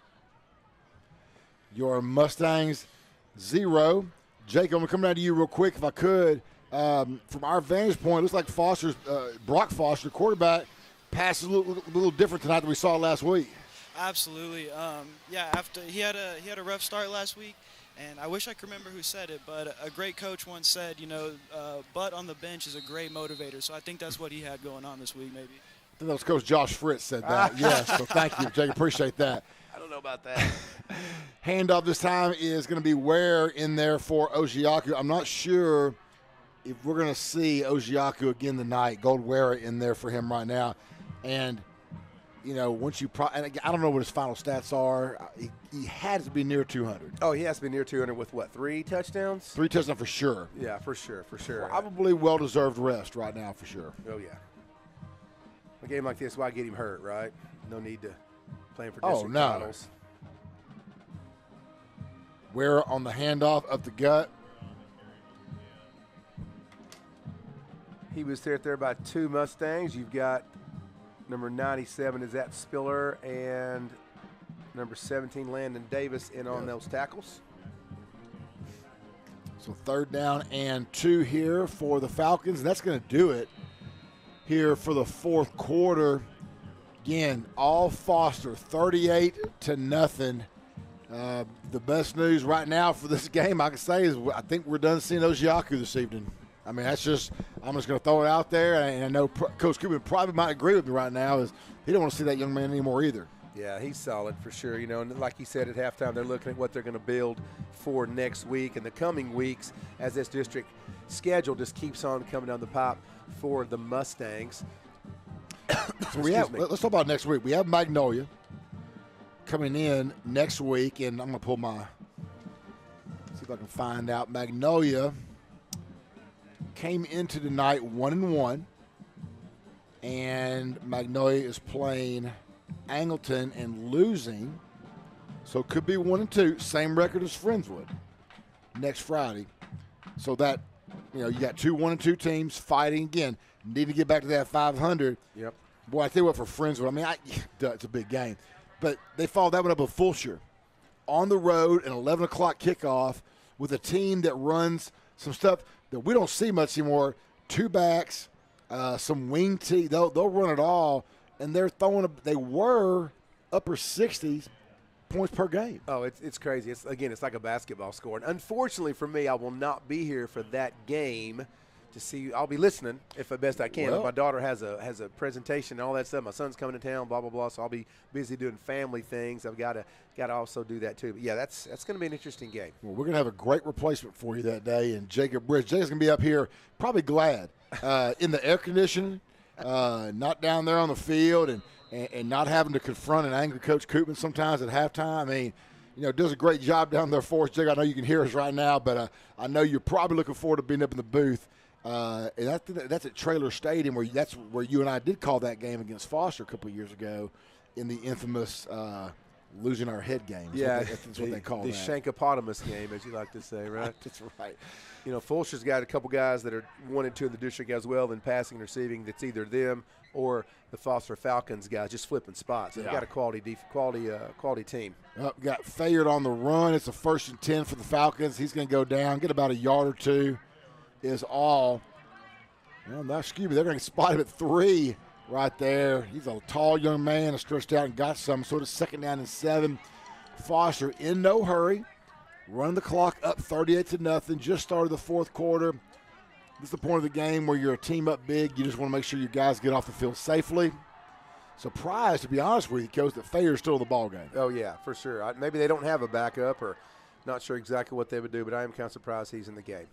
A: Your Mustangs 0. Jake, I'm going to come down to you real quick if I could. From our vantage point, it looks like Brock Foster, quarterback, passes a little different tonight than we saw last week.
C: Absolutely. After he had a rough start last week, and I wish I could remember who said it, but a great coach once said, butt on the bench is a great motivator. So I think that's what he had going on this week, maybe.
A: I think that was Coach Josh Fritz said that. Yes, so thank you, Jake. Appreciate that.
B: I don't know about that.
A: Handoff this time is going to be Ware in there for Ojiaku. I'm not sure if we're going to see Ojiaku again tonight. Gold Ware in there for him right now. And, once you and I don't know what his final stats are. He had to be near 200.
B: Oh, he has to be near 200 with what, 3 touchdowns?
A: 3 touchdowns for sure.
B: Yeah, for sure.
A: Probably well-deserved rest right now for sure.
B: Oh, yeah. A game like this, why get him hurt, right? No need to play him for
A: Oh,
B: district
A: no.
B: titles.
A: Ware on the handoff up the gut.
B: He was there by 2 Mustangs. You've got number 97 is that Spiller and number 17 Landon Davis in on those tackles.
A: So 3rd down and 2 here for the Falcons. And that's going to do it here for the 4th quarter. Again, all Foster, 38-0. The best news right now for this game, I can say, is I think we're done seeing Ojiaku this evening. I mean, that's just – I'm just going to throw it out there. And I know Coach Cuban probably might agree with me right now is he don't want to see that young man anymore either.
B: Yeah, he's solid for sure. You know, and like he said at halftime, they're looking at what they're going to build for next week and the coming weeks as this district schedule just keeps on coming down the pipe for the Mustangs.
A: So let's talk about next week. We have Magnolia coming in next week, and I'm going to pull see if I can find out. Magnolia came into the night 1-1, and Magnolia is playing Angleton and losing, so it could be 1-2, same record as Friendswood next Friday. So that, you got 2 1-2 teams fighting again. Need to get back to that 500.
B: Yep.
A: Boy, I tell you what, for Friendswood, I mean, it's a big game, but they followed that one up with Fulshire on the road, an 11 o'clock kickoff with a team that runs some stuff that we don't see much anymore. 2 backs, some wing tee. They'll run it all. And they were upper 60s points per game.
B: Oh, it's crazy. It's like a basketball score. And unfortunately for me, I will not be here for that game to see. I'll be listening if the best I can.
A: Well,
B: my daughter has a presentation and all that stuff. My son's coming to town, blah blah blah. So I'll be busy doing family things. I've got to also do that too. But yeah, that's going to be an interesting game.
A: Well, we're going to have a great replacement for you that day, and Jacob Bridge. Jacob's going to be up here, probably glad in the air conditioning. Not down there on the field and not having to confront an angry Coach Koopman sometimes at halftime. I mean, does a great job down there for us, Jake. I know you can hear us right now, but I know you're probably looking forward to being up in the booth. And that's at Traylor Stadium, that's where you and I did call that game against Foster a couple of years ago in the infamous losing our head game. That's what they call
B: the
A: that.
B: Shankopotamus game, as you like to say, right?
A: That's right.
B: Fulshire's got a couple guys that are 1 and 2 in the district as well in passing and receiving. That's either them or the Foster Falcons guys just flipping spots. They've got a quality team.
A: Got Fayard on the run. It's a 1st and 10 for the Falcons. He's going to go down, get about a yard or 2 is all. Well, they're going to spot him at 3 right there. He's a tall young man, stretched out and got some. So it's 2nd down and 7. Foster in no hurry. Run the clock up 38-0. Just started the 4th quarter. This is the point of the game where you're a team up big. You just want to make sure your guys get off the field safely. Surprised, to be honest with you, Coach, that Fayard's still in the ball game.
B: Oh, yeah, for sure. Maybe they don't have a backup or not sure exactly what they would do, but I am kind of surprised he's in the game.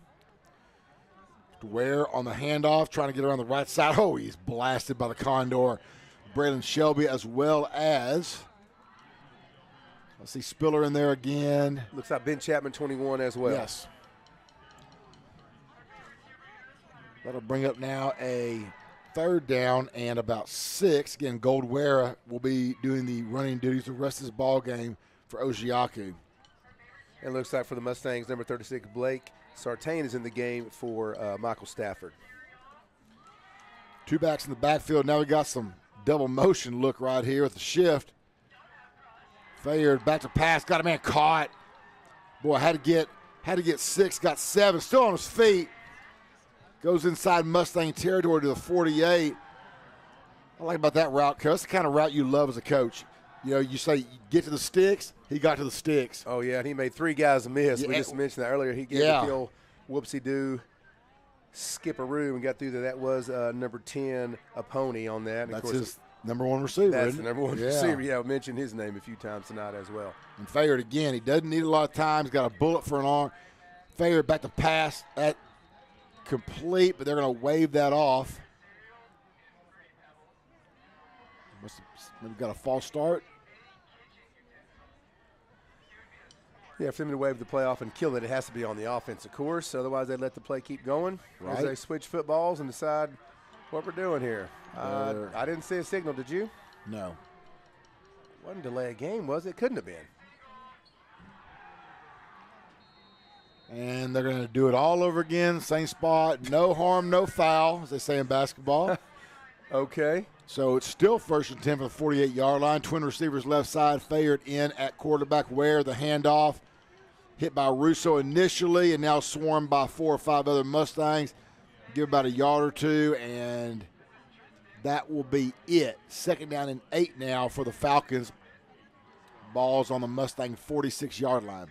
A: Ware on the handoff, trying to get around the right side. Oh, he's blasted by the Condor. Braylon Shelby as well as – I see Spiller in there again.
B: Looks like Ben Chapman, 21 as well.
A: Yes. That'll bring up now a 3rd down and about 6. Again, Goldwera will be doing the running duties the rest of this ball game for Ojiaku.
B: It looks like for the Mustangs, number 36, Blake Sartain is in the game for Michael Stafford.
A: 2 backs in the backfield. Now we got some double motion look right here with the shift. Fayard back to pass, got a man caught. Boy, had to get 6, got 7, still on his feet. Goes inside Mustang territory to the 48. I like about that route, Coach. That's the kind of route you love as a coach. You say get to the sticks, he got to the sticks.
B: Oh, yeah, and he made 3 guys miss. We just mentioned that earlier. He gave the old whoopsie-doo skip-a-roo and got through there. That was number 10, a pony on that. And
A: that's
B: of course,
A: his number 1 receiver.
B: That's the number 1 receiver. Yeah, I mentioned his name a few times tonight as well.
A: And Fayard, again, he doesn't need a lot of time. He's got a bullet for an arm. Fayard back to pass at complete, but they're going to wave that off. Maybe got a false start.
B: Yeah, for them to wave the play off and kill it, it has to be on the offensive course. Otherwise, they let the play keep going as they switch footballs and decide what we're doing here. I didn't see a signal. Did you?
A: No.
B: Wasn't delay a game, was it? Couldn't have been.
A: And they're going to do it all over again, same spot. No harm, no foul, as they say in basketball.
B: Okay.
A: So it's still 1st and 10 for the 48-yard line. Twin receivers left side, Fayard in at quarterback. Ware the handoff. Hit by Russo initially and now swarmed by 4 or 5 other Mustangs. Give about a yard or two, and that will be it. 2nd down and 8 now for the Falcons. Ball's on the Mustang 46-yard line.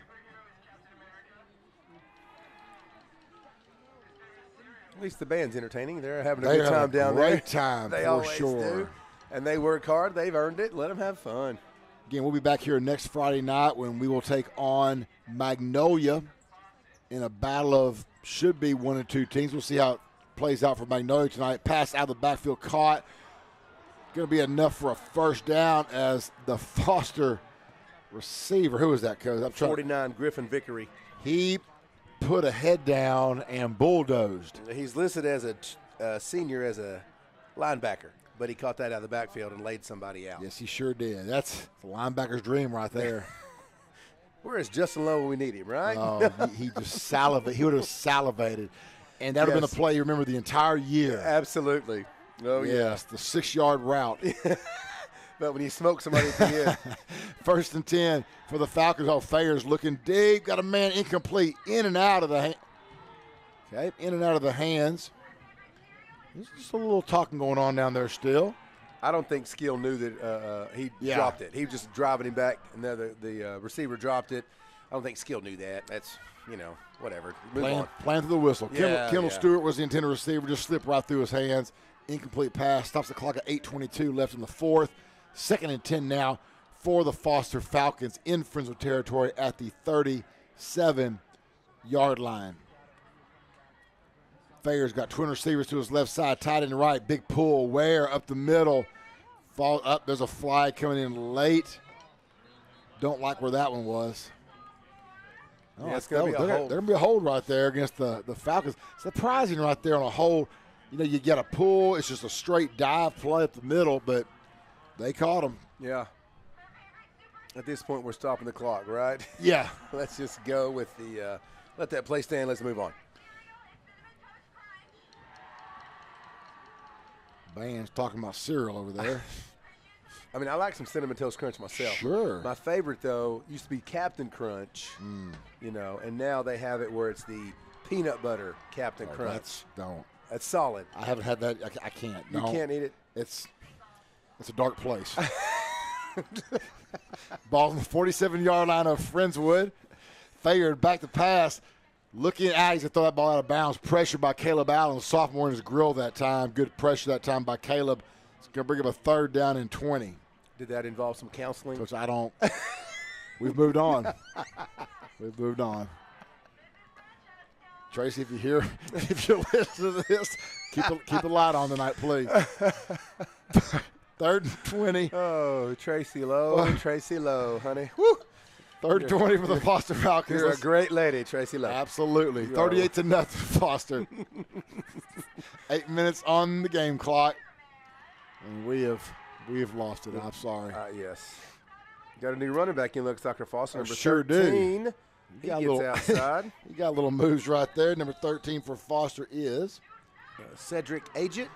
B: At least the band's entertaining. They're having a good time down there.
A: Great time,
B: they
A: for
B: always
A: sure.
B: do. And they work hard. They've earned it. Let them have fun.
A: Again, we'll be back here next Friday night when we will take on Magnolia in a battle of should be 1 and 2 teams. We'll see how it plays out for Magnolia tonight. Pass out of the backfield caught. Going to be enough for a 1st down as the Foster receiver. Who was that, Coach?
B: 49, Griffin Vickery.
A: He put a head down and bulldozed.
B: He's listed as a senior as a linebacker, but he caught that out of the backfield and laid somebody out.
A: Yes, he sure did. That's the linebacker's dream right there.
B: Where is Justin Lowe when we need him, right?
A: Oh, he just salivated. He would have salivated. And that would have been the play you remember the entire year.
B: Absolutely. Oh,
A: yes, the 6-yard route.
B: But when you smoke somebody at the end.
A: 1st and 10 for the Falcons. Oh, Fayer's looking deep. Got a man incomplete. In and out of the in and out of the hands. There's just a little talking going on down there still.
B: I don't think Skill knew that he dropped it. He was just driving him back, and the receiver dropped it. I don't think Skill knew that. That's, whatever.
A: Playing through the whistle. Kendall Stewart was the intended receiver, just slipped right through his hands. Incomplete pass. Stops the clock at 8:22 left in the 4th. 2nd and 10 now for the Foster Falcons in Friendswood territory at the 37-yard line. Fayer's got twin receivers to his left side, tight end right, big pull. Ware up the middle. Fall up. There's a fly coming in late. Don't like where that one was. Oh,
B: yeah, it's going to be a hold.
A: There's going to be a hold right there against the Falcons. Surprising right there on a hold. You get a pull. It's just a straight dive play up the middle, but they caught him.
B: Yeah. At this point, we're stopping the clock, right?
A: Yeah.
B: Let's just go with the let that play stand. Let's move on.
A: Band's talking about cereal over there.
B: I mean, I like some Cinnamon Toast Crunch myself.
A: Sure.
B: My favorite, though, used to be Captain Crunch, and now they have it where it's the peanut butter Captain Crunch. That's solid.
A: I haven't had that. I can't.
B: You can't eat it?
A: It's a dark place. Ball on the 47-yard line of Friendswood. Fayard back to pass. Looking at he's going to throw that ball out of bounds. Pressure by Caleb Allen, sophomore in his grill that time. Good pressure that time by Caleb. It's going to bring up a 3rd down and 20.
B: Did that involve some counseling?
A: Coach, we've moved on. We've moved on. Tracy, if you listen to this, keep a light on tonight, please. 3rd and 20.
B: Oh, Tracy Lowe, honey. Woo!
A: 3rd and 20 for the Foster Falcons.
B: You're a great lady, Tracy Lowe.
A: Absolutely. 38-0 Foster. 8 minutes on the game clock. And we have lost it. I'm sorry.
B: Yes. Got a new running back in, looks like our Foster, number
A: sure
B: 13.
A: Do.
B: He gets outside.
A: You got little moves right there. Number 13 for Foster is
B: Cedric Agent.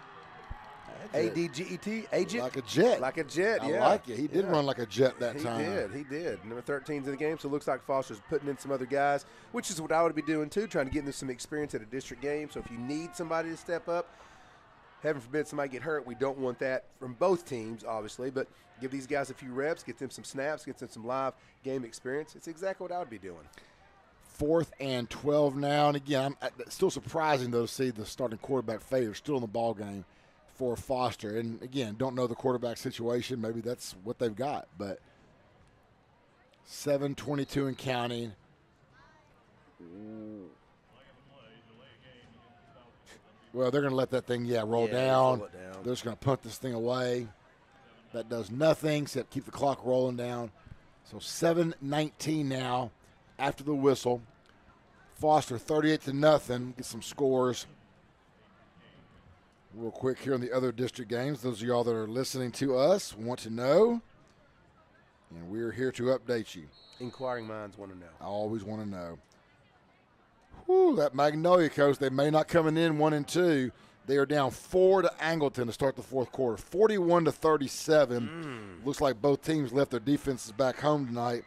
B: A-D-G-E-T, Agent.
A: Like a jet.
B: Like a jet,
A: I like it. He did run like a jet that time.
B: He did. Number 13's in the game, so it looks like Foster's putting in some other guys, which is what I would be doing too, trying to get into some experience at a district game. So if you need somebody to step up, heaven forbid somebody get hurt. We don't want that from both teams, obviously, but give these guys a few reps, get them some snaps, get them some live game experience. It's exactly what I would be doing.
A: 4th and 12 now. And again, it's still surprising, though, to see the starting quarterback Fayard still in the ball game for Foster. And, again, don't know the quarterback situation. Maybe that's what they've got. But 7:22 and counting. Well, they're going to let that thing, roll down. They're just going to punt this thing away. That does nothing except keep the clock rolling down. So 7:19 now after the whistle. Foster 38-0. Get some scores. Real quick here on the other district games, those of y'all that are listening to us want to know, and we're here to update you.
B: Inquiring minds want to know.
A: I always want to know. Whew, that Magnolia coach, they may not coming in 1-2. They are down 4 to Angleton to start the fourth quarter, 41-37. Looks like both teams left their defenses back home tonight.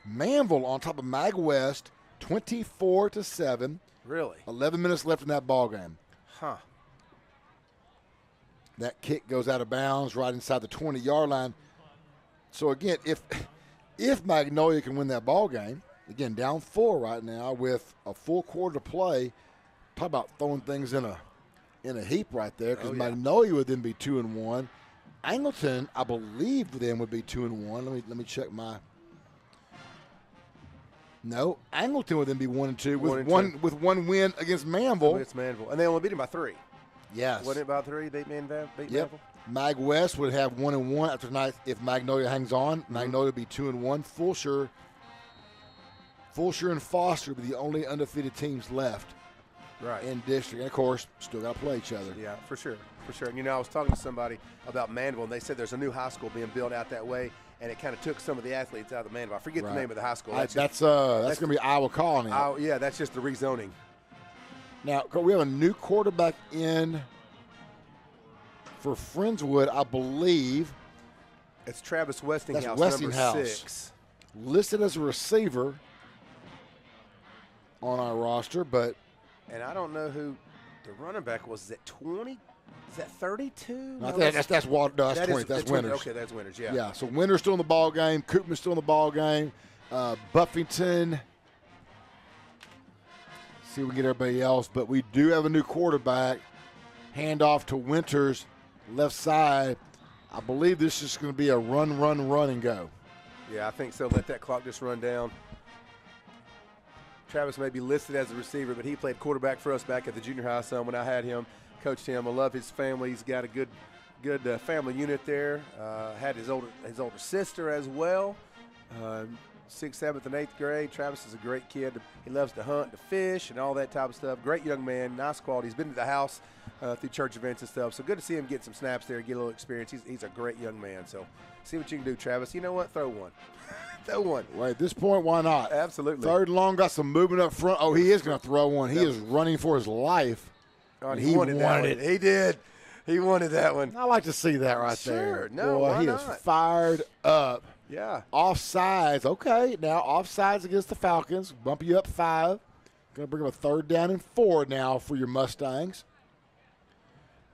A: Manville on top of Mag West, 24-7.
B: Really?
A: 11 minutes left in that ball game.
B: Huh.
A: That kick goes out of bounds right inside the 20-yard line. So, again, if Magnolia can win that ball game, again, down 4 right now with a full quarter to play, talk about throwing things in a heap right there, because Magnolia would then be 2-1. Angleton, I believe, then would be 2-1. Let me check my. No, Angleton would then be 1-2 with one win against Manville.
B: Against Manville, and they only beat him by 3.
A: Yes.
B: Wasn't it by 3? They beat Manville.
A: Mag West would have 1-1 after tonight if Magnolia hangs on. Magnolia would be 2-1. Fulshire and Foster would be the only undefeated teams left.
B: Right.
A: In district. And, of course, still got to play each other.
B: Yeah, for sure. And, I was talking to somebody about Manville, and they said there's a new high school being built out that way, and it kind of took some of the athletes out of Manville. I forget the name of the high school.
A: That's going to be Iowa Colony.
B: Yeah, that's just the rezoning.
A: Now, we have a new quarterback in for Friendswood, I believe.
B: It's Travis Westinghouse,
A: That's Westinghouse,
B: number 6.
A: Listed as a receiver on our roster, but –
B: and I don't know who the running back was. Is that 20? Is that 32?
A: No, that's 20. That's Winters.
B: Okay, that's Winters, yeah.
A: Yeah, so Winters still in the ball game. Koopman's still in the ball game. Buffington. See if we can get everybody else. But we do have a new quarterback. Hand off to Winters, left side. I believe this is going to be a run, and go.
B: Yeah, I think so. Let that clock just run down. Travis may be listed as a receiver, but he played quarterback for us back at the junior high son when I had him, coached him. I love his family. He's got a good family unit there. Had his older sister as well. 6th, 7th, and 8th grade. Travis is a great kid. He loves to hunt, to fish, and all that type of stuff. Great young man, nice quality. He's been to the house through church events and stuff. So good to see him get some snaps there, get a little experience. He's a great young man. So see what you can do, Travis. You know what? Throw one. Throw one.
A: Well, at this point, why not?
B: Absolutely.
A: 3rd and long, got some movement up front. Oh, he is going to throw one. He is running for his life.
B: Oh, he wanted that one. He did. He wanted that one.
A: I like to see that right there.
B: Sure. No,
A: boy,
B: why
A: he
B: not?
A: is fired up.
B: Yeah.
A: Offsides. Okay, now offsides against the Falcons. Bump you up 5. Going to bring up a 3rd down and 4 now for your Mustangs.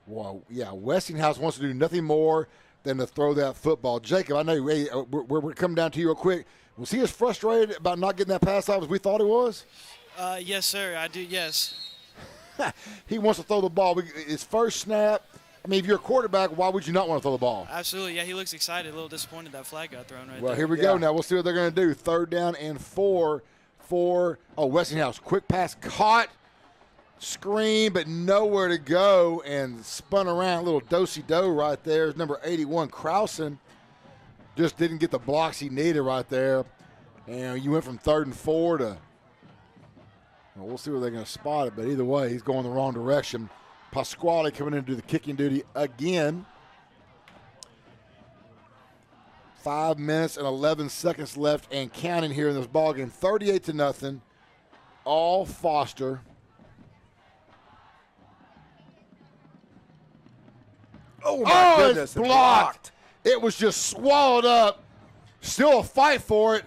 A: Well, yeah, Westinghouse wants to do nothing more than to throw that football. Jacob, I know we're coming down to you real quick. Was he as frustrated about not getting that pass off as we thought he was?
C: Yes, sir. I do, yes.
A: He wants to throw the ball. His first snap, I mean, if you're a quarterback, why would you not want to throw the ball?
C: Absolutely. Yeah, he looks excited, a little disappointed that flag got thrown right there.
A: Well, here we go now. We'll see what they're going to do. 3rd down and 4 for Westinghouse. Quick pass caught. Screen, but nowhere to go, and spun around. A little do-si-do right there. It's number 81, Krausen. Just didn't get the blocks he needed right there. And you went from 3rd and 4 to, well, we'll see where they're going to spot it, but either way, he's going the wrong direction. Pasquale coming in to do the kicking duty again. 5 minutes and 11 seconds left and counting here in this ballgame. 38-0. All Foster.
B: Oh, my goodness.
A: It's blocked. It was just swallowed up. Still a fight for it.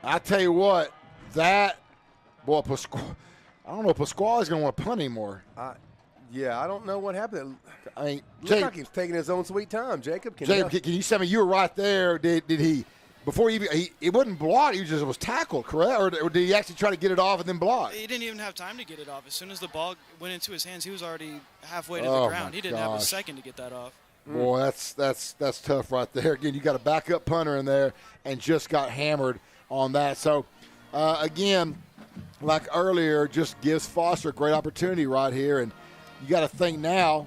A: I tell you what, I don't know if Pasquale's going to want to punt anymore.
B: Yeah, I don't know what happened.
A: I mean,
B: Looks like he's taking his own sweet time. Jacob, can
A: you tell me, you were right there. Did he, before it wasn't blocked, he just was tackled, correct? Or did he actually try to get it off and then block?
C: He didn't even have time to get it off. As soon as the ball went into his hands, he was already halfway to the ground. He didn't have a second to get that off.
A: Boy, that's tough right there. Again, you got a backup punter in there and just got hammered on that. So, again, like earlier, just gives Foster a great opportunity right here. And you got to think now,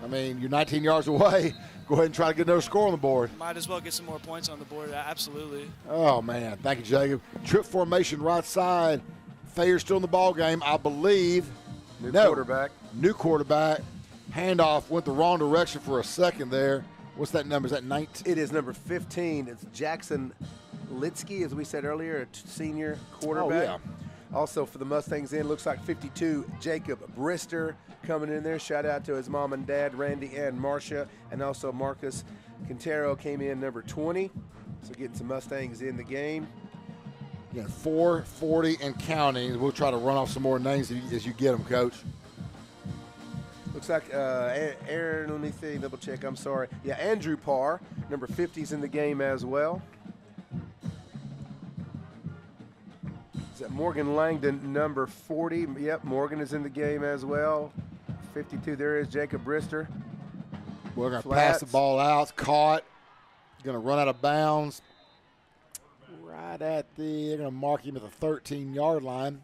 A: I mean, you're 19 yards away. Go ahead and try to get another score on the board.
C: Might as well get some more points on the board. Absolutely.
A: Oh, man. Thank you, Jacob. Trip formation right side. Thayer's still in the ball game, I believe.
B: New quarterback.
A: New quarterback. Handoff went the wrong direction for a second there. What's that number? Is that 19?
B: It is number 15. It's Jackson Litsky, as we said earlier, a senior quarterback.
A: Oh, yeah.
B: Also for the Mustangs looks like 52, Jacob Brister coming in there. Shout out to his mom and dad, Randy and Marcia. And also Marcus Quintero came in number 20. So getting some Mustangs in the game.
A: Yeah, 440 and counting. We'll try to run off some more names as you get them, Coach.
B: Looks like Aaron, let me see, double check, I'm sorry. Yeah, Andrew Parr, number 50 is in the game as well. Is that Morgan Langdon, number 40? Yep, Morgan is in the game as well. 52, there is Jacob Brister.
A: We're going to pass the ball out. It's caught. Going to run out of bounds. Right at they're going to mark him at the 13-yard line.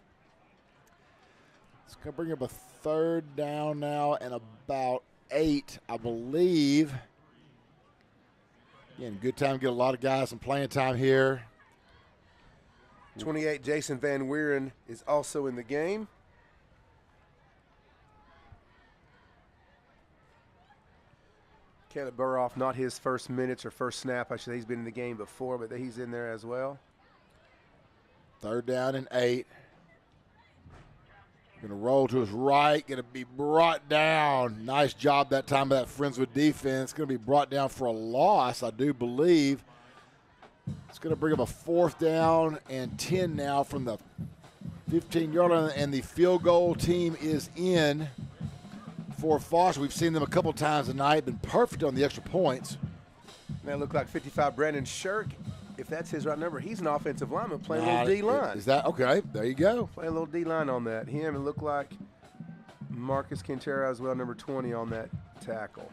A: It's going to bring up a third down now and about 8, I believe. Again, good time to get a lot of guys some playing time here.
B: 28, Jason Van Weeren is also in the game. Caleb Burroff, not his first minutes or first snap. I should say he's been in the game before, but he's in there as well.
A: Third down and 8. Going to roll to his right. Going to be brought down. Nice job that time by that Friendswood defense. Going to be brought down for a loss, I do believe. It's going to bring up a 4th down and 10 now from the 15-yard line, and the field goal team is in for Foster. We've seen them a couple times tonight, been perfect on the extra points.
B: That looked like 55, Brandon Shirk. If that's his right number, he's an offensive lineman playing a little D-line.
A: Is that okay? There you go.
B: Playing a little D-line on that. Him, it looked like Marcus Quintero as well, number 20 on that tackle.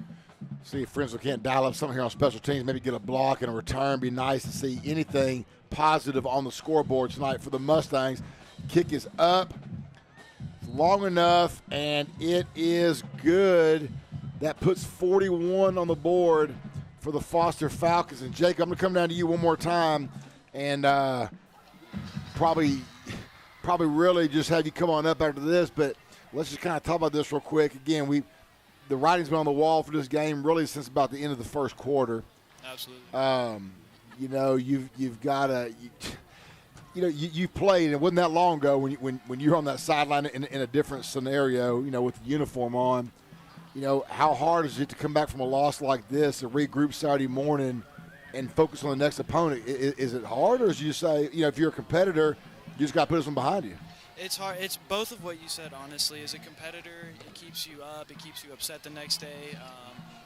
A: See if Friendswood can't dial up something here on special teams, maybe get a block and a return. Be nice to see anything positive on the scoreboard tonight for the Mustangs. Kick is up long enough, and it is good. That puts 41 on the board for the Foster Falcons. And, Jake, I'm going to come down to you one more time and probably really just have you come on up after this, but let's just kind of talk about this real quick. Again, the writing's been on the wall for this game really since about the end of the first quarter.
C: Absolutely.
A: You've got to you played, and it wasn't that long ago when you were on that sideline in a different scenario, with the uniform on. How hard is it to come back from a loss like this and regroup Saturday morning and focus on the next opponent? Is it hard, or as you say, if you're a competitor, you just got to put this one behind you?
C: It's hard. It's both of what you said, honestly. As a competitor, it keeps you up. It keeps you upset the next day.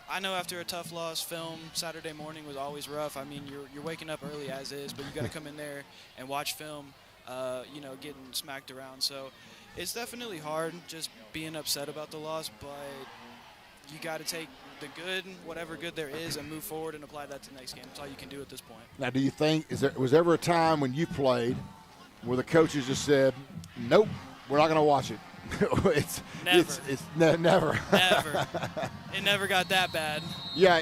C: I know after a tough loss, film Saturday morning was always rough. I mean, you're waking up early as is, but you got to come in there and watch film, getting smacked around. So it's definitely hard just being upset about the loss, but you got to take the good, whatever good there is, and move forward and apply that to the next game. That's all you can do at this point.
A: Now, do you think was ever a time when you played where the coaches just said, nope, we're not going to watch it?
C: Never.
A: Never.
C: Never. It never got that bad.
A: Yeah,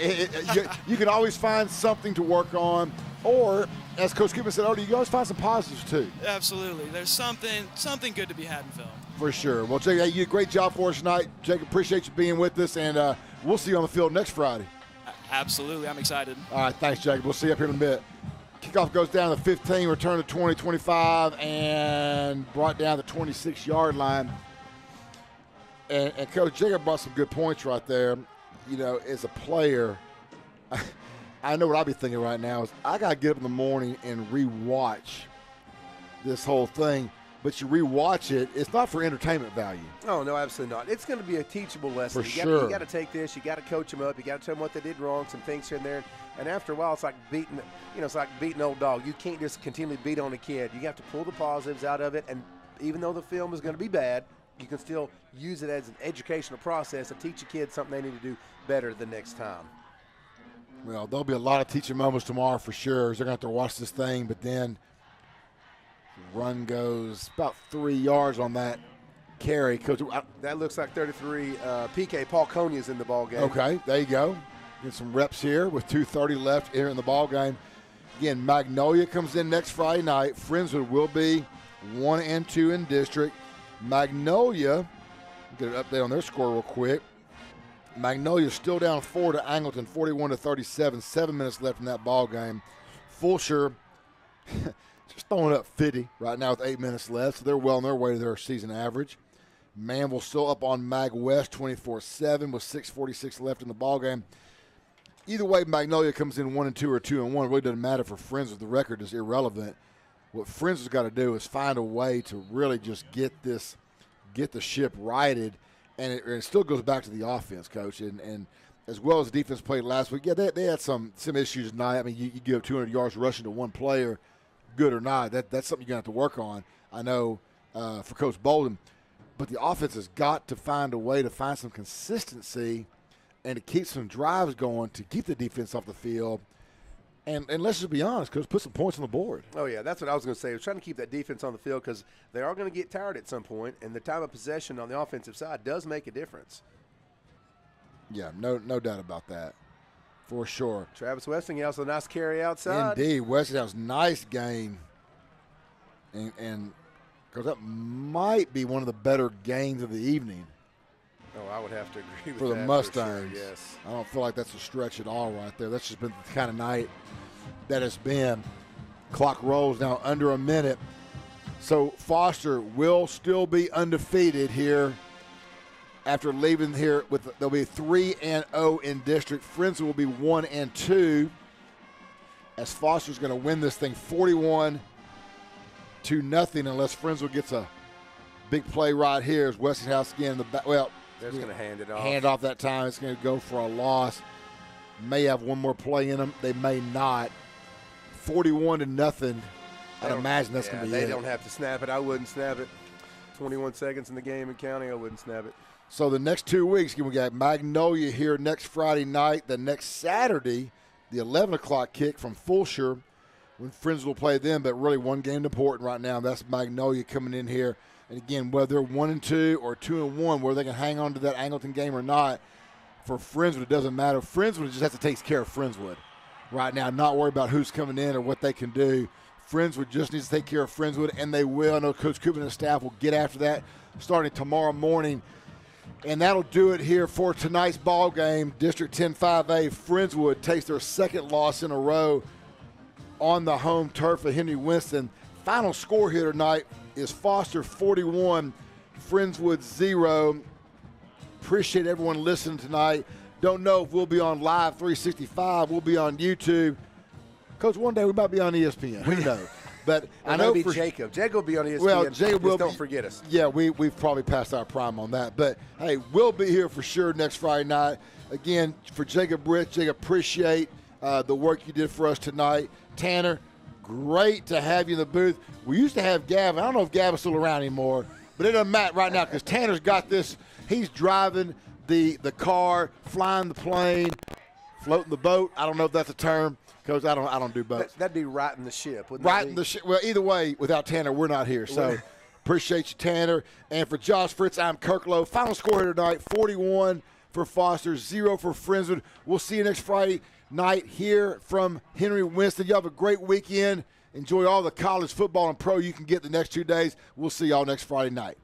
A: you can always find something to work on, or, as Coach Gibbons said earlier, you can always find some positives too.
C: Absolutely. There's something good to be had in film.
A: For sure. Well, Jake, you did a great job for us tonight. Jake, appreciate you being with us, and we'll see you on the field next Friday.
C: Absolutely. I'm excited.
A: All right, thanks, Jake. We'll see you up here in a bit. Kickoff goes down to 15, return to 20, 25, and brought down the 26-yard line. And Coach Jacob brought some good points right there. As a player, I know what I'll be thinking right now is I got to get up in the morning and rewatch this whole thing. But you rewatch it, it's not for entertainment value.
B: Oh, no, absolutely not. It's going to be a teachable lesson.
A: Sure.
B: You got to take this. You got to coach them up. You got to tell them what they did wrong, some things here and there. And after a while, it's like beating an old dog. You can't just continually beat on a kid. You have to pull the positives out of it. And even though the film is going to be bad, you can still use it as an educational process to teach your kids something they need to do better the next time.
A: Well, there'll be a lot of teaching moments tomorrow for sure. They're going to have to watch this thing, but then run goes about 3 yards on that carry. Coach,
B: that looks like 33. PK Paul Coney is in the ball game.
A: Okay, there you go. Get some reps here with 2:30 left here in the ball game. Again, Magnolia comes in next Friday night. Friendswood will be 1-2 in district. Magnolia Get an update on their score real quick. Magnolia still down 4 to Angleton, 41-37. 7 minutes left in that ball game. Fulshire just throwing up 50 right now with 8 minutes left, so they're well on their way to their season average. Manville still up on Mag West 24-7 with 6:46 left in the ball game. Either way, Magnolia comes in 1-2 or 2-1. It really doesn't matter for Friendswood. The record is irrelevant. What Friendswood's got to do is find a way to really just get the ship righted, and it still goes back to the offense, Coach. And as well as the defense played last week, yeah, they had some issues tonight. I mean, you give up 200 yards rushing to one player, good or not, that's something you're going to have to work on, I know, for Coach Bolden. But the offense has got to find a way to find some consistency and to keep some drives going to keep the defense off the field. And let's just be honest, Coach, put some points on the board.
B: Oh, yeah, that's what I was going to say. I was trying to keep that defense on the field because they are going to get tired at some point, and the time of possession on the offensive side does make a difference.
A: Yeah, no doubt about that, for sure.
B: Travis Westinghouse, a nice carry outside.
A: Indeed, Westinghouse, nice game. And because that might be one of the better games of the evening.
B: Oh, I would have to agree with
A: for the
B: that.
A: Mustangs.
B: For sure, yes. I
A: don't feel like that's a stretch at all right there. That's just been the kind of night that it's been. Clock rolls now under a minute. So Foster will still be undefeated here after leaving here. They'll be 3-0 in district. Friendswood will be 1-2 as Foster's going to win this thing 41-0 unless Friendswood gets a big play right here. As Westinghouse again in the back. Well,
B: they're just going to hand it off.
A: Hand off that time. It's going to go for a loss. May have one more play in them. They may not. 41-0. I'd imagine that's going to be
B: it. They don't have to snap it. I wouldn't snap it. 21 seconds in the game and counting, I wouldn't snap it.
A: So the next 2 weeks, we got Magnolia here next Friday night. The next Saturday, the 11 o'clock kick from Fulshire when Friendswood will play them. But really one game important right now. That's Magnolia coming in here. And again, whether they're 1-2 or 2-1, whether they can hang on to that Angleton game or not, for Friendswood, it doesn't matter. Friendswood just has to take care of Friendswood right now, not worry about who's coming in or what they can do. Friendswood just needs to take care of Friendswood, and they will. I know Coach Cooper and his staff will get after that starting tomorrow morning. And that'll do it here for tonight's ball game. District 10 5A, Friendswood takes their second loss in a row on the home turf of Henry Winston. Final score here tonight is Foster 41, Friendswood 0. Appreciate everyone listening tonight. Don't know if we'll be on Live 365. We'll be on YouTube. Coach, one day we might be on ESPN. Who knows? But
B: I know for Jacob. Jacob will be on ESPN.
A: Well, Jacob will.
B: Don't forget us.
A: Yeah, we've probably passed our prime on that. But hey, we'll be here for sure next Friday night. Again, for Jacob Rich, Jacob, appreciate the work you did for us tonight. Tanner, great to have you in the booth. We used to have Gavin. I don't know if Gavin's still around anymore, but it doesn't matter right now because Tanner's got this. He's driving the car, flying the plane, floating the boat. I don't know if that's a term. Because I don't do boats.
B: That'd be righting the ship, wouldn't
A: Righting the ship. Well, either way, without Tanner, we're not here. So appreciate you, Tanner. And for Josh Fritz, I'm Kirklow. Final score here tonight, 41 for Foster, 0 for Friendswood. We'll see you next Friday night here from Henry Winston. You have a great weekend. Enjoy all the college football and pro you can get the next 2 days. We'll see y'all next Friday night.